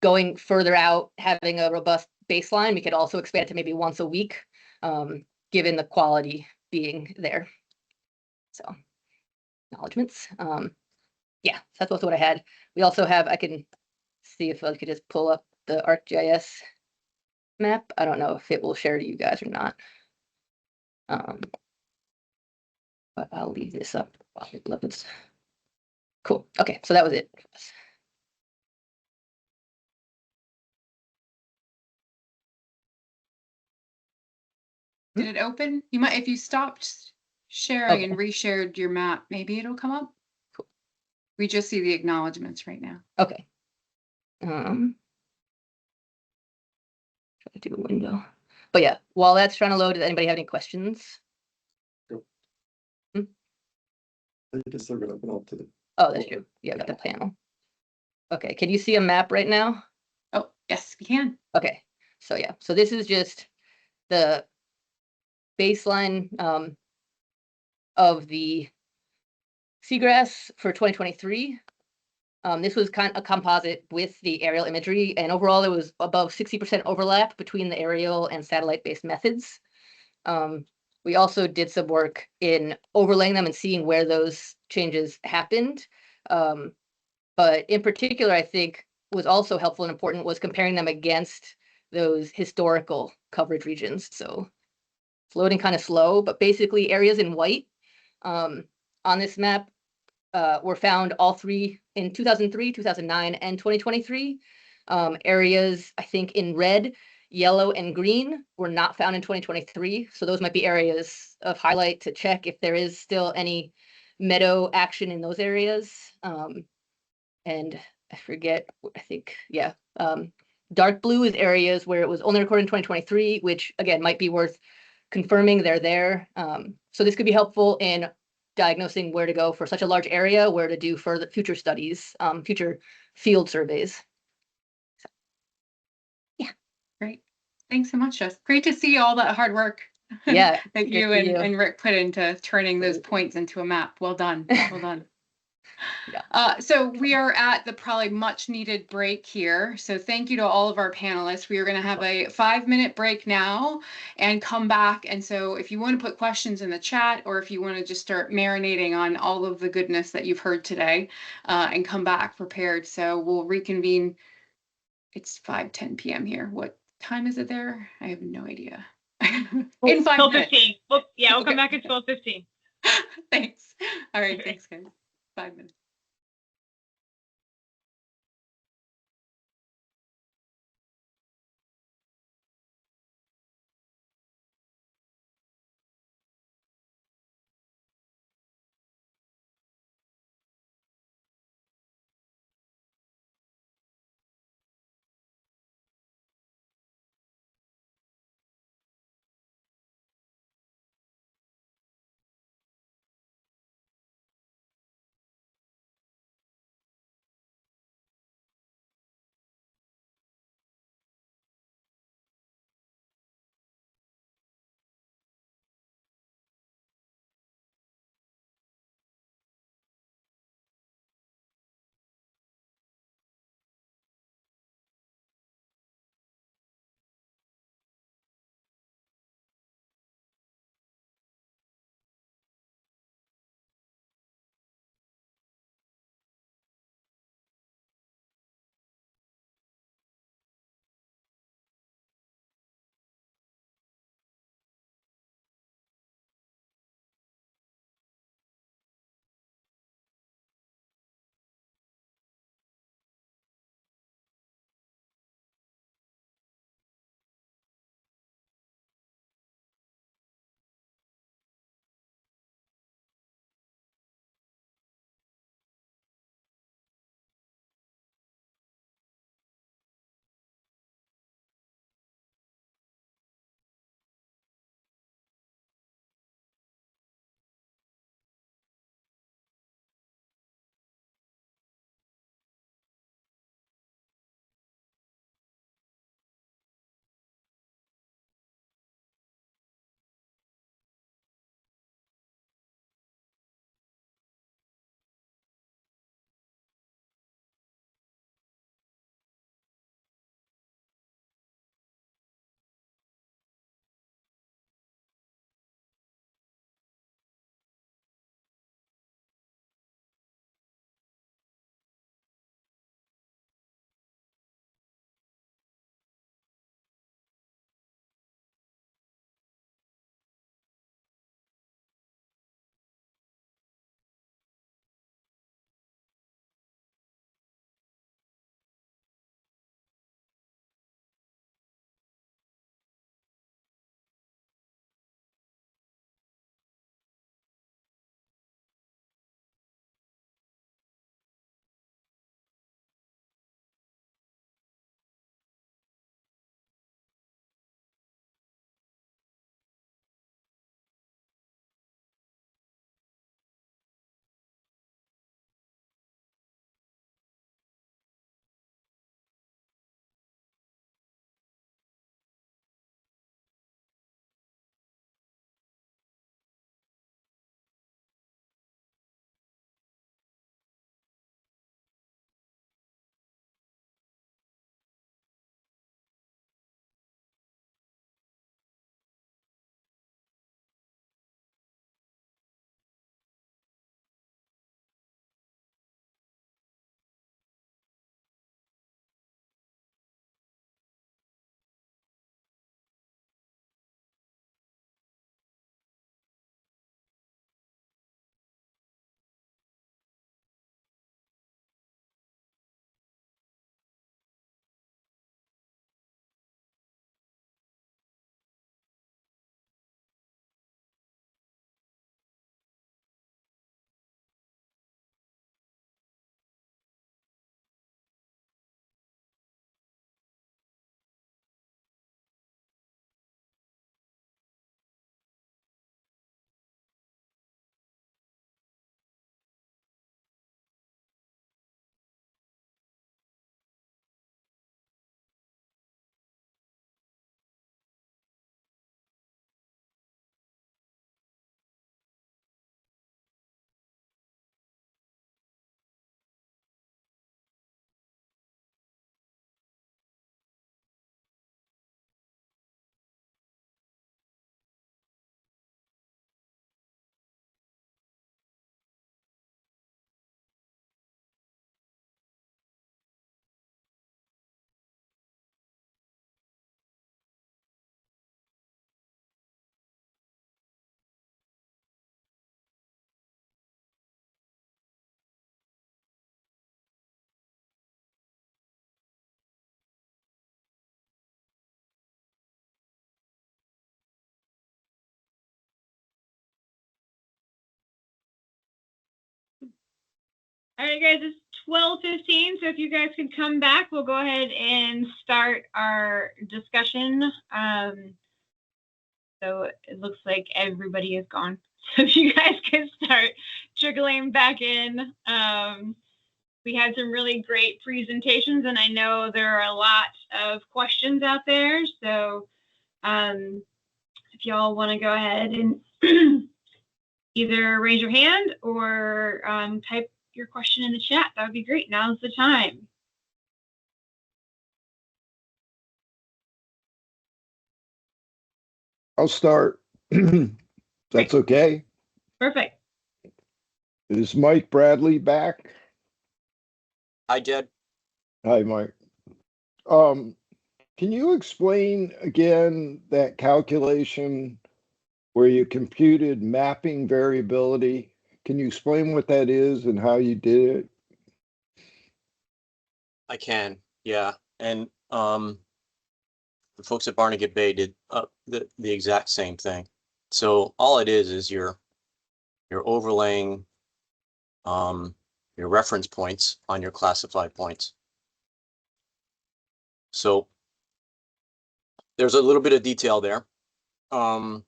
[SPEAKER 16] going further out, having a robust baseline, we could also expand to maybe once a week, given the quality being there. So acknowledgements. Yeah, so that's what I had. We also have, I can see if I could just pull up the ArcGIS map. I don't know if it will share to you guys or not. But I'll leave this up while it loads. Cool. Okay, so that was it.
[SPEAKER 1] Did it open? You might, if you stopped sharing
[SPEAKER 16] Okay.
[SPEAKER 1] and reshared your map, maybe it'll come up.
[SPEAKER 16] Cool.
[SPEAKER 1] We just see the acknowledgements right now.
[SPEAKER 16] Okay. Try to do a window. But yeah, while that's trying to load, does anybody have any questions?
[SPEAKER 2] I guess they're gonna open up to the.
[SPEAKER 16] Oh, that's true. Yeah, I got the panel. Okay, can you see a map right now?
[SPEAKER 1] Oh, yes, we can.
[SPEAKER 16] Okay, so yeah, so this is just the baseline of the seagrass for 2023. This was kind of a composite with the aerial imagery, and overall it was above 60% overlap between the aerial and satellite-based methods. We also did some work in overlaying them and seeing where those changes happened. But in particular, I think was also helpful and important was comparing them against those historical coverage regions. So it's loading kind of slow, but basically areas in white on this map were found all three in 2003, 2009, and 2023. Areas, I think, in red, yellow, and green were not found in 2023. So those might be areas of highlight to check if there is still any meadow action in those areas. And I forget, I think, yeah. Dark blue is areas where it was only recorded in 2023, which again might be worth confirming they're there. So this could be helpful in diagnosing where to go for such a large area, where to do further future studies, future field surveys. So, yeah.
[SPEAKER 1] Great. Thanks so much, Jess. Great to see all that hard work
[SPEAKER 16] Yeah,
[SPEAKER 1] that you and Rick put into turning those points into a map. Well done. Well done.
[SPEAKER 16] Yeah.
[SPEAKER 1] So we are at the probably much needed break here. So thank you to all of our panelists. We are going to have a 5-minute break now and come back. And so if you want to put questions in the chat, or if you want to just start marinating on all of the goodness that you've heard today and come back prepared. So we'll reconvene. It's 5:10 p.m. here. What time is it there? I have no idea. In 5 minutes.
[SPEAKER 3] 12:15. Well, yeah, we'll come back at 12:15.
[SPEAKER 1] Thanks. All right. Thanks, guys. 5 minutes.
[SPEAKER 3] All right, guys, it's 12:15, so if you guys could come back, we'll go ahead and start our discussion. So it looks like everybody is gone. So if you guys could start trickling back in. We had some really great presentations, and I know there are a lot of questions out there. So if y'all want to go ahead and either raise your hand or type your question in the chat, that would be great. Now's the time.
[SPEAKER 18] I'll start. That's okay.
[SPEAKER 3] Perfect.
[SPEAKER 18] Is Mike Bradley back?
[SPEAKER 10] Hi, Jed.
[SPEAKER 18] Hi, Mike. Can you explain again that calculation where you computed mapping variability? Can you explain what that is and how you did it?
[SPEAKER 10] I can, yeah. And the folks at Barnegat Bay did the exact same thing. So all it is you're overlaying your reference points on your classified points. So there's a little bit of detail there in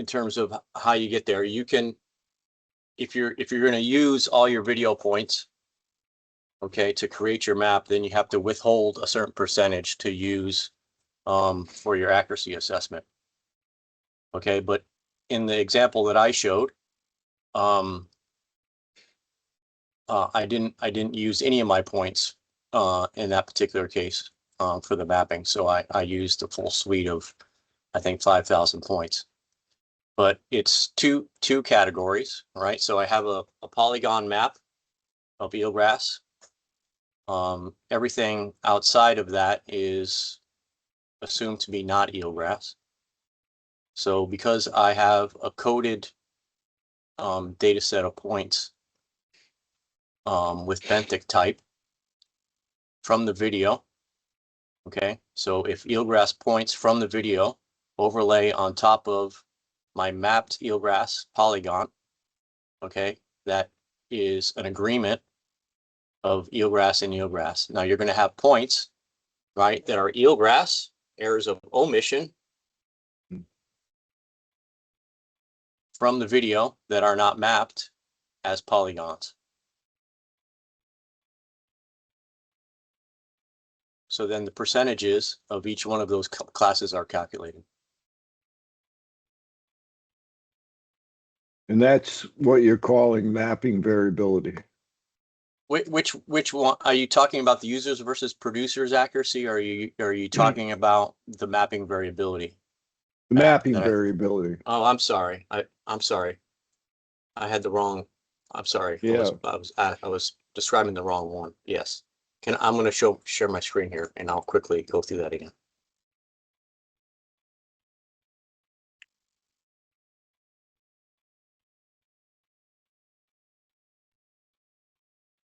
[SPEAKER 10] terms of how you get there. You can, if you're going to use all your video points, okay, to create your map, then you have to withhold a certain percentage to use for your accuracy assessment. Okay, but in the example that I showed, I didn't use any of my points in that particular case for the mapping. So I used the full suite of, I think, 5,000 points. But it's two categories, right? So I have a polygon map of eelgrass. Everything outside of that is assumed to be not eelgrass. So because I have a coded data set of points with benthic type from the video, okay, so if eelgrass points from the video overlay on top of my mapped eelgrass polygon, okay, that is an agreement of eelgrass and eelgrass. Now you're going to have points, right, that are eelgrass, errors of omission from the video that are not mapped as polygons. So then the percentages of each one of those classes are calculated.
[SPEAKER 18] And that's what you're calling mapping variability.
[SPEAKER 10] Which one are you talking about? The users versus producers accuracy? Or are you talking about the mapping variability?
[SPEAKER 18] The mapping variability.
[SPEAKER 10] Oh, I'm sorry. I'm sorry. I had the wrong. I'm sorry.
[SPEAKER 18] Yeah.
[SPEAKER 10] I was describing the wrong one. Yes. I'm going to share my screen here, and I'll quickly go through that again.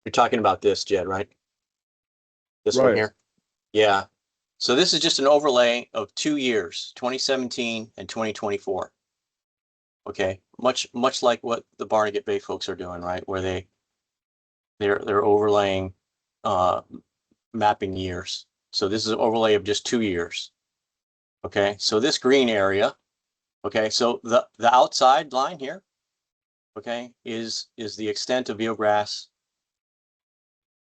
[SPEAKER 10] You're talking about this, Jed, right? This one here? Yeah. So this is just an overlay of 2 years, 2017 and 2024. Okay. Much like what the Barnegat Bay folks are doing, right? Where they're overlaying mapping years. So this is an overlay of just 2 years. Okay. So this green area, okay, so the outside line here, okay, is the extent of eelgrass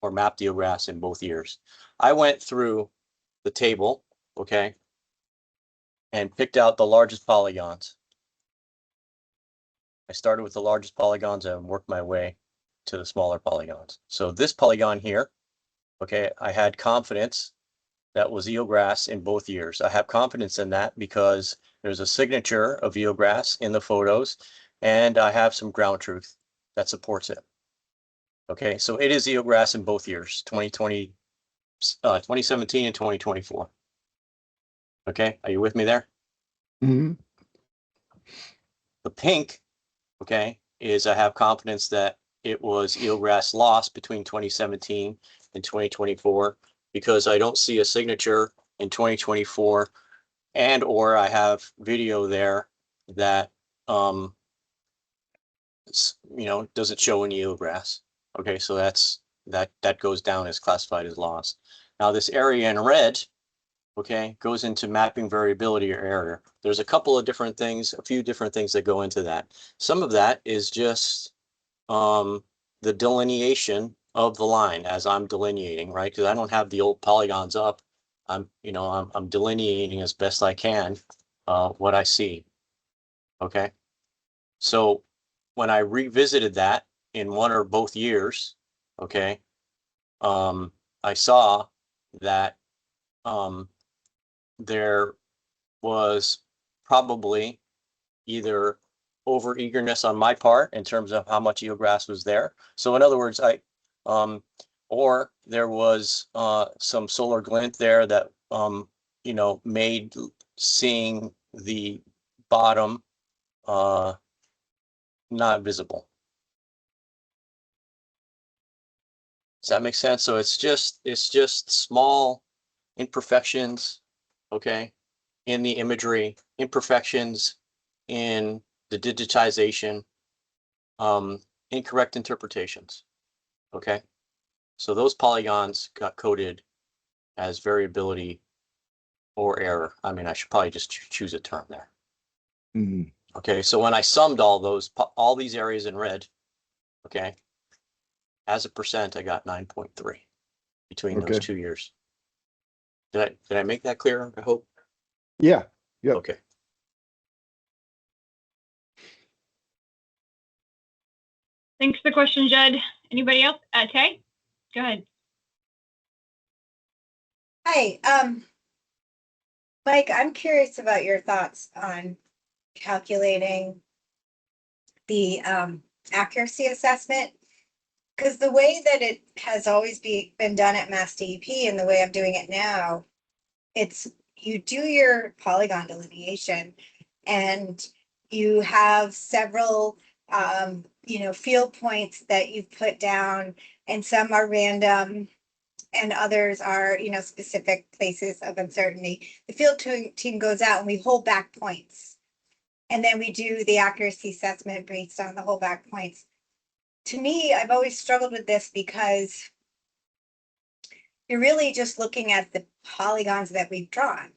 [SPEAKER 10] or mapped eelgrass in both years. I went through the table, okay, and picked out the largest polygons. I started with the largest polygons and worked my way to the smaller polygons. So this polygon here, okay, I had confidence that was eelgrass in both years. I have confidence in that because there's a signature of eelgrass in the photos, and I have some ground truth that supports it. Okay, so it is eelgrass in both years, 2017 and 2024. Okay, are you with me there?
[SPEAKER 18] Mm-hmm.
[SPEAKER 10] The pink, okay, is I have confidence that it was eelgrass loss between 2017 and 2024 because I don't see a signature in 2024, and or I have video there that doesn't show any eelgrass. Okay, so that goes down as classified as loss. Now this area in red, okay, goes into mapping variability or error. There's a couple of different things, a few different things that go into that. Some of that is just the delineation of the line as I'm delineating, right? Because I don't have the old polygons up. I'm delineating as best I can what I see. Okay. So when I revisited that in one or both years, okay, I saw that there was probably either over eagerness on my part in terms of how much eelgrass was there. So in other words, or there was some solar glint there that made seeing the bottom not visible. Does that make sense? So it's just small imperfections, okay, in the imagery, imperfections in the digitization, incorrect interpretations. Okay, so those polygons got coded as variability or error. I mean, I should probably just choose a term there.
[SPEAKER 18] Mhm.
[SPEAKER 10] Okay, so when I summed all these areas in red, okay, as a percent, I got 9.3 between those
[SPEAKER 18] Okay.
[SPEAKER 10] 2 years. Did I make that clear? I hope.
[SPEAKER 18] Yeah. Yep.
[SPEAKER 10] Okay.
[SPEAKER 3] Thanks for the question, Judd. Anybody else? Tay, go ahead.
[SPEAKER 11] Hi, Mike, I'm curious about your thoughts on calculating the accuracy assessment. Because the way that it has always been done at Mass DEP and the way I'm doing it now, it's you do your polygon delineation and you have several field points that you've put down, and some are random and others are specific places of uncertainty. The field team goes out and we hold back points, and then we do the accuracy assessment based on the hold back points. To me, I've always struggled with this because you're really just looking at the polygons that we've drawn,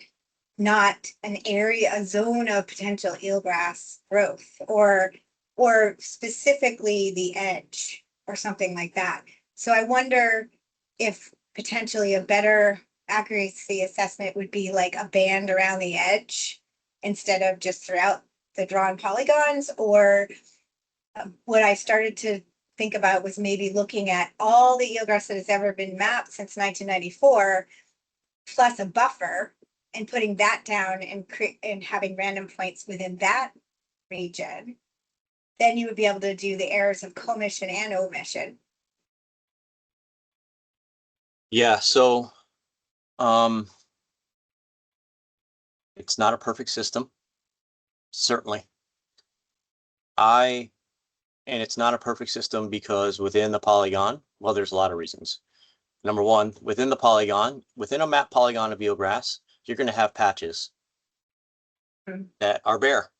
[SPEAKER 11] not an area, a zone of potential eelgrass growth, or specifically the edge or something like that. So I wonder if potentially a better accuracy assessment would be like a band around the edge instead of just throughout the drawn polygons, or what I started to think about was maybe looking at all the eelgrass that has ever been mapped since 1994, plus a buffer, and putting that down and having random points within that region. Then you would be able to do the errors of commission and omission.
[SPEAKER 10] Yeah, so it's not a perfect system, certainly. And it's not a perfect system because within the polygon, well, there's a lot of reasons. Number one, within the polygon, within a map polygon of eelgrass, you're going to have patches that are bare,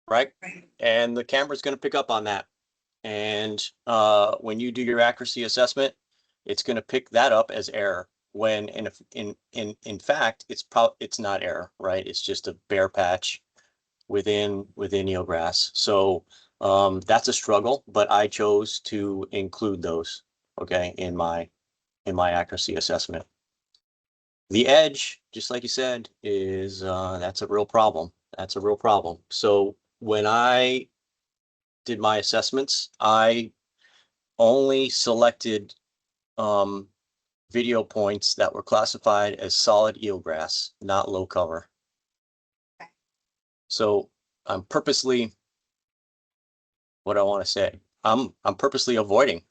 [SPEAKER 10] right? And the camera's going to pick up on that. And when you do your accuracy assessment, it's going to pick that up as error. When in fact, it's not error, right? It's just a bare patch within eelgrass. So that's a struggle, but I chose to include those, okay, in my accuracy assessment. The edge, just like you said, is that's a real problem. That's a real problem. So when I did my assessments, I only selected video points that were classified as solid eelgrass, not low cover. So I'm purposely, what I want to say, I'm purposely avoiding,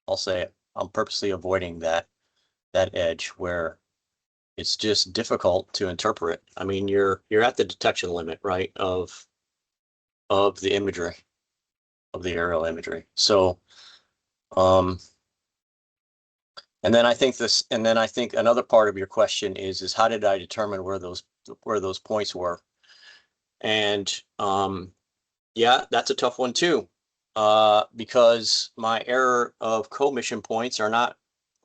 [SPEAKER 10] I'll say it, I'm purposely avoiding that edge where it's just difficult to interpret. I mean, you're at the detection limit, right, of the imagery, of the aerial imagery. So and then I think another part of your question is how did I determine where those points were? And yeah, that's a tough one too. because my error of commission points are not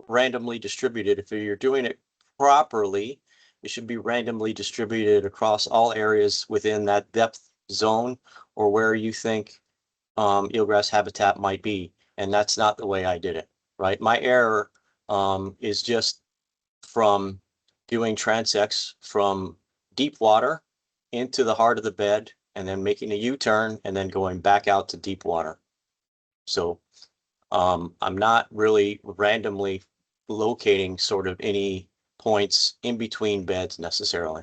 [SPEAKER 10] randomly distributed. If you're doing it properly, it should be randomly distributed across all areas within that depth zone or where you think eelgrass habitat might be. And that's not the way I did it, right? My error is just from doing transects from deep water into the heart of the bed and then making a U-turn and then going back out to deep water. So I'm not really randomly locating sort of any points in between beds necessarily.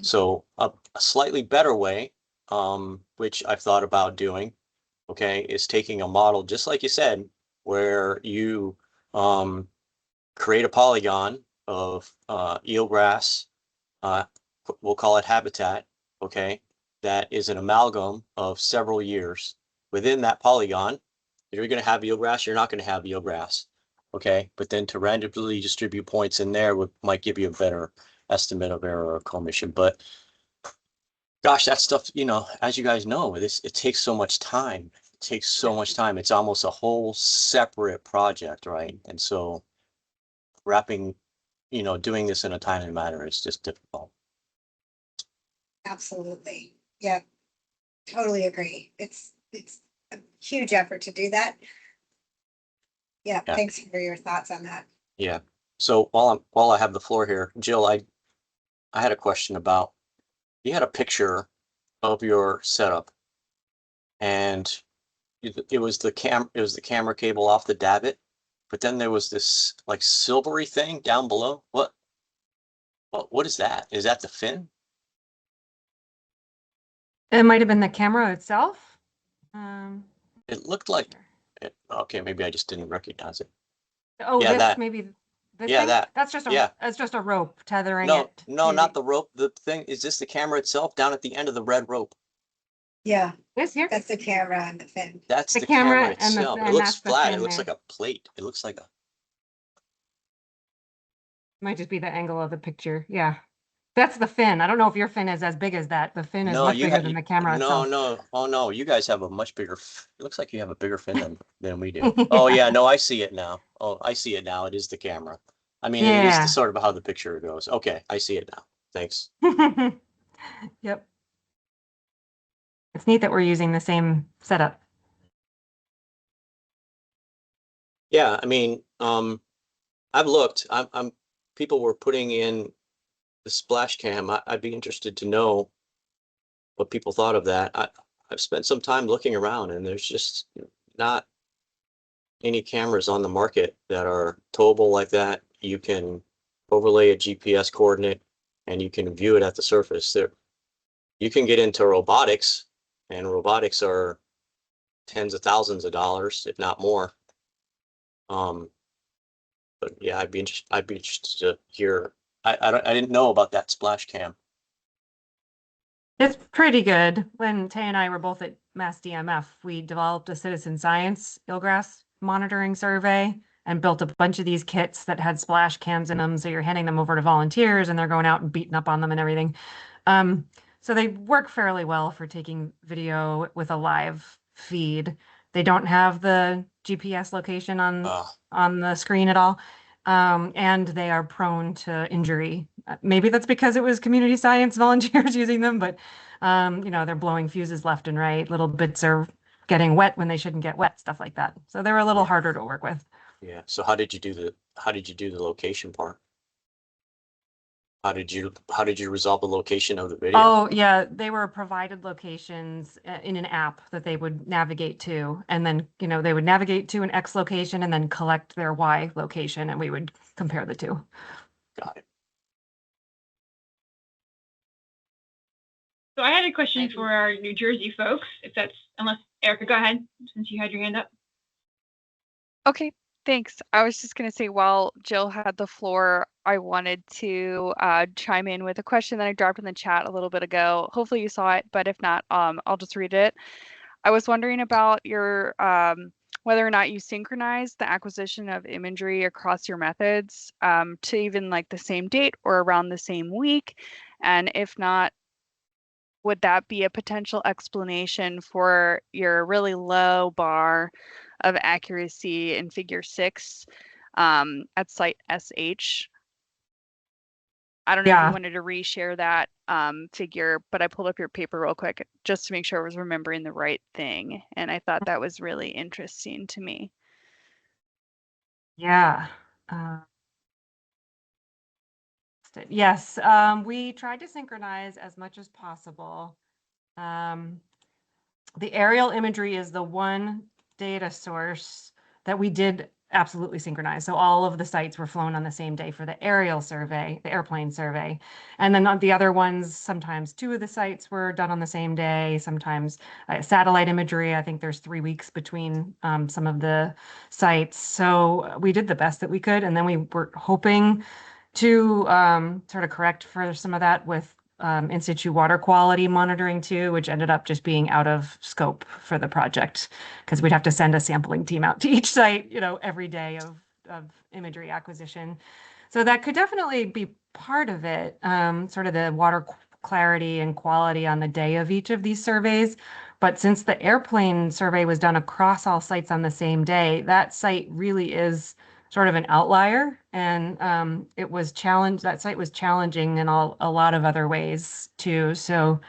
[SPEAKER 10] So a slightly better way, which I've thought about doing, okay, is taking a model, just like you said, where you create a polygon of eelgrass, we'll call it habitat, okay, that is an amalgam of several years. Within that polygon, if you're going to have eelgrass, you're not going to have eelgrass, okay? But then to randomly distribute points in there might give you a better estimate of error or commission. But gosh, that stuff, you know, as you guys know, it takes so much time. It takes so much time. It's almost a whole separate project, right? And so wrapping, you know, doing this in a timely manner is just difficult.
[SPEAKER 11] Absolutely. Yeah, totally agree. It's a huge effort to do that. Yeah, thanks for your thoughts on that.
[SPEAKER 10] Yeah. So while I have the floor here, Jill, I had a question about, you had a picture of your setup and it was the camera cable off the davit, but then there was this like silvery thing down below. What is that? Is that the fin?
[SPEAKER 15] It might have been the camera itself.
[SPEAKER 10] It looked like it. Okay, maybe I just didn't recognize it.
[SPEAKER 15] Oh,
[SPEAKER 10] Yeah,
[SPEAKER 15] this
[SPEAKER 10] that.
[SPEAKER 15] maybe this
[SPEAKER 10] Yeah,
[SPEAKER 15] thing?
[SPEAKER 10] that.
[SPEAKER 15] That's just a
[SPEAKER 10] Yeah.
[SPEAKER 15] that's just a rope tethering
[SPEAKER 10] No,
[SPEAKER 15] it.
[SPEAKER 10] no,
[SPEAKER 15] to
[SPEAKER 10] not the rope. The thing, is this the camera itself down at the end of the red rope?
[SPEAKER 11] Yeah,
[SPEAKER 15] this here.
[SPEAKER 11] that's the camera and the fin.
[SPEAKER 10] That's
[SPEAKER 15] The
[SPEAKER 10] the
[SPEAKER 15] camera
[SPEAKER 10] camera
[SPEAKER 15] and the
[SPEAKER 10] itself. It
[SPEAKER 15] and
[SPEAKER 10] looks
[SPEAKER 15] that's the
[SPEAKER 10] flat. It
[SPEAKER 15] fin
[SPEAKER 10] looks
[SPEAKER 15] there.
[SPEAKER 10] like a plate. It looks like a.
[SPEAKER 15] Might just be the angle of the picture. Yeah. That's the fin. I don't know if your fin is as big as that. The fin is
[SPEAKER 10] No,
[SPEAKER 15] much
[SPEAKER 10] you
[SPEAKER 15] bigger
[SPEAKER 10] have
[SPEAKER 15] than the camera
[SPEAKER 10] no,
[SPEAKER 15] itself.
[SPEAKER 10] no. Oh no, you guys have a much bigger. It looks like you have a bigger fin than we do. Oh yeah, no, I see it now. Oh, I see it now. It is the camera. I mean, it is the
[SPEAKER 15] Yeah.
[SPEAKER 10] sort of how the picture goes. Okay, I see it now. Thanks.
[SPEAKER 15] Yep. It's neat that we're using the same setup.
[SPEAKER 10] Yeah, I mean, I've looked. I'm people were putting in the splash cam. I'd be interested to know what people thought of that. I've spent some time looking around, and there's just not any cameras on the market that are towable like that. You can overlay a GPS coordinate, and you can view it at the surface. There, you can get into robotics, and robotics are tens of thousands of dollars, if not more. But yeah, I'd be interested to hear. I didn't know about that splash cam.
[SPEAKER 15] It's pretty good. When Tay and I were both at Mass DMF, we developed a citizen science eelgrass monitoring survey and built a bunch of these kits that had splash cams in them. So you're handing them over to volunteers and they're going out and beating up on them and everything. So they work fairly well for taking video with a live feed. They don't have the GPS location on the screen at all. And they are prone to injury. Maybe that's because it was community science volunteers using them, but you know, they're blowing fuses left and right. Little bits are getting wet when they shouldn't get wet, stuff like that. So they're a little harder to work with.
[SPEAKER 10] Yeah. So how did you do the location part? How did you resolve the location of the video?
[SPEAKER 15] Oh, yeah, they were provided locations in an app that they would navigate to, and then, you know, they would navigate to an X location and then collect their Y location, and we would compare the two.
[SPEAKER 10] Got it.
[SPEAKER 3] So I had a question for our New Jersey folks, unless Erica, go ahead, since you had your hand up.
[SPEAKER 13] Okay, thanks. I was just going to say, while Jill had the floor, I wanted to chime in with a question that I dropped in the chat a little bit ago. Hopefully you saw it, but if not, I'll just read it. I was wondering about your whether or not you synchronize the acquisition of imagery across your methods to even like the same date or around the same week. And if not, would that be a potential explanation for your really low bar of accuracy in figure 6 at site SH? I don't know if you wanted to reshare that figure, but I pulled up your paper real quick just to make sure I was remembering the right thing. And I thought that was really interesting to me.
[SPEAKER 15] Yeah. Yes, we tried to synchronize as much as possible. The aerial imagery is the one data source that we did absolutely synchronize. So all of the sites were flown on the same day for the aerial survey, the airplane survey. And then on the other ones, sometimes 2 of the sites were done on the same day, sometimes satellite imagery. I think there's 3 weeks between some of the sites. So we did the best that we could. And then we were hoping to sort of correct for some of that with in situ water quality monitoring too, which ended up just being out of scope for the project because we'd have to send a sampling team out to each site, every day of imagery acquisition. So that could definitely be part of it, sort of the water clarity and quality on the day of each of these surveys. But since the airplane survey was done across all sites on the same day, that site really is sort of an outlier, and that site was challenging in a lot of other ways too. So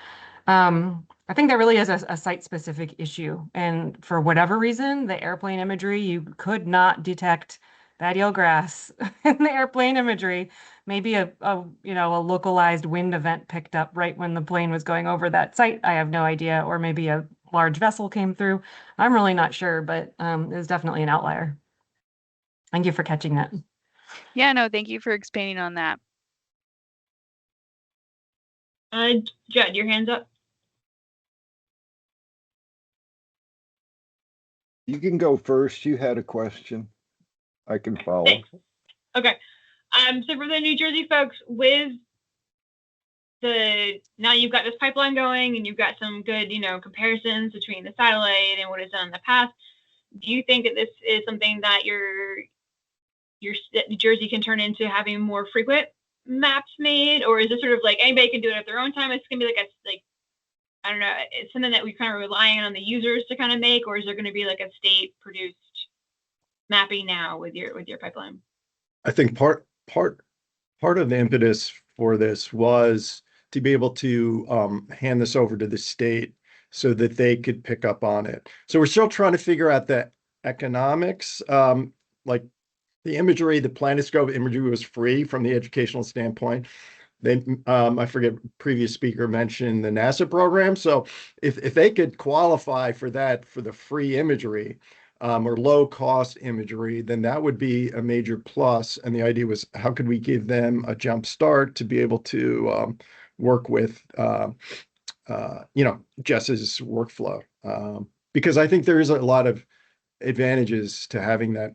[SPEAKER 15] I think that really is a site-specific issue, and for whatever reason, the airplane imagery, you could not detect bad eelgrass in the airplane imagery. Maybe a localized wind event picked up right when the plane was going over that site. I have no idea, or maybe a large vessel came through. I'm really not sure, but it was definitely an outlier. Thank you for catching that.
[SPEAKER 13] Yeah, no, thank you for expanding on that.
[SPEAKER 3] Judd, your hand's up.
[SPEAKER 18] You can go first. You had a question. I can follow.
[SPEAKER 3] Thanks. Okay. So for the New Jersey folks, with now you've got this pipeline going and you've got some good, comparisons between the satellite and what is done in the past. Do you think that this is something that New Jersey can turn into having more frequent maps made, or is it sort of like anybody can do it at their own time? It's gonna be like I don't know, it's something that we kind of relying on the users to kind of make, or is there going to be like a state produced mapping now with your pipeline?
[SPEAKER 2] I think part of the impetus for this was to be able to hand this over to the state so that they could pick up on it. So we're still trying to figure out the economics, like the imagery, the Planescope imagery was free from the educational standpoint. I forget, previous speaker mentioned the NASA program. So if they could qualify for that, for the free imagery or low cost imagery, then that would be a major plus. And the idea was, how could we give them a jump start to be able to work with, Jess's workflow? Because I think there is a lot of advantages to having that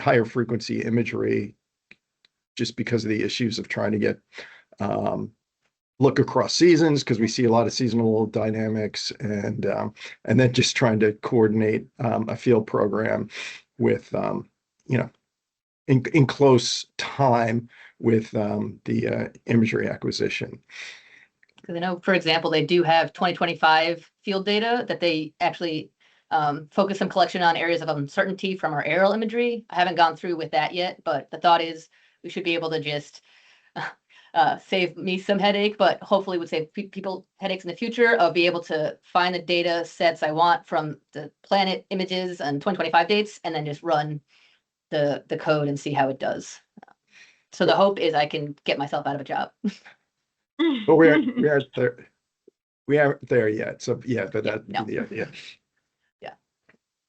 [SPEAKER 2] higher frequency imagery, just because of the issues of trying to get look across seasons, because we see a lot of seasonal dynamics, and then just trying to coordinate a field program with in close time with the imagery acquisition.
[SPEAKER 16] Because I know, for example, they do have 2025 field data that they actually focus some collection on areas of uncertainty from our aerial imagery. I haven't gone through with that yet, but the thought is we should be able to just save me some headache, but hopefully would save people headaches in the future of be able to find the data sets I want from the planet images and 2025 dates, and then just run the code and see how it does. So the hope is I can get myself out of a job.
[SPEAKER 2] But we aren't there. We aren't there yet. So yeah, but that's the idea.
[SPEAKER 16] Yeah,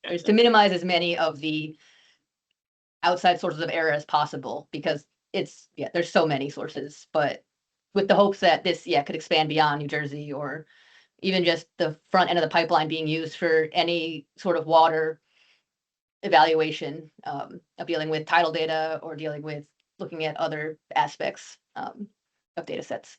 [SPEAKER 16] is to minimize as many of the outside sources of error as possible, because there's so many sources, but with the hopes that this could expand beyond New Jersey, or even just the front end of the pipeline being used for any sort of water evaluation of dealing with tidal data, or dealing with looking at other aspects of data sets.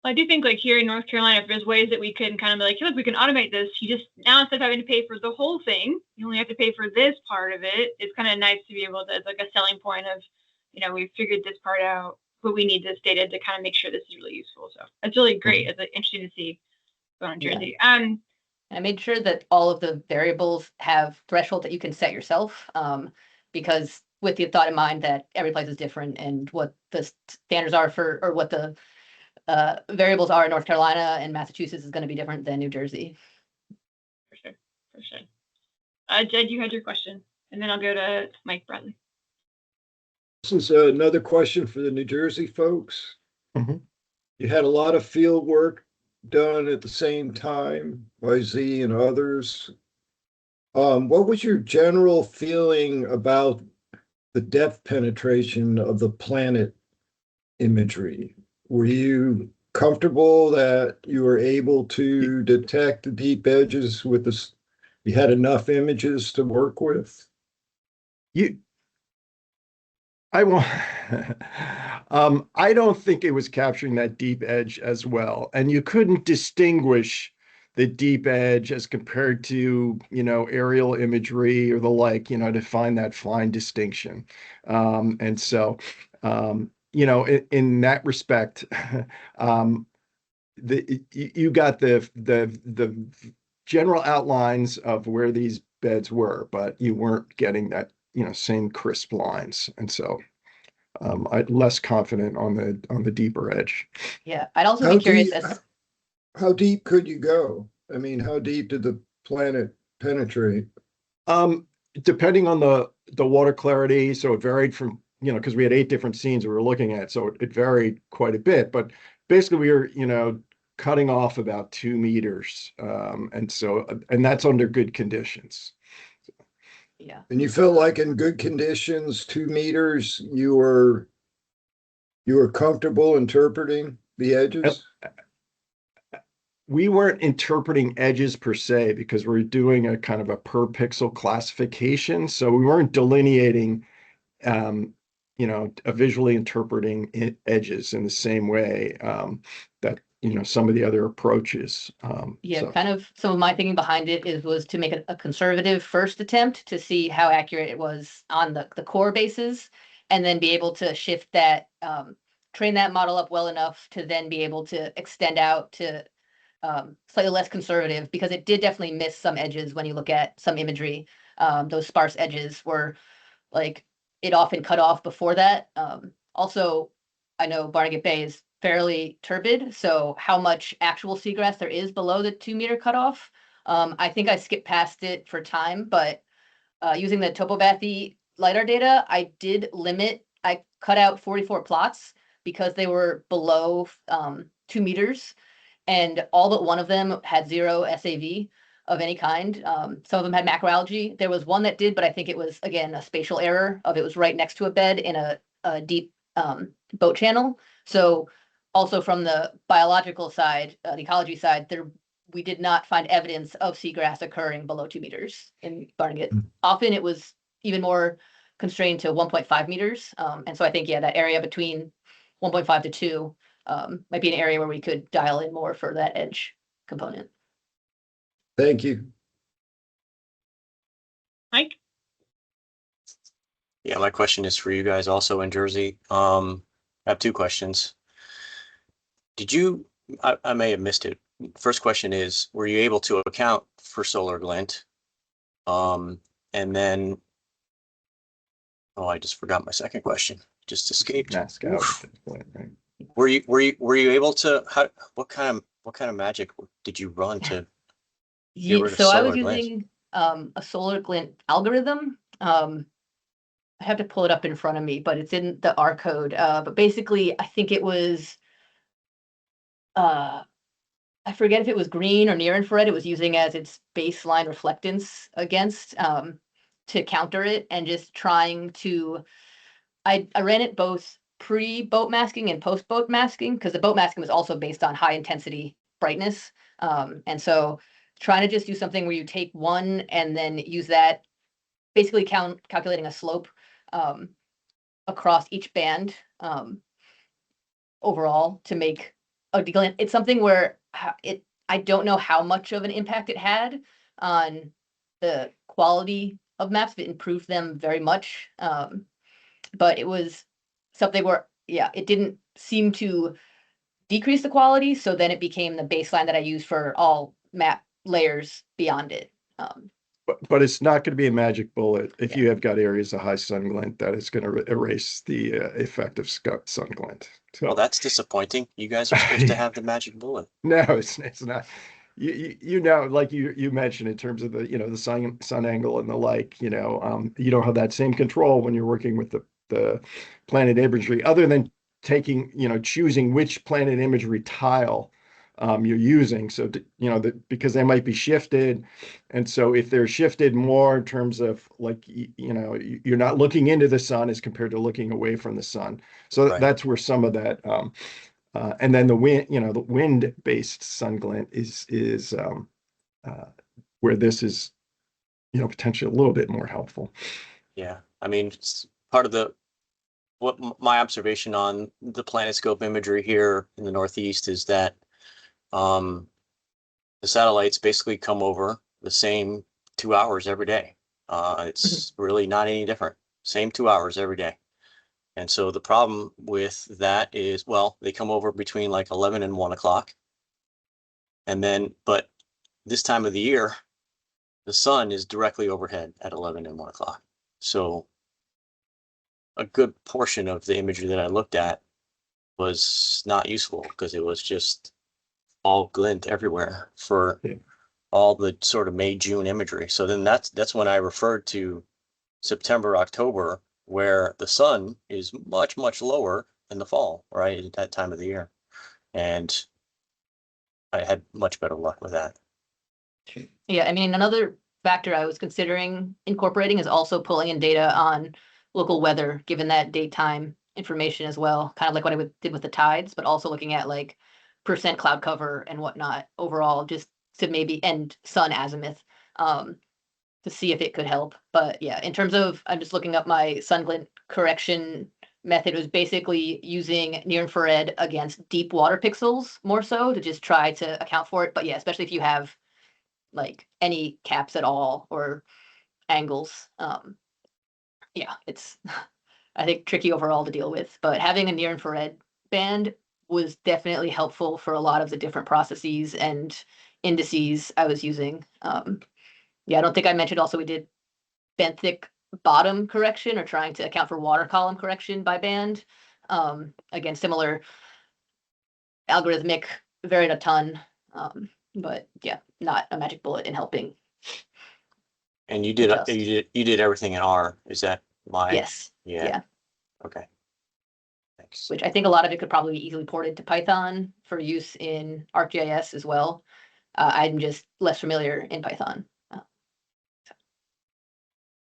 [SPEAKER 3] Well, I do think like here in North Carolina, if there's ways that we can kind of be like, hey, look, we can automate this. You just, now instead of having to pay for the whole thing, you only have to pay for this part of it. It's kind of nice to be able to, it's like a selling point of, we figured this part out but we need this data to kind of make sure this is really useful. So it's really great. It's interesting to see going on Jersey.
[SPEAKER 16] I made sure that all of the variables have threshold that you can set yourself, because with the thought in mind that every place is different and what the standards are for, or what the variables are in North Carolina and Massachusetts is going to be different than New Jersey.
[SPEAKER 3] For sure. Jed, you had your question, and then I'll go to Mike Bradley.
[SPEAKER 18] This is another question for the New Jersey folks.
[SPEAKER 2] Mm-hmm.
[SPEAKER 18] You had a lot of field work done at the same time by Z and others. What was your general feeling about the depth penetration of the planet imagery? Were you comfortable that you were able to detect the deep edges with this? You had enough images to work with?
[SPEAKER 2] I don't think it was capturing that deep edge as well. And you couldn't distinguish the deep edge as compared to, aerial imagery or the like, to find that fine distinction. And so, in that respect, you got the general outlines of where these beds were, but you weren't getting that, same crisp lines. And so I'm less confident on the deeper edge.
[SPEAKER 16] Yeah, I'd also be curious
[SPEAKER 18] how deep could you go? I mean, how deep did the planet penetrate?
[SPEAKER 2] Depending on the water clarity, so it varied from, because we had 8 different scenes we were looking at, so it varied quite a bit. But basically, we were, cutting off about 2 meters, and that's under good conditions.
[SPEAKER 16] Yeah.
[SPEAKER 18] And you feel like in good conditions, 2 meters, you were comfortable interpreting the edges?
[SPEAKER 2] We weren't interpreting edges per se because we're doing a kind of a per pixel classification. So we weren't delineating, visually interpreting edges in the same way that, some of the other approaches.
[SPEAKER 16] Kind of some of my thinking behind it was to make a conservative first attempt to see how accurate it was on the core bases, and then be able to shift that, train that model up well enough to then be able to extend out to slightly less conservative, because it did definitely miss some edges when you look at some imagery. Those sparse edges were like, it often cut off before that. Also, I know Barnegat Bay is fairly turbid, so how much actual seagrass there is below the 2 meter cutoff, I think I skipped past it for time, but using the Topobathy LiDAR data, I cut out 44 plots because they were below 2 meters, and all but one of them had 0 SAV of any kind. Some of them had macroalgae. There was one that did, but I think it was, again, a spatial error of it was right next to a bed in a deep boat channel. So also from the biological side, the ecology side, we did not find evidence of seagrass occurring below 2 meters in Barnegat. Often it was even more constrained to 1.5 meters. And so I think, that area between 1.5 to 2 might be an area where we could dial in more for that edge component.
[SPEAKER 18] Thank you.
[SPEAKER 3] Mike?
[SPEAKER 10] Yeah, my question is for you guys also in Jersey. I have 2 questions. I may have missed it. First question is, were you able to account for solar glint? And then, I just forgot my second question. Just escaped.
[SPEAKER 2] Mask out. Right?
[SPEAKER 10] Were you able to, what kind of magic did you run to get rid of
[SPEAKER 16] So I
[SPEAKER 10] solar
[SPEAKER 16] was
[SPEAKER 10] glint?
[SPEAKER 16] using a solar glint algorithm. I have to pull it up in front of me, but it's in the R code. But basically, I think it was, I forget if it was green or near infrared. It was using as its baseline reflectance against, to counter it, and just trying to, I ran it both pre-boat masking and post-boat masking, because the boat masking was also based on high intensity brightness. And so trying to just do something where you take one and then use that, basically calculating a slope across each band overall to make a deglint. It's something where I don't know how much of an impact it had on the quality of maps. It improved them very much. But it was something where yeah, it didn't seem to decrease the quality. So then it became the baseline that I use for all map layers beyond it.
[SPEAKER 2] But it's not going to be a magic bullet if you have got areas of high sun glint that is going to erase the effect of sun glint. So,
[SPEAKER 10] Well, that's disappointing. You guys are supposed to have the magic bullet.
[SPEAKER 2] no, it's not. You know, like you mentioned in terms of the, you know, the sun angle and the like, you know, you don't have that same control when you're working with the planet imagery, other than taking, you know, choosing which planet imagery tile you're using. So, you know, because they might be shifted. And so if they're shifted more in terms of like, you know, you're not looking into the sun as compared to looking away from the sun. So
[SPEAKER 10] Right.
[SPEAKER 2] that's where some of that, and then the wind, you know, the wind-based sun glint is where this is, you know, potentially a little bit more helpful.
[SPEAKER 10] Yeah, I mean, part of my observation on the PlanetScope imagery here in the Northeast is that the satellites basically come over the same 2 hours every day. It's really not any different. Same 2 hours every day. And so the problem with that is, well, they come over between like 11 and 1 o'clock. And then, but this time of the year, the sun is directly overhead at 11 and 1 o'clock. So a good portion of the imagery that I looked at was not useful because it was just all glint everywhere for all the sort of May, June imagery. So then that's when I referred to September, October, where the sun is much, much lower in the fall, right, at that time of the year. And I had much better luck with that.
[SPEAKER 16] Yeah, I mean, another factor I was considering incorporating is also pulling in data on local weather, given that daytime information as well, kind of like what I did with the tides, but also looking at like percent cloud cover and whatnot overall, just to maybe end sun azimuth to see if it could help. But yeah, in terms of, I'm just looking up my sun glint correction method. It was basically using near infrared against deep water pixels more so to just try to account for it. But yeah, especially if you have like any caps at all or angles. Yeah, it's I think tricky overall to deal with, but having a near infrared band was definitely helpful for a lot of the different processes and indices I was using. Yeah, I don't think I mentioned also we did benthic bottom correction or trying to account for water column correction by band. Again, similar algorithmic, varied a ton. But yeah, not a magic bullet in helping.
[SPEAKER 10] And you did everything in R. Is that my?
[SPEAKER 16] Yes. Yeah.
[SPEAKER 10] Okay. Thanks.
[SPEAKER 16] Which I think a lot of it could probably be easily ported to Python for use in ArcGIS as well. I'm just less familiar in Python.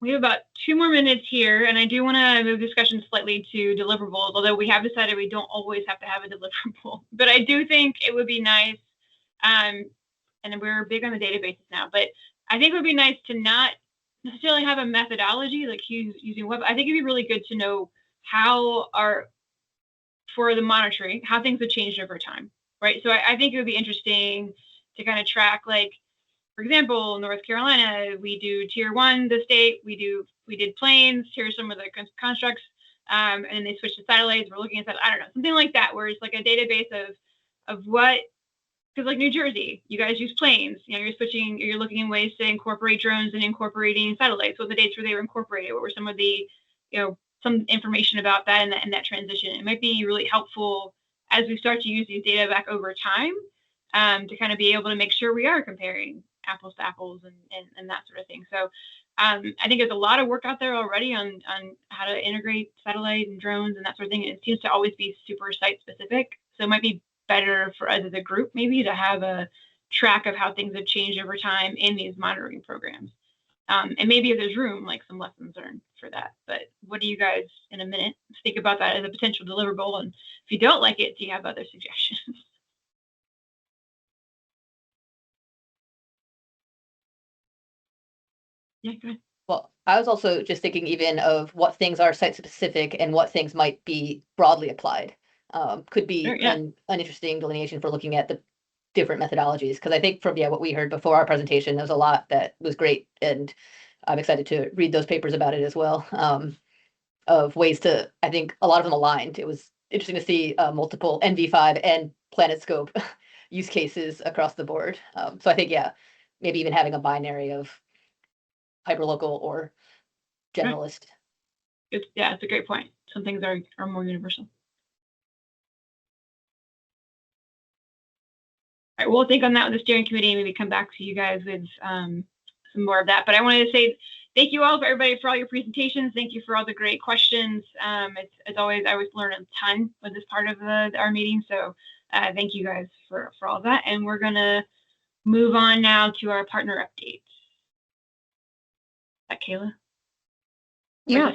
[SPEAKER 3] We have about 2 more minutes here, and I do want to move discussion slightly to deliverables, although we have decided we don't always have to have a deliverable. But I do think it would be nice, and we're big on the databases now, but I think it would be nice to not necessarily have a methodology like using web. I think it'd be really good to know for the monitoring, how things have changed over time, right? So I think it would be interesting to kind of track, like, for example, North Carolina, we do tier 1, the state, we did planes, here's some of the constructs, and then they switch to satellites, we're looking at that, I don't know, something like that, where it's like a database of what, because like New Jersey, you guys use planes, you know, you're looking in ways to incorporate drones and incorporating satellites, what the dates where they were incorporated, what were some of the, you know, some information about that and that transition. It might be really helpful as we start to use these data back over time to kind of be able to make sure we are comparing apples to apples and that sort of thing. So I think there's a lot of work out there already on how to integrate satellite and drones and that sort of thing. It seems to always be super site specific. So it might be better for us as a group maybe to have a track of how things have changed over time in these monitoring programs. And maybe if there's room, like some lessons learned for that. But what do you guys in a minute think about that as a potential deliverable? And if you don't like it, do you have other suggestions? Yeah, go ahead.
[SPEAKER 16] Well, I was also just thinking even of what things are site specific and what things might be broadly applied. Could be an interesting delineation for looking at the different methodologies. Because I think from what we heard before our presentation, there was a lot that was great. And I'm excited to read those papers about it as well. Of ways to, I think a lot of them aligned. It was interesting to see multiple NV5 and PlanetScope use cases across the board. So I think, yeah, maybe even having a binary of hyperlocal or generalist.
[SPEAKER 3] Yeah, it's a great point. Some things are more universal. All right, we'll think on that with the steering committee and maybe come back to you guys with some more of that. But I wanted to say thank you all, everybody, for all your presentations. Thank you for all the great questions. As always, I always learn a ton with this part of our meeting. So thank you guys for all that. And we're going to move on now to our partner updates. Is that Kayla?
[SPEAKER 6] Yeah.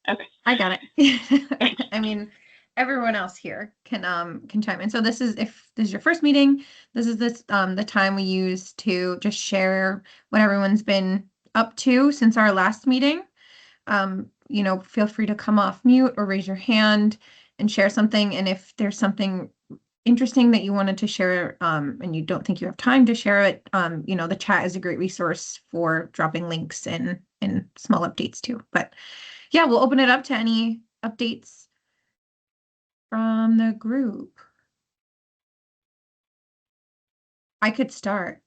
[SPEAKER 3] Okay.
[SPEAKER 6] I got it. I mean, everyone else here can chime in. So this is, if this is your first meeting, this is the time we use to just share what everyone's been up to since our last meeting. You know, feel free to come off mute or raise your hand and share something. And if there's something interesting that you wanted to share, and you don't think you have time to share it, you know, the chat is a great resource for dropping links and small updates too. But yeah, we'll open it up to any updates from the group. I could start.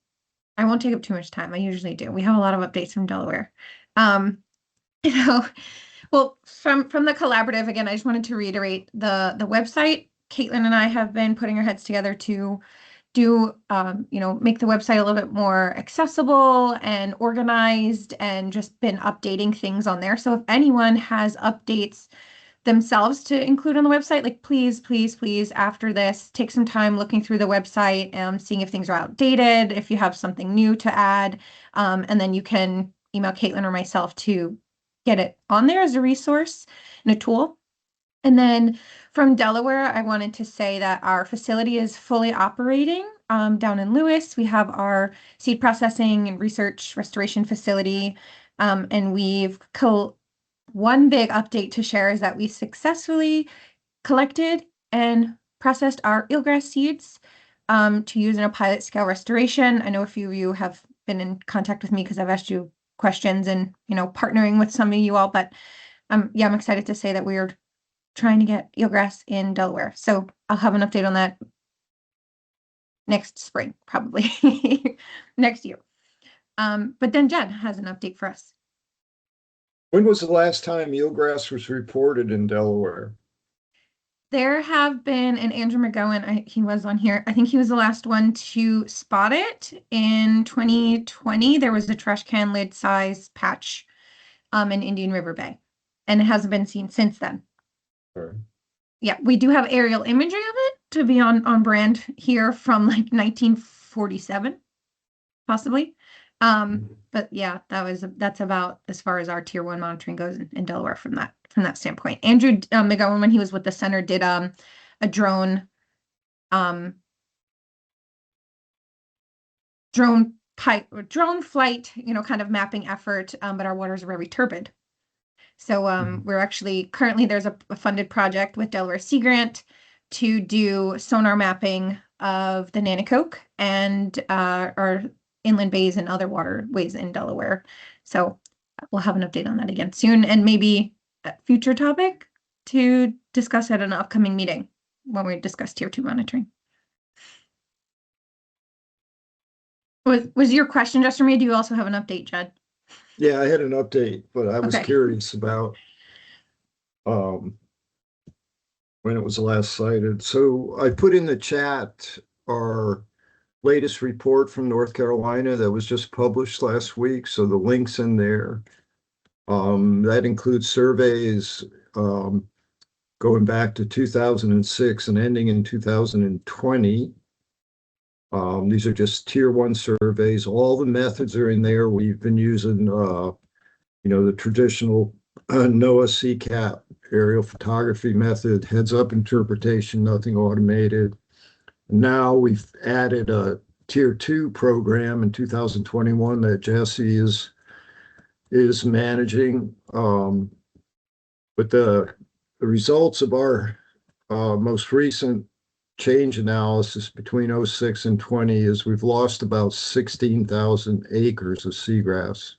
[SPEAKER 6] I won't take up too much time. I usually do. We have a lot of updates from Delaware. You know, well, from the collaborative, again, I just wanted to reiterate the website. Caitlin and I have been putting our heads together to do, you know, make the website a little bit more accessible and organized, and just been updating things on there. So if anyone has updates themselves to include on the website, like please, after this, take some time looking through the website and seeing if things are outdated, if you have something new to add, and then you can email Caitlin or myself to get it on there as a resource and a tool. And then from Delaware, I wanted to say that our facility is fully operating down in Lewis. We have our seed processing and research restoration facility, and we've one big update to share is that we successfully collected and processed our eelgrass seeds to use in a pilot scale restoration. I know a few of you have been in contact with me because I've asked you questions and, you know, partnering with some of you all, but yeah, I'm excited to say that we are trying to get eelgrass in Delaware. So I'll have an update on that next spring, probably next year. But then Jen has an update for us.
[SPEAKER 18] When was the last time eelgrass was reported in Delaware?
[SPEAKER 6] There have been, and Andrew McGowan, he was on here. I think he was the last one to spot it in 2020. There was a trash can lid size patch in Indian River Bay, and it hasn't been seen since then.
[SPEAKER 18] Sure.
[SPEAKER 6] Yeah, we do have aerial imagery of it to be on brand here from like 1947, possibly. But yeah, that's about as far as our tier 1 monitoring goes in Delaware from that standpoint. Andrew McGowan, when he was with the center, did a drone flight, you know, kind of mapping effort, but our waters are very turbid. So we're actually currently, there's a funded project with Delaware Sea Grant to do sonar mapping of the Nanticoke and our inland bays and other waterways in Delaware. So we'll have an update on that again soon, and maybe a future topic to discuss at an upcoming meeting when we discuss tier 2 monitoring. Was your question just for me? Do you also have an update, Judd?
[SPEAKER 18] Yeah, I had an update, but I was curious about when it was last cited. So I put in the chat our latest report from North Carolina that was just published last week. So the link's in there. That includes surveys going back to 2006 and ending in 2020. These are just tier 1 surveys. All the methods are in there. We've been using, you know, the traditional NOAA CCAP aerial photography method, heads-up interpretation, nothing automated. Now we've added a tier 2 program in 2021 that Jesse is managing. But the results of our most recent change analysis between 06 and 20 is we've lost about 16,000 acres of seagrass.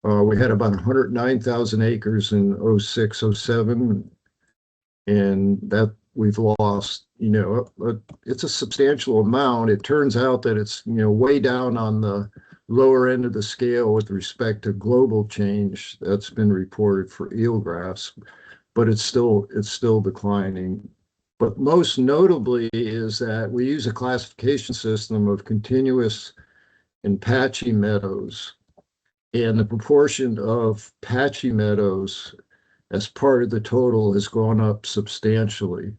[SPEAKER 18] We had about 109,000 acres in 06, 07. And that we've lost, it's a substantial amount. It turns out that it's, way down on the lower end of the scale with respect to global change that's been reported for eelgrass, but it's still declining. But most notably is that we use a classification system of continuous and patchy meadows, and the proportion of patchy meadows as part of the total has gone up substantially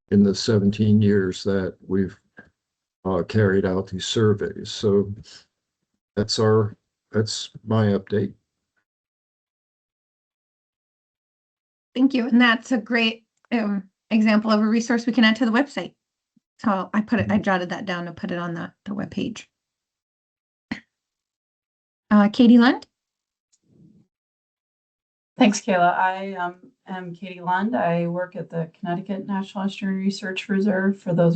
[SPEAKER 18] in the 17 years that we've carried out these surveys. So that's my update.
[SPEAKER 6] Thank you. And that's a great example of a resource we can add to the website. So I jotted that down to put it on the webpage. Katie Lund.
[SPEAKER 19] Thanks, Kayla. I am Katie Lund. I work at the Connecticut National Estuary Research Reserve. For those